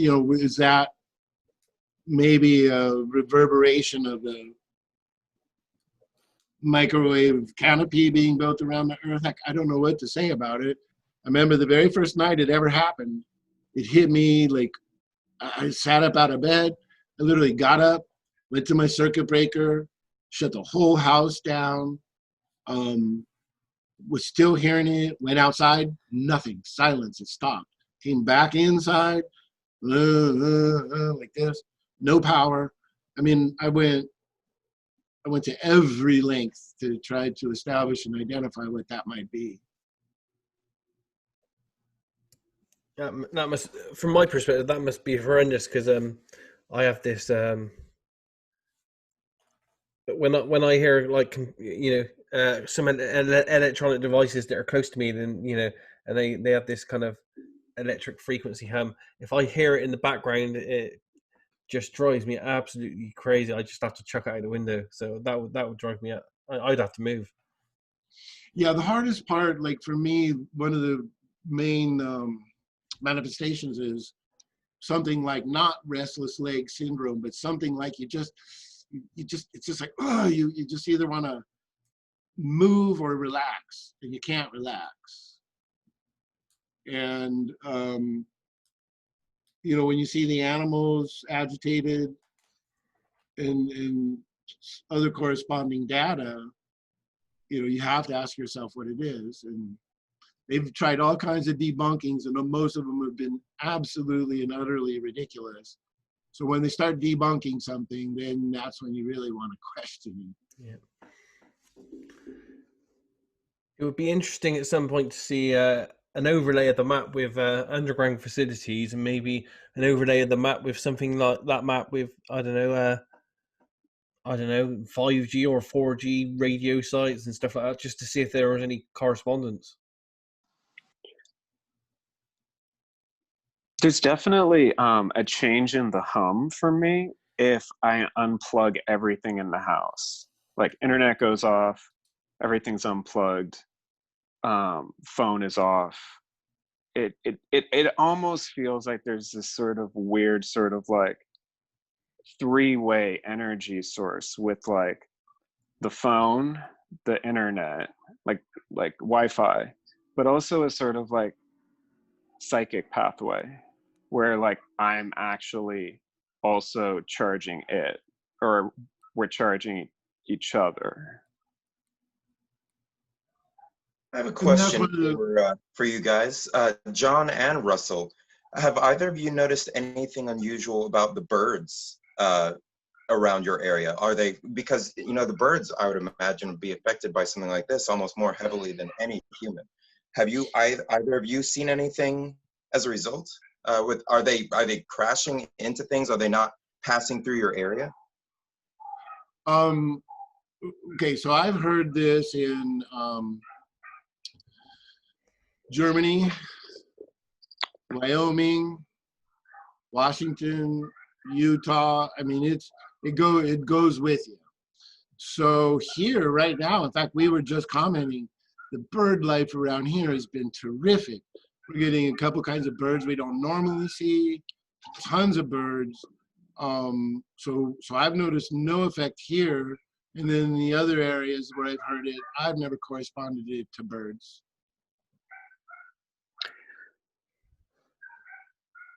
[SPEAKER 11] maybe a reverberation of the microwave canopy being built around the Earth? I don't know what to say about it. I remember the very first night it ever happened, it hit me like I sat up out of bed. I literally got up, went to my circuit breaker, shut the whole house down, was still hearing it, went outside, nothing, silence, it stopped. Came back inside, like this, no power. I mean, I went to every length to try to establish and identify what that might be.
[SPEAKER 3] That must, from my perspective, that must be horrendous because I have this. When I hear like some electronic devices that are close to me, then and they have this kind of electric frequency hum. If I hear it in the background, it just drives me absolutely crazy. I just have to chuck it out the window. So that would drive me out. I'd have to move.
[SPEAKER 11] Yeah, the hardest part, like for me, one of the main manifestations is something like not restless leg syndrome, but something like it's just like, oh, you just either want to move or relax, and you can't relax. And when you see the animals agitated and other corresponding data, you have to ask yourself what it is. And they've tried all kinds of debunkings, and most of them have been absolutely and utterly ridiculous. So when they start debunking something, then that's when you really want to question it.
[SPEAKER 3] Yeah. It would be interesting at some point to see an overlay of the map with underground facilities, and maybe an overlay of the map with something like that map with, I don't know, 5G or 4G radio sites and stuff like that, just to see if there was any correspondence.
[SPEAKER 19] There's definitely a change in the hum for me if I unplug everything in the house. Like internet goes off, everything's unplugged, phone is off. It almost feels like there's this sort of weird sort of like three-way energy source with like the phone, the internet, like Wi-Fi, but also a sort of like psychic pathway where like I'm actually also charging it, or we're charging each other.
[SPEAKER 18] I have a question for you guys, John and Russell. Have either of you noticed anything unusual about the birds around your area? Are they, because you know the birds, I would imagine, would be affected by something like this almost more heavily than any human. Have you either of you seen anything as a result? Are they crashing into things? Are they not passing through your area?
[SPEAKER 11] Okay, so I've heard this in Germany, Wyoming, Washington, Utah. I mean, it goes with you. So here right now, in fact, we were just commenting, the bird life around here has been terrific. We're getting a couple kinds of birds we don't normally see, tons of birds. So I've noticed no effect here. And then the other areas where I've heard it, I've never corresponded it to birds.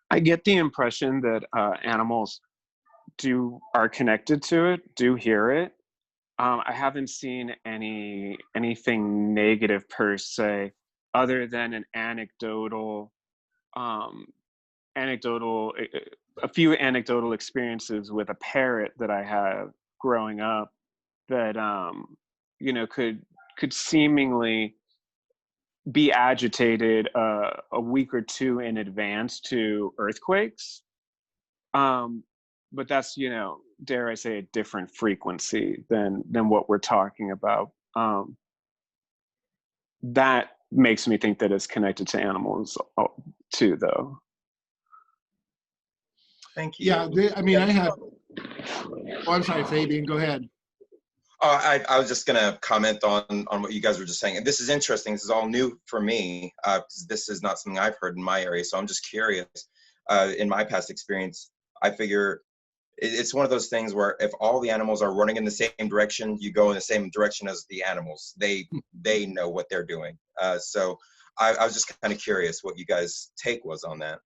[SPEAKER 19] I get the impression that animals are connected to it, do hear it. I haven't seen anything negative per se, other than an anecdotal, a few anecdotal experiences with a parrot that I have growing up that you know could seemingly be agitated a week or two in advance to earthquakes. But that's, you know, dare I say, a different frequency than what we're talking about. That makes me think that it's connected to animals too, though.
[SPEAKER 18] Thank you.
[SPEAKER 11] Yeah, I mean, I have. Oh, I'm sorry, Fabian. Go ahead.
[SPEAKER 18] I was just gonna comment on what you guys were just saying, and this is interesting. This is all new for me. This is not something I've heard in my area, so I'm just curious. In my past experience, I figure it's one of those things where if all the animals are running in the same direction, you go in the same direction as the animals. They know what they're doing. So I was just kind of curious what you guys' take was on that.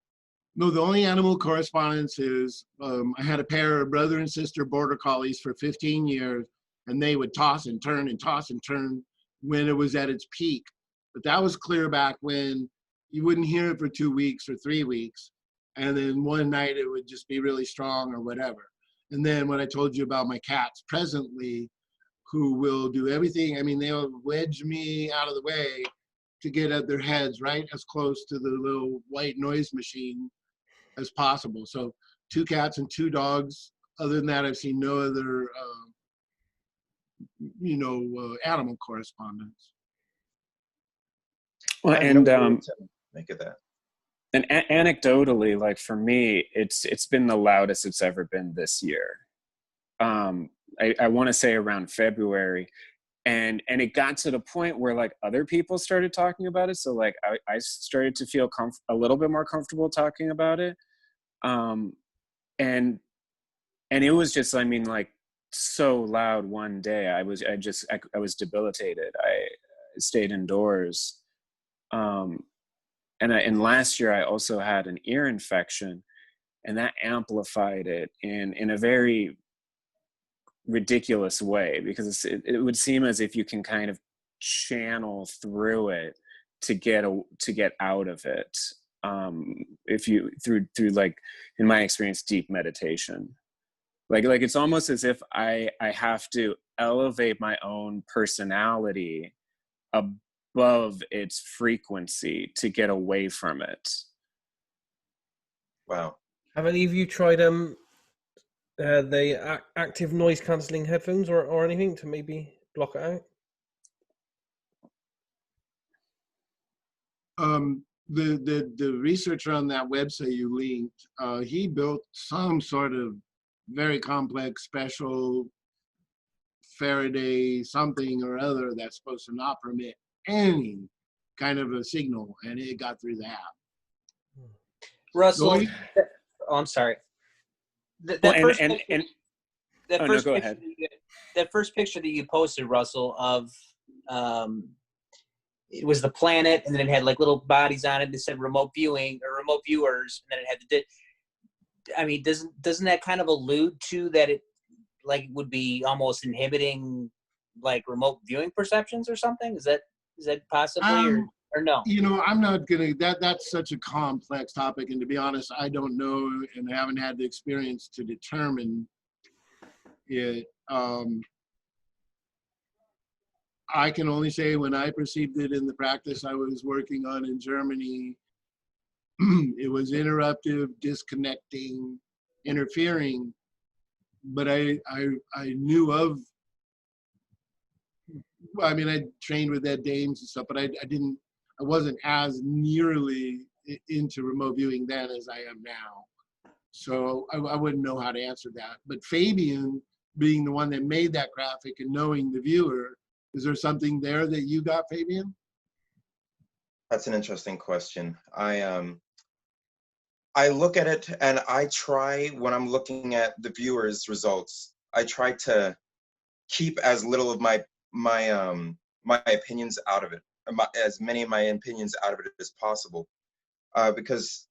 [SPEAKER 11] No, the only animal correspondence is I had a pair of brother and sister border collies for 15 years, and they would toss and turn and toss and turn when it was at its peak. But that was clear back when you wouldn't hear it for 2 weeks or 3 weeks. And then one night it would just be really strong or whatever. And then what I told you about my cats presently, who will do everything. I mean, they'll wedge me out of the way to get at their heads right as close to the little white noise machine as possible. So 2 cats and 2 dogs. Other than that, I've seen no other, animal correspondence.
[SPEAKER 19] Well, and
[SPEAKER 18] make of that.
[SPEAKER 19] And anecdotally, like for me, it's been the loudest it's ever been this year. I want to say around February, and it got to the point where like other people started talking about it. So like I started to feel a little bit more comfortable talking about it. And it was just, I mean, like so loud one day. I was debilitated. I stayed indoors. And last year I also had an ear infection, and that amplified it in a very ridiculous way, because it would seem as if you can kind of channel through it to get out of it. If you through like, in my experience, deep meditation, like it's almost as if I have to elevate my own personality above its frequency to get away from it.
[SPEAKER 18] Wow.
[SPEAKER 3] Have any of you tried the active noise cancelling headphones or anything to maybe block it out?
[SPEAKER 11] The researcher on that website you linked, he built some sort of very complex special Faraday something or other that's supposed to not permit any kind of a signal, and it got through that.
[SPEAKER 20] Russell,
[SPEAKER 11] Go
[SPEAKER 20] oh, I'm sorry. That
[SPEAKER 19] Well,
[SPEAKER 20] first
[SPEAKER 19] and
[SPEAKER 20] picture,
[SPEAKER 19] oh, no, go
[SPEAKER 20] picture
[SPEAKER 19] ahead.
[SPEAKER 20] that first picture that you posted, Russell, of it was the planet, and then it had like little bodies on it that said remote viewing or remote viewers, and then it had the. I mean, doesn't that kind of allude to that it like would be almost inhibiting like remote viewing perceptions or something? Is that possibly or no?
[SPEAKER 11] You know, I'm not gonna. That's such a complex topic, and to be honest, I don't know, and haven't had the experience to determine it. I can only say when I perceived it in the practice I was working on in Germany, it was interruptive, disconnecting, interfering. But I knew of. I mean, I trained with Ed Dames and stuff, but I wasn't as nearly into remote viewing then as I am now. So I wouldn't know how to answer that. But Fabian, being the one that made that graphic and knowing the viewer, is there something there that you got, Fabian?
[SPEAKER 18] That's an interesting question. I look at it and I try, when I'm looking at the viewers' results, I try to keep as little of my opinions out of it, as many of my opinions out of it as possible. Because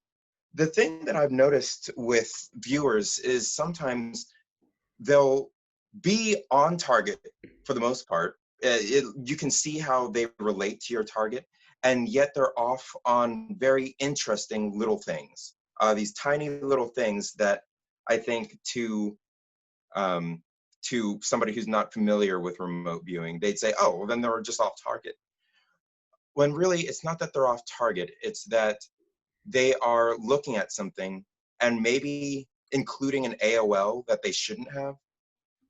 [SPEAKER 18] the thing that I've noticed with viewers is sometimes they'll be on target for the most part. You can see how they relate to your target, and yet they're off on very interesting little things. These tiny little things that I think to somebody who's not familiar with remote viewing, they'd say, oh, well, then they're just off target. When really it's not that they're off target, it's that they are looking at something and maybe including an AOL that they shouldn't have.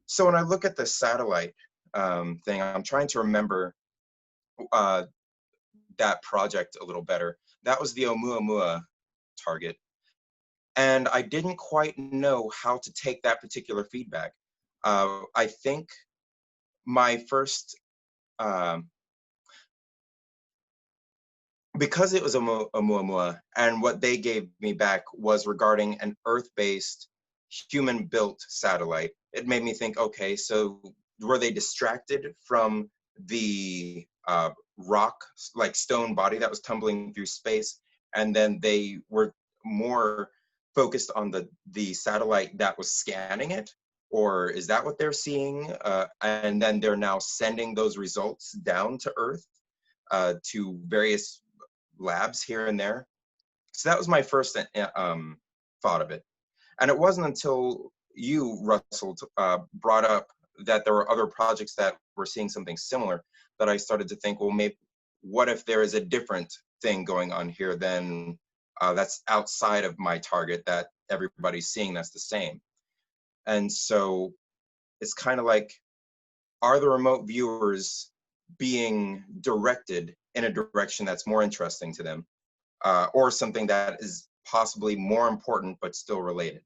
[SPEAKER 18] So when I look at the satellite thing, I'm trying to remember that project a little better. That was the Oumuamua target. And I didn't quite know how to take that particular feedback. I think my first, because it was Oumuamua, and what they gave me back was regarding an Earth-based, human-built satellite. It made me think, okay, so were they distracted from the rock, like stone body that was tumbling through space, and then they were more focused on the satellite that was scanning it? Or is that what they're seeing? And then they're now sending those results down to Earth to various labs here and there. So that was my first thought of it. And it wasn't until you, Russell, brought up that there were other projects that were seeing something similar that I started to think, well, maybe what if there is a different thing going on here than that's outside of my target that everybody's seeing that's the same. And so it's kind of like, are the remote viewers being directed in a direction that's more interesting to them, or something that is possibly more important but still related?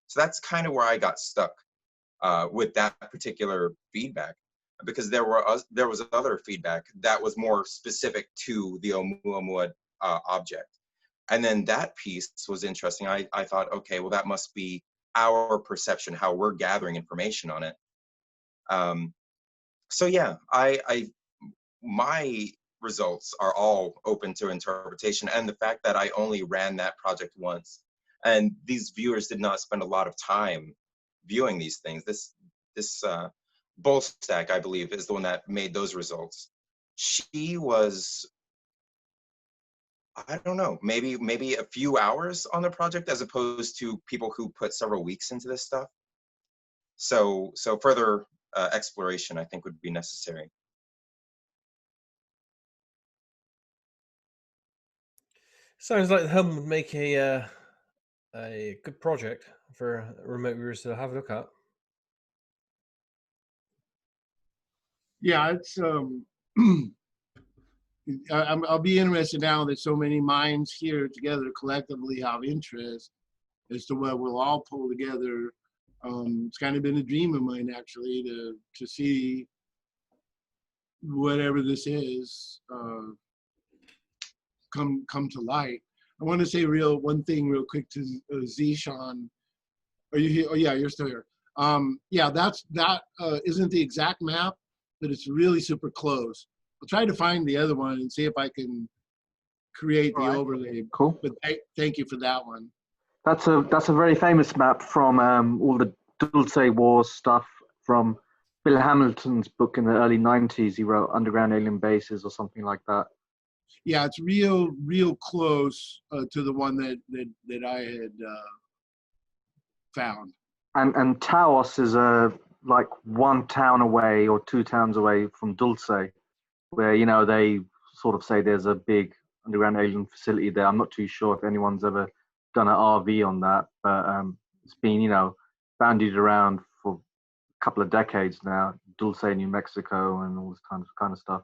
[SPEAKER 18] So that's kind of where I got stuck with that particular feedback, because there was other feedback that was more specific to the Oumuamua object. And then that piece was interesting. I thought, okay, well, that must be our perception, how we're gathering information on it. So yeah, my results are all open to interpretation, and the fact that I only ran that project once, and these viewers did not spend a lot of time viewing these things. This Bolstack, I believe, is the one that made those results. She was, I don't know, maybe a few hours on the project, as opposed to people who put several weeks into this stuff. So further exploration, I think, would be necessary.
[SPEAKER 3] Sounds like the hum would make a good project for remote viewers to have a look at.
[SPEAKER 11] Yeah, it's I'll be interested now that so many minds here together collectively have interest as to what we'll all pull together. It's kind of been a dream of mine actually to see whatever this is come to light. I want to say one thing real quick to Zishan. Are you here? Oh yeah, you're still here. Yeah, that isn't the exact map, but it's really super close. I'll try to find the other one and see if I can create the overlay.
[SPEAKER 9] Cool.
[SPEAKER 11] But thank you for that one.
[SPEAKER 9] That's a very famous map from all the Dulce Wars stuff from Bill Hamilton's book in the early 90s. He wrote Underground Alien Bases or something like that.
[SPEAKER 11] Yeah, it's real close to the one that I had found.
[SPEAKER 9] And Taos is like 1 town away or 2 towns away from Dulce, where they sort of say there's a big underground alien facility there. I'm not too sure if anyone's ever done an RV on that, but it's been bandied around for a couple of decades now. Dulce, New Mexico, and all this kind of stuff.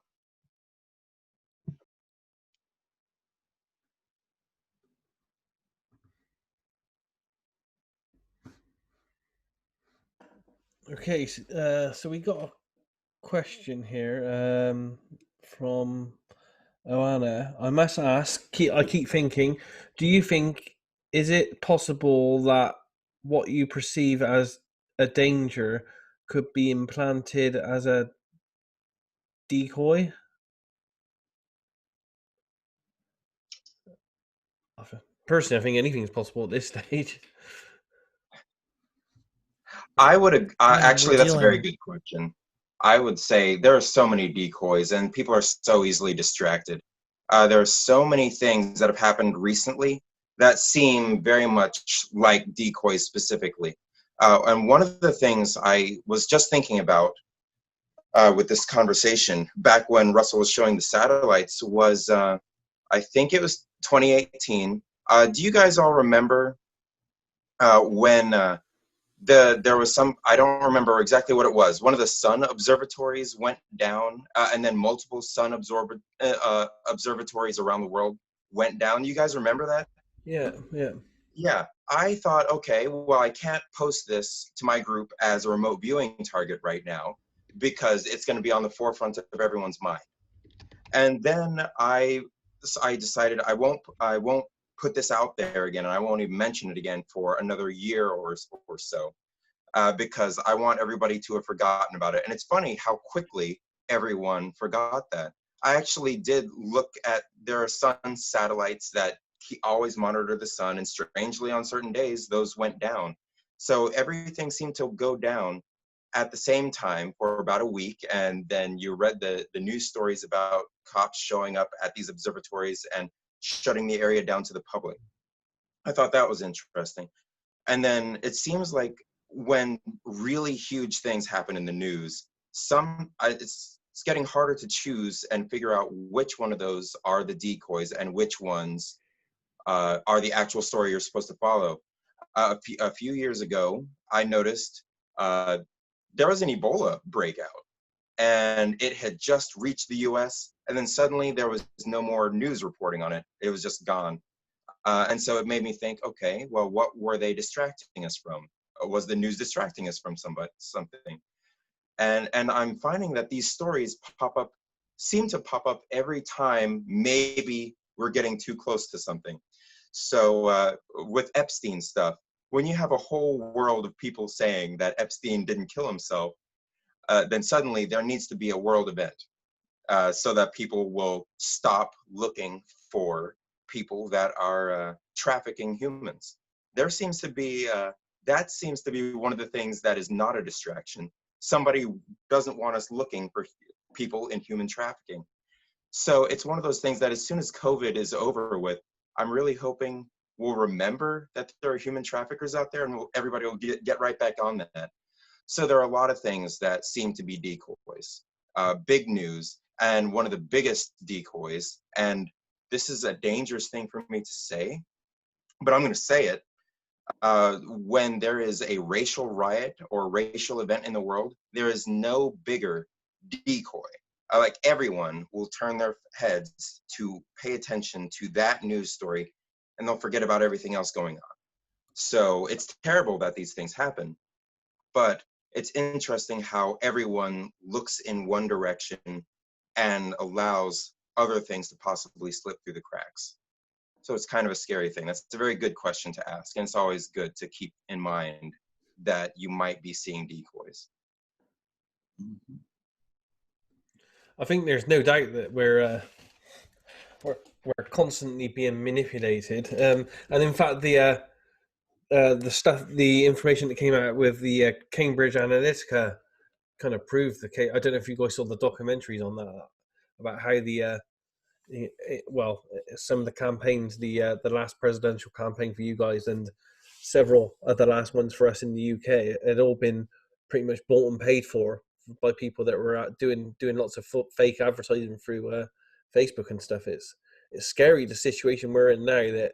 [SPEAKER 3] Okay, so we got a question here from Oana. I must ask, I keep thinking, do you think, is it possible that what you perceive as a danger could be implanted as a decoy? Personally, I think anything's possible at this stage.
[SPEAKER 18] I would actually, that's a very
[SPEAKER 16] dealing-
[SPEAKER 18] good question. I would say there are so many decoys and people are so easily distracted. There are so many things that have happened recently that seem very much like decoys specifically. And one of the things I was just thinking about with this conversation back when Russell was showing the satellites was, I think it was 2018. Do you guys all remember when there was some, I don't remember exactly what it was. One of the sun observatories went down, and then multiple sun observatories around the world went down. You guys remember that?
[SPEAKER 3] Yeah.
[SPEAKER 18] Yeah. I thought, okay, well, I can't post this to my group as a remote viewing target right now because it's going to be on the forefront of everyone's mind. And then I decided I won't put this out there again, and I won't even mention it again for another year or so, because I want everybody to have forgotten about it. And it's funny how quickly everyone forgot that. I actually did look at, there are sun satellites that always monitor the sun, and strangely on certain days, those went down. So everything seemed to go down at the same time for about a week, and then you read the news stories about cops showing up at these observatories and shutting the area down to the public. I thought that was interesting. And then it seems like when really huge things happen in the news, it's getting harder to choose and figure out which one of those are the decoys and which ones are the actual story you're supposed to follow. A few years ago, I noticed there was an Ebola breakout, and it had just reached the US, and then suddenly there was no more news reporting on it. It was just gone. And so it made me think, okay, well, what were they distracting us from? Was the news distracting us from something? And I'm finding that these stories seem to pop up every time maybe we're getting too close to something. So with Epstein stuff, when you have a whole world of people saying that Epstein didn't kill himself, then suddenly there needs to be a world event so that people will stop looking for people that are trafficking humans. There seems to be, that seems to be one of the things that is not a distraction. Somebody doesn't want us looking for people in human trafficking. So it's one of those things that as soon as COVID is over with, I'm really hoping we'll remember that there are human traffickers out there, and everybody will get right back on that. So there are a lot of things that seem to be decoys. Big news, and one of the biggest decoys, and this is a dangerous thing for me to say, but I'm going to say it. When there is a racial riot or racial event in the world, there is no bigger decoy. Like everyone will turn their heads to pay attention to that news story, and they'll forget about everything else going on. So it's terrible that these things happen, but it's interesting how everyone looks in one direction and allows other things to possibly slip through the cracks. So it's kind of a scary thing. That's a very good question to ask. And it's always good to keep in mind that you might be seeing decoys.
[SPEAKER 3] I think there's no doubt that we're constantly being manipulated. And in fact, the information that came out with the Cambridge Analytica kind of proved the case. I don't know if you guys saw the documentaries on that, about how some of the campaigns, the last presidential campaign for you guys and several of the last ones for us in the UK, had all been pretty much bought and paid for by people that were doing lots of fake advertising through Facebook and stuff. It's scary, the situation we're in now, that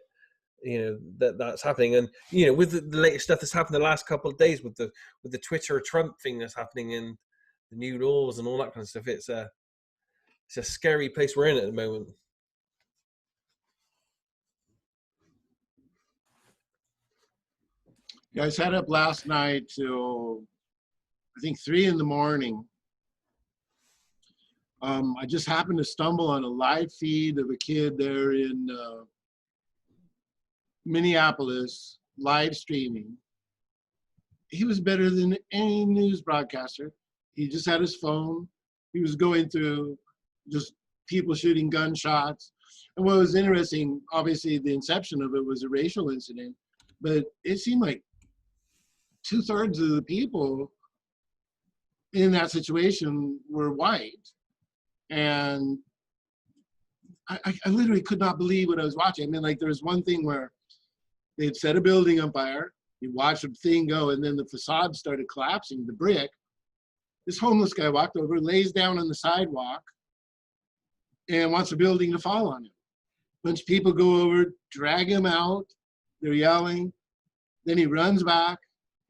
[SPEAKER 3] that's happening. And with the latest stuff that's happened the last couple of days with the Twitter Trump thing that's happening and the new laws and all that kind of stuff, it's a scary place we're in at the moment.
[SPEAKER 11] Yeah, I sat up last night till I think 3 a.m. I just happened to stumble on a live feed of a kid there in Minneapolis, live streaming. He was better than any news broadcaster. He just had his phone. He was going through just people shooting gunshots. And what was interesting, obviously the inception of it was a racial incident, but it seemed like 2/3 of the people in that situation were white. And I literally could not believe what I was watching. I mean, like, there was one thing where they'd set a building on fire, you watch the thing go, and then the facade started collapsing, the brick. This homeless guy walked over, lays down on the sidewalk, and wants the building to fall on him. A bunch of people go over, drag him out, they're yelling, then he runs back,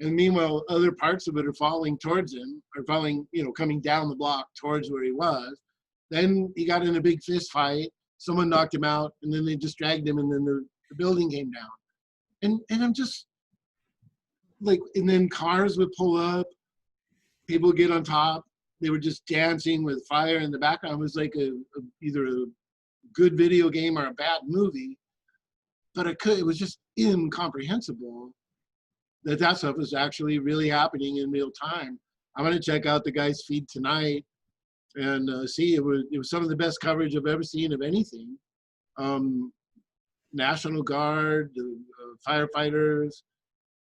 [SPEAKER 11] and meanwhile, other parts of it are falling towards him, or falling, coming down the block towards where he was. Then he got in a big fist fight, someone knocked him out, and then they just dragged him, and then the building came down. And I'm just like, and then cars would pull up, people would get on top, they were just dancing with fire in the background. It was like either a good video game or a bad movie, but it was just incomprehensible that stuff was actually really happening in real time. I'm gonna check out the guy's feed tonight and see. It was some of the best coverage I've ever seen of anything. National Guard, firefighters.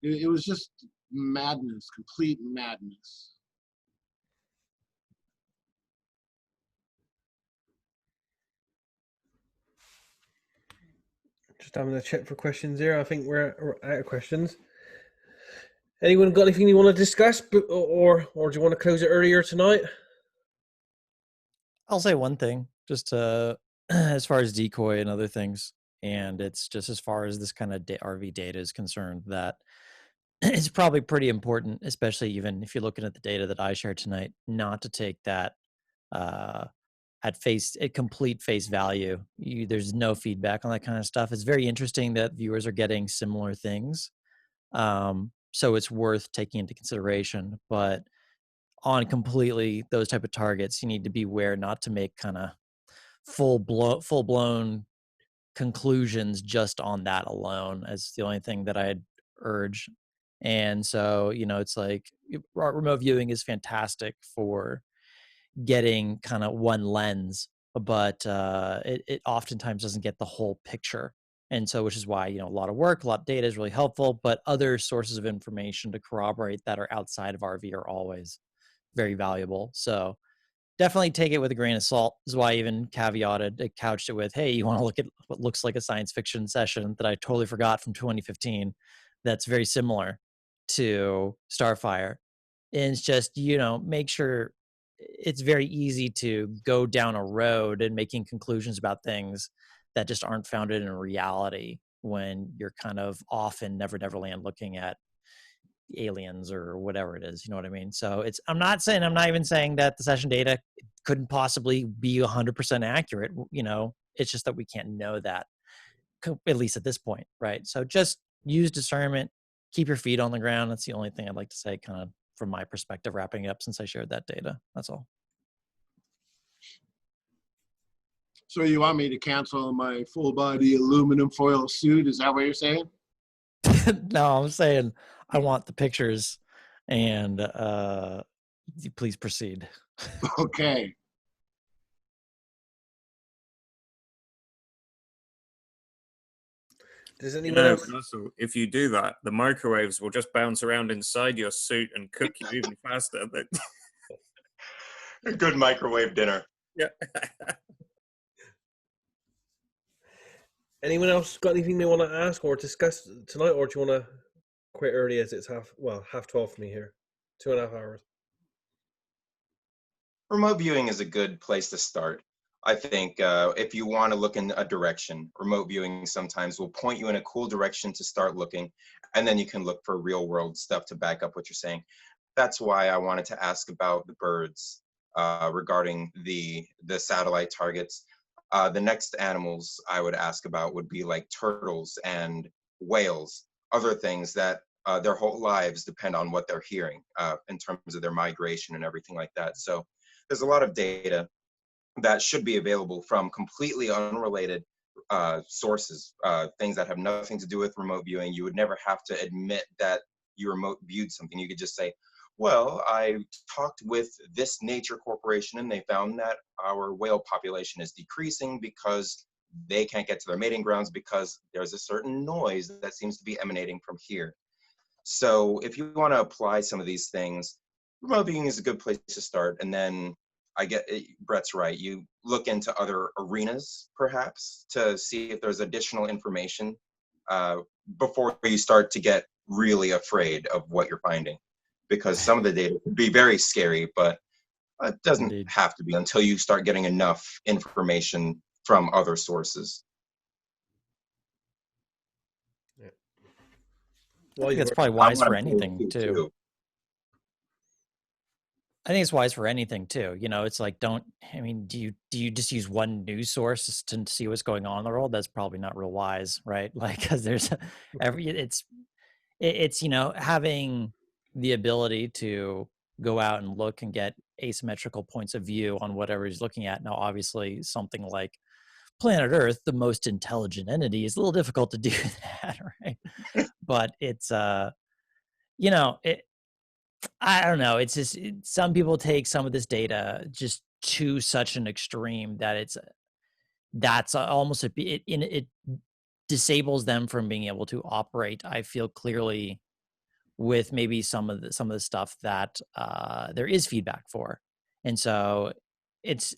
[SPEAKER 11] It was just madness, complete madness.
[SPEAKER 3] Just having a check for questions here. I think we're out of questions. Anyone got anything you want to discuss, or do you want to close it earlier tonight?
[SPEAKER 16] I'll say one thing, just as far as decoy and other things, and it's just as far as this kind of RV data is concerned, that it's probably pretty important, especially even if you're looking at the data that I shared tonight, not to take that at complete face value. There's no feedback on that kind of stuff. It's very interesting that viewers are getting similar things. So it's worth taking into consideration, but on completely those type of targets, you need to be aware not to make kind of full blown conclusions just on that alone, as the only thing that I'd urge. And so, it's like remote viewing is fantastic for getting kind of one lens, but it oftentimes doesn't get the whole picture. And so, which is why, a lot of work, a lot of data is really helpful, but other sources of information to corroborate that are outside of RV are always very valuable. So definitely take it with a grain of salt. This is why I even couched it with, hey, you want to look at what looks like a science fiction session that I totally forgot from 2015 that's very similar to Starfire. And it's just, make sure it's very easy to go down a road and making conclusions about things that just aren't founded in reality when you're kind of off in Never Never Land looking at aliens or whatever it is, you know what I mean? So I'm not even saying that the session data couldn't possibly be 100% accurate, you know, it's just that we can't know that, at least at this point, right? So just use discernment, keep your feet on the ground. That's the only thing I'd like to say, kind of from my perspective, wrapping it up, since I shared that data. That's all.
[SPEAKER 11] So you want me to cancel my full body aluminum foil suit? Is that what you're saying?
[SPEAKER 16] No, I'm saying I want the pictures, and please proceed.
[SPEAKER 11] Okay.
[SPEAKER 3] Does
[SPEAKER 2] You
[SPEAKER 3] anyone
[SPEAKER 2] know,
[SPEAKER 3] else?
[SPEAKER 2] Russell, if you do that, the microwaves will just bounce around inside your suit and cook you even faster.
[SPEAKER 18] A good microwave dinner.
[SPEAKER 2] Yeah.
[SPEAKER 3] Anyone else got anything they want to ask or discuss tonight, or do you want to quit early as it's half 12 for me here, 2.5 hours?
[SPEAKER 18] Remote viewing is a good place to start. I think if you want to look in a direction, remote viewing sometimes will point you in a cool direction to start looking, and then you can look for real world stuff to back up what you're saying. That's why I wanted to ask about the birds regarding the satellite targets. The next animals I would ask about would be like turtles and whales, other things that their whole lives depend on what they're hearing in terms of their migration and everything like that. So there's a lot of data that should be available from completely unrelated sources, things that have nothing to do with remote viewing. You would never have to admit that you remote viewed something. You could just say, well, I talked with this nature corporation and they found that our whale population is decreasing because they can't get to their mating grounds because there's a certain noise that seems to be emanating from here. So if you want to apply some of these things, remote viewing is a good place to start. And then I get Brett's right. You look into other arenas, perhaps, to see if there's additional information before you start to get really afraid of what you're finding. Because some of the data can be very scary, but it doesn't have to be until you start getting enough information from other sources.
[SPEAKER 16] I think it's probably wise for anything too. I think it's wise for anything too. You know, it's like, do you just use one news source to see what's going on in the world? That's probably not real wise, right? Like, because there's it's you know, having the ability to go out and look and get asymmetrical points of view on whatever he's looking at. Now, obviously, something like planet Earth, the most intelligent entity, is a little difficult to do that, right? But it's you know, I don't know. It's just some people take some of this data just to such an extreme that that's almost it disables them from being able to operate, I feel, clearly with maybe some of the stuff that there is feedback for. And so it's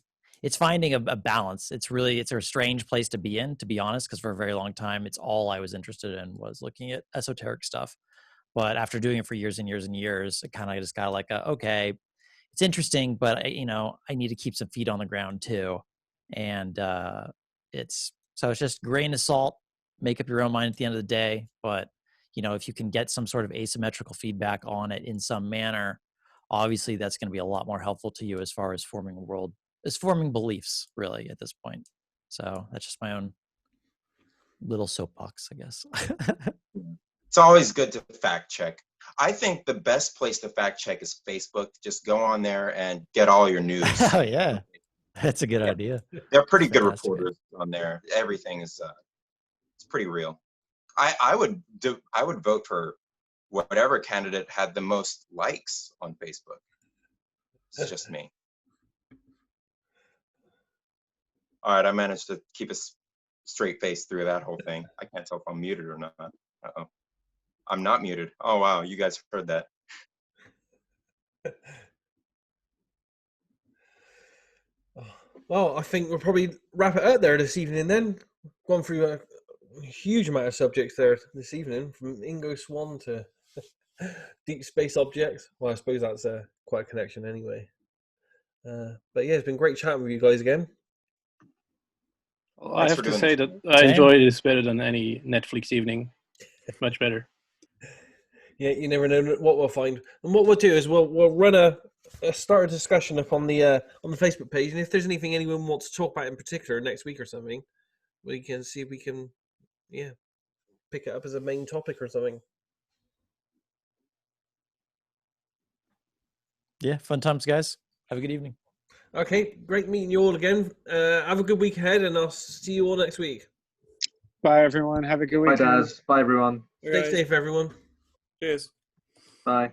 [SPEAKER 16] finding a balance. It's a strange place to be in, to be honest, because for a very long time, it's all I was interested in was looking at esoteric stuff. But after doing it for years and years and years, it kind of just got like, okay, it's interesting, but I need to keep some feet on the ground too. And it's just grain of salt, make up your own mind at the end of the day. But, you know, if you can get some sort of asymmetrical feedback on it in some manner, obviously that's going to be a lot more helpful to you as far as forming beliefs, really, at this point. So that's just my own little soapbox, I guess.
[SPEAKER 18] It's always good to fact check. I think the best place to fact check is Facebook. Just go on there and get all your news.
[SPEAKER 16] Oh yeah, that's a good idea.
[SPEAKER 18] They're pretty good reporters on there. Everything is it's pretty real. I would vote for whatever candidate had the most likes on Facebook. It's just me. All right, I managed to keep a straight face through that whole thing. I can't tell if I'm muted or not. Uh-oh. I'm not muted. Oh, wow. You guys heard that.
[SPEAKER 3] Well, I think we'll probably wrap it out there this evening then. Gone through a huge amount of subjects there this evening, from Ingo Swann to deep space objects. Well, I suppose that's quite a connection anyway. But yeah, it's been great chatting with you guys again.
[SPEAKER 17] Well, I
[SPEAKER 18] Thanks
[SPEAKER 17] have
[SPEAKER 18] for
[SPEAKER 17] to
[SPEAKER 18] doing
[SPEAKER 17] say
[SPEAKER 18] this.
[SPEAKER 17] that I
[SPEAKER 16] Same.
[SPEAKER 17] enjoyed this better than any Netflix evening. Much better.
[SPEAKER 3] Yeah, you never know what we'll find. And what we'll do is we'll run start a discussion up on the Facebook page, and if there's anything anyone wants to talk about in particular next week or something, we can see if we can pick it up as a main topic or something.
[SPEAKER 16] Yeah, fun times, guys. Have a good evening.
[SPEAKER 3] Okay, great meeting you all again. Have a good week ahead, and I'll see you all next week.
[SPEAKER 19] Bye, everyone. Have a good
[SPEAKER 9] Bye,
[SPEAKER 19] weekend.
[SPEAKER 9] Daz. Bye, everyone.
[SPEAKER 3] Stay safe, everyone.
[SPEAKER 2] Cheers.
[SPEAKER 9] Bye.